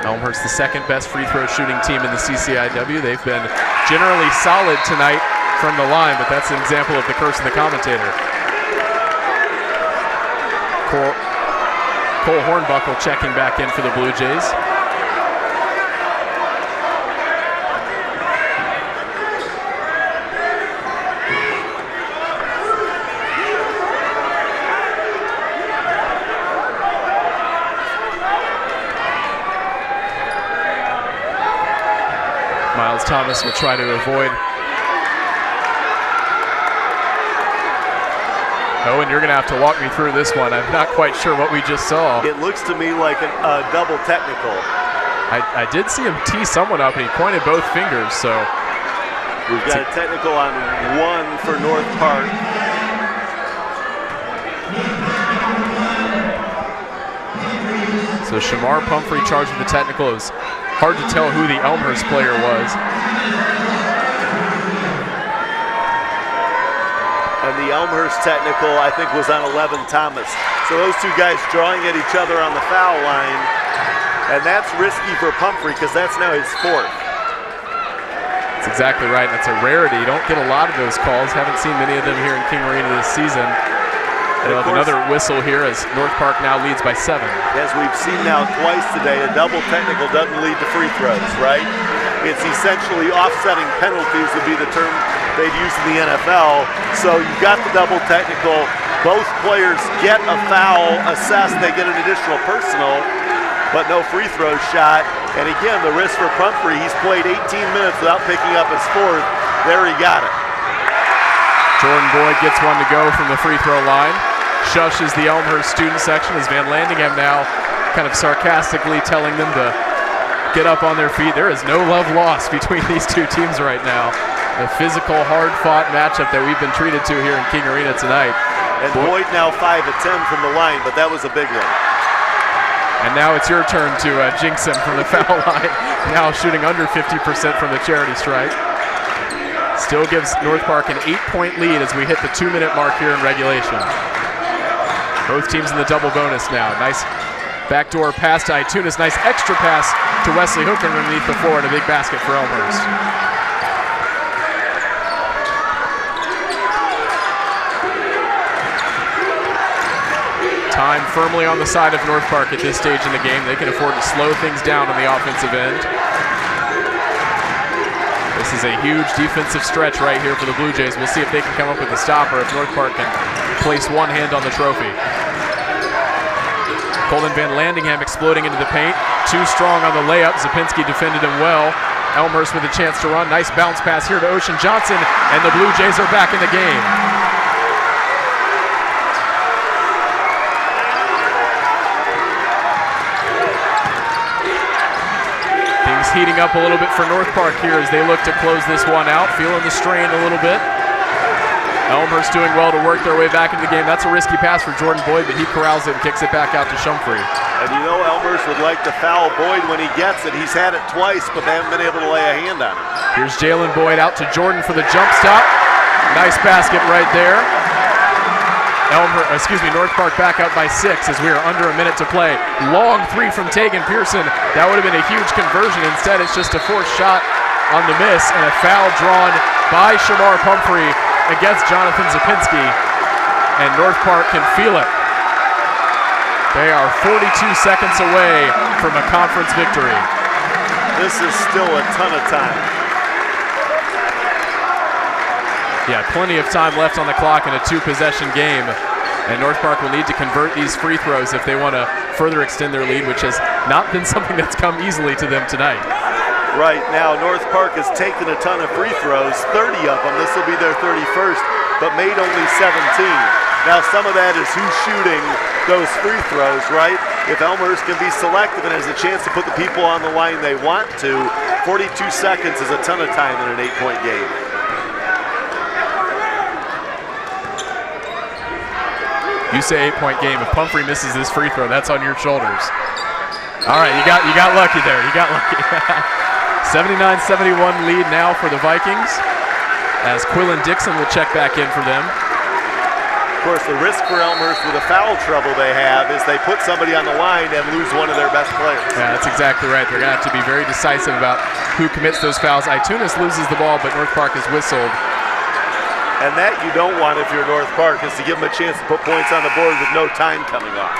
Elmhurst, the 2nd best free throw shooting team in the CCIW. They've been generally solid tonight from the line, but that's an example of the curse of the commentator. Cole Hornbuckle checking back in for the Blue Jays. Miles Thomas will try to avoid. Oh, and you're going to have to walk me through this one. I'm not quite sure what we just saw. It looks to me like a double technical. I did see him tee someone up, and he pointed both fingers, so. We've got a technical on 1 for North Park. So Shamar Pumphrey charged with the technical. It was hard to tell who the Elmhurst player was. And the Elmhurst technical, I think, was on 11 Thomas. So those 2 guys drawing at each other on the foul line. And that's risky for Pumphrey because that's now his 4th. That's exactly right. That's a rarity. You don't get a lot of those calls. Haven't seen many of them here in King Arena this season. They'll have another whistle here as North Park now leads by 7. As we've seen now twice today, a double technical doesn't lead to free throws, right? It's essentially offsetting penalties would be the term they'd use in the NFL. So you've got the double technical. Both players get a foul assessed. They get an additional personal, but no free throw shot. And again, the risk for Pumphrey, he's played 18 minutes without picking up his 4th. There he got it. Jordan Boyd gets one to go from the free throw line. Shushes the Elmhurst student section as Van Landingham now kind of sarcastically telling them to get up on their feet. There is no love lost between these 2 teams right now. A physical, hard-fought matchup that we've been treated to here in King Arena tonight. And Boyd now 5 of 10 from the line, but that was a big one. And now it's your turn to jinx him from the foul line. Now shooting under 50% from the charity stripe. Still gives North Park an 8-point lead as we hit the 2-minute mark here in regulation. Both teams in the double bonus now. Nice backdoor pass to Itunes. Nice extra pass to Wesley Hooker underneath the floor and a big basket for Elmhurst. Time firmly on the side of North Park at this stage in the game. They can afford to slow things down on the offensive end. This is a huge defensive stretch right here for the Blue Jays. We'll see if they can come up with a stop or if North Park can place one hand on the trophy. Colin Van Landingham exploding into the paint. Too strong on the layup. Zapinski defended him well. Elmhurst with a chance to run. Nice bounce pass here to Ocean Johnson, and the Blue Jays are back in the game. Things heating up a little bit for North Park here as they look to close this one out, feeling the strain a little bit. Elmhurst doing well to work their way back into the game. That's a risky pass for Jordan Boyd, but he corrals it and kicks it back out to Shumfrey. And you know Elmhurst would like to foul Boyd when he gets it. He's had it twice, but they haven't been able to lay a hand on it. Here's Jalen Boyd out to Jordan for the jump stop. Nice basket right there. North Park back out by 6 as we are under a minute to play. Long three from Tegan Pearson. That would have been a huge conversion. Instead, it's just a forced shot on the miss and a foul drawn by Shamar Pumphrey against Jonathan Zapinski, and North Park can feel it. They are 42 seconds away from a conference victory. This is still a ton of time. Yeah, plenty of time left on the clock in a 2-possession game, and North Park will need to convert these free throws if they want to further extend their lead, which has not been something that's come easily to them tonight. Right now, North Park has taken a ton of free throws, 30 of them. This will be their 31st, but made only 17. Now, some of that is who's shooting those free throws, right? If Elmhurst can be selective and has a chance to put the people on the line they want to, 42 seconds is a ton of time in an 8-point game. You say 8-point game. If Pumphrey misses this free throw, that's on your shoulders. All right, you got lucky there. You got lucky. 79-71 lead now for the Vikings as Quillen Dixon will check back in for them. Of course, the risk for Elmhurst with the foul trouble they have is they put somebody on the line and lose one of their best players. Yeah, that's exactly right. They're going to have to be very decisive about who commits those fouls. Itunes loses the ball, but North Park is whistled. And that you don't want if you're North Park, is to give them a chance to put points on the board with no time coming off.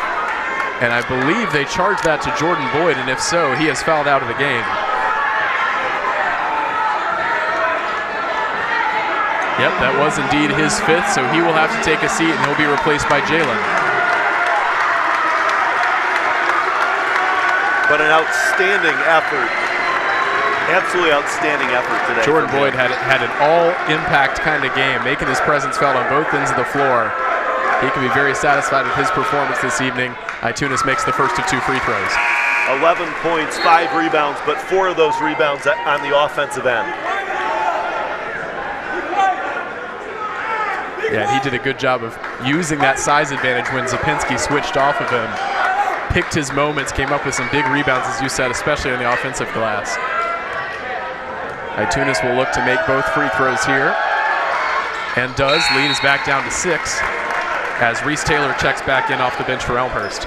And I believe they charged that to Jordan Boyd, and if so, he is fouled out of the game. Yep, that was indeed his 5th, so he will have to take a seat and he'll be replaced by Jalen. But an outstanding effort. Absolutely outstanding effort today. Jordan Boyd had an all-impact kind of game, making his presence felt on both ends of the floor. He can be very satisfied with his performance this evening. Itunes makes the first of 2 free throws. 11 points, 5 rebounds, but 4 of those rebounds on the offensive end. Yeah, he did a good job of using that size advantage when Zapinski switched off of him. Picked his moments, came up with some big rebounds, as you said, especially on the offensive glass. Itunes will look to make both free throws here, and does. Lead is back down to 6 as Reese Taylor checks back in off the bench for Elmhurst.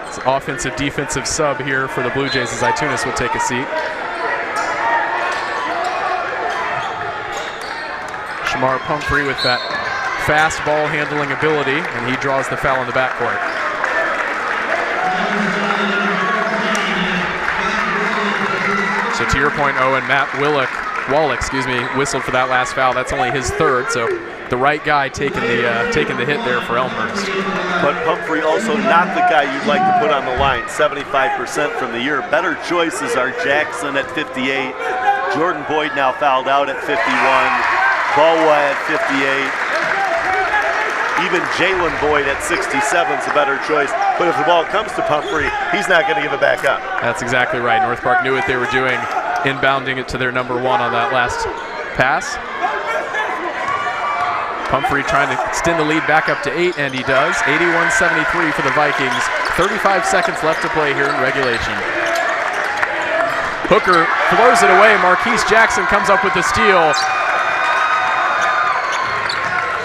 It's an offensive-defensive sub here for the Blue Jays as Itunes will take a seat. Shamar Pumphrey with that fast ball handling ability, and he draws the foul in the backcourt. So to your point, Owen, Matt Wallach, whistled for that last foul. That's only his 3rd, so the right guy taking the hit there for Elmhurst. But Pumphrey also not the guy you'd like to put on the line, 75% from the year. Better choices are Jackson at 58, Jordan Boyd now fouled out at 51, Balwa at 58. Even Jalen Boyd at 67 is a better choice. But if the ball comes to Pumphrey, he's not going to give it back up. That's exactly right. North Park knew what they were doing, inbounding it to their number 1 on that last pass. Pumphrey trying to extend the lead back up to 8, and he does. 81-73 for the Vikings. 35 seconds left to play here in regulation. Hooker throws it away. Marquise Jackson comes up with the steal.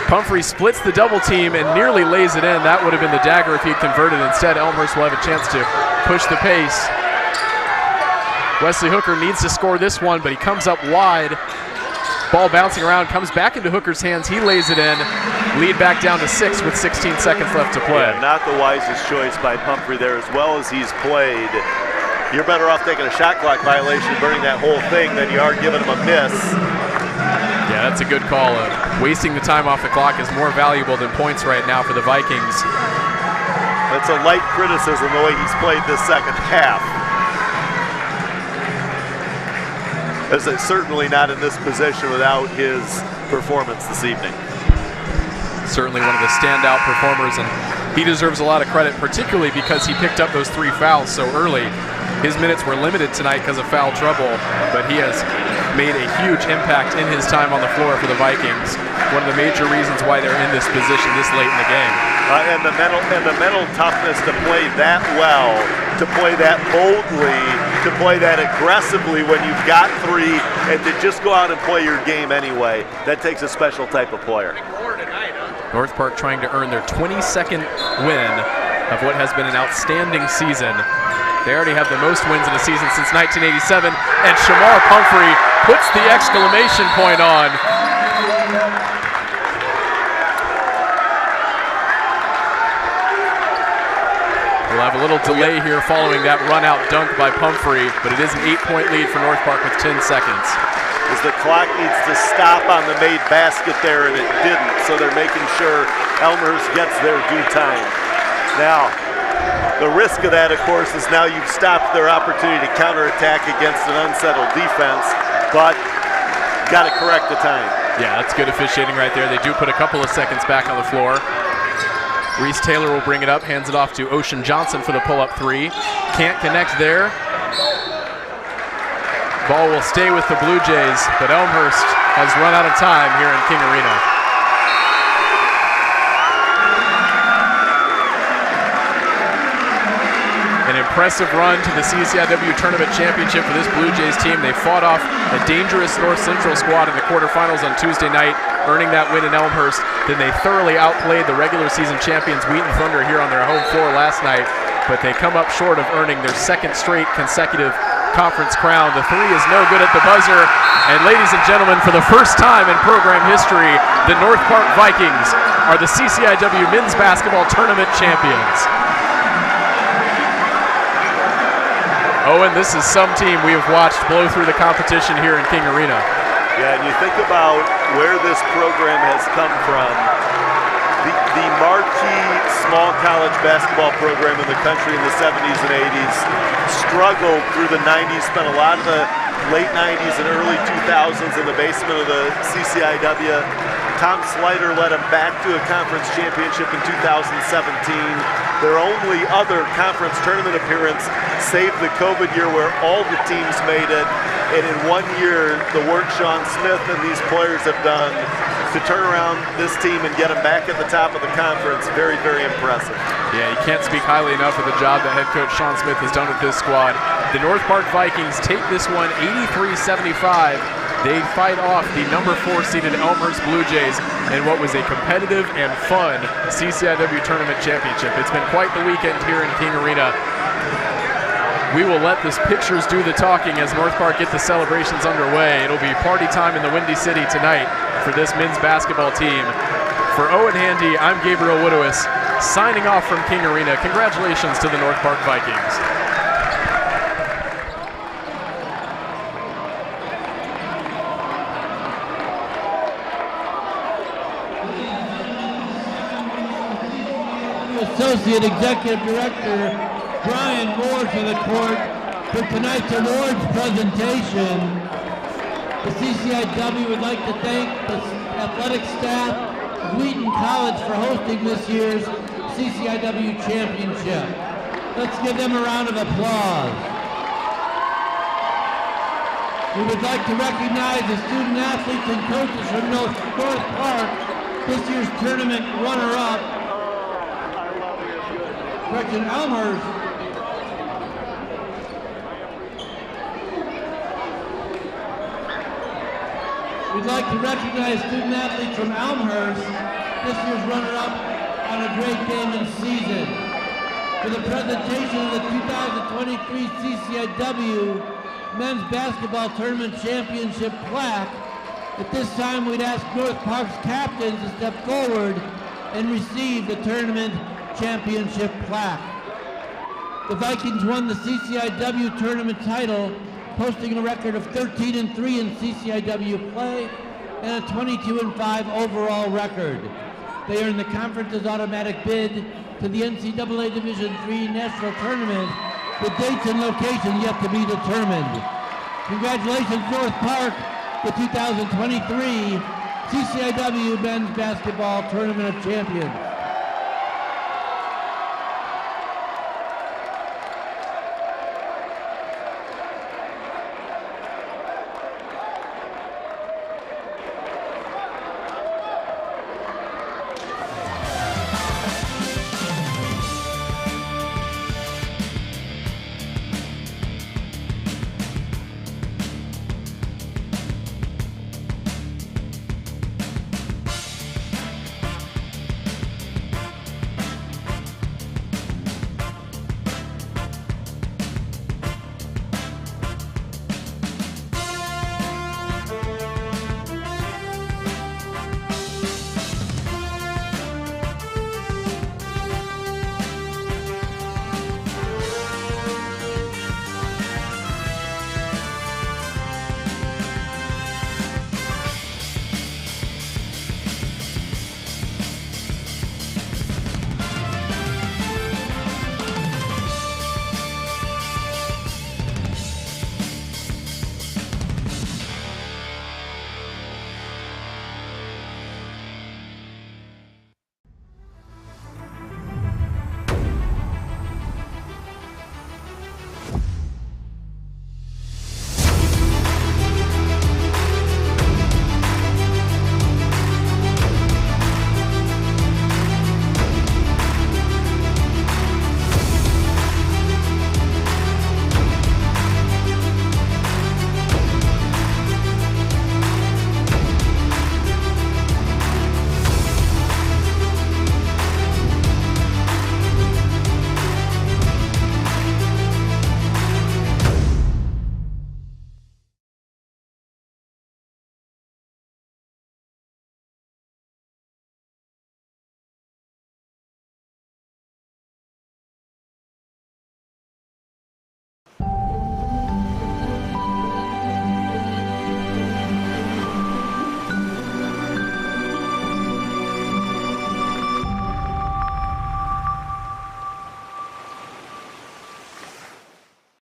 Pumphrey splits the double team and nearly lays it in. That would have been the dagger if he had converted. Instead, Elmhurst will have a chance to push the pace. Wesley Hooker needs to score this one, but he comes up wide. Ball bouncing around, comes back into Hooker's hands. He lays it in. Lead back down to 6 with 16 seconds left to play. Yeah, not the wisest choice by Pumphrey there. As well as he's played, you're better off taking a shot clock violation, burning that whole thing, than you are giving him a miss. Yeah, that's a good call. Wasting the time off the clock is more valuable than points right now for the Vikings. That's a light criticism the way he's played this second half. As it's certainly not in this position without his performance this evening. Certainly one of the standout performers, and he deserves a lot of credit, particularly because he picked up those 3 fouls so early. His minutes were limited tonight because of foul trouble, but he has made a huge impact in his time on the floor for the Vikings. One of the major reasons why they're in this position this late in the game. And the mental toughness to play that well, to play that boldly, to play that aggressively when you've got 3, and to just go out and play your game anyway. That takes a special type of player. North Park trying to earn their 22nd win of what has been an outstanding season. They already have the most wins in a season since 1987, and Shamar Pumphrey puts the exclamation point on. We'll have a little delay here following that run-out dunk by Pumphrey, but it is an 8-point lead for North Park with 10 seconds. As the clock needs to stop on the made basket there, and it didn't, so they're making sure Elmhurst gets their due time. Now, the risk of that, of course, is now you've stopped their opportunity to counterattack against an unsettled defense, but got to correct the time. Yeah, that's good officiating right there. They do put a couple of seconds back on the floor. Reese Taylor will bring it up, hands it off to Ocean Johnson for the pull-up 3. Can't connect there. Ball will stay with the Blue Jays, but Elmhurst has run out of time here in King Arena. An impressive run to the CCIW Tournament Championship for this Blue Jays team. They fought off a dangerous North Central squad in the quarterfinals on Tuesday night, earning that win in Elmhurst. Then they thoroughly outplayed the regular season champions Wheaton Thunder here on their home floor last night, but they come up short of earning their 2nd straight consecutive conference crown. The 3 is no good at the buzzer, and ladies and gentlemen, for the first time in program history, the North Park Vikings are the CCIW Men's Basketball Tournament champions. Oh, and this is some team we have watched blow through the competition here in King Arena. Yeah, and you think about where this program has come from. The marquee small college basketball program in the country in the 70s and 80s struggled through the 90s, spent a lot of the late 90s and early 2000s in the basement of the CCIW. Tom Slider led them back to a conference championship in 2017. Their only other conference tournament appearance saved the COVID year where all the teams made it. And in 1 year, the work Sean Smith and these players have done to turn around this team and get them back at the top of the conference, very, very impressive. Yeah, you can't speak highly enough of the job that head coach Sean Smith has done with this squad. The North Park Vikings take this one 83-75. They fight off the number 4 seeded Elmhurst Blue Jays in what was a competitive and fun CCIW Tournament Championship. It's been quite the weekend here in King Arena. We will let the pictures do the talking as North Park get the celebrations underway. It'll be party time in the Windy City tonight for this men's basketball team. For Owen Handy, I'm Gabriel Woodowis, signing off from King Arena. Congratulations to the North Park Vikings. Associate Executive Director Brian Moore to the court for tonight's awards presentation. The CCIW would like to thank the athletic staff of Wheaton College for hosting this year's CCIW Championship. Let's give them a round of applause. We would like to recognize the student athletes and coaches from North Park This year's tournament runner-up, Elmhurst. We'd like to recognize student athletes from Elmhurst, this year's runner-up on a great game and season. For the presentation of the 2023 CCIW Men's Basketball Tournament Championship plaque, at this time we'd ask North Park's captains to step forward and receive the tournament championship plaque. The Vikings won the CCIW tournament title, posting a record of 13-3 in CCIW play and a 22-5 overall record. They earned the conference's automatic bid to the NCAA Division III National Tournament, with dates and locations yet to be determined. Congratulations, North Park, the 2023 CCIW Men's Basketball Tournament of Champions.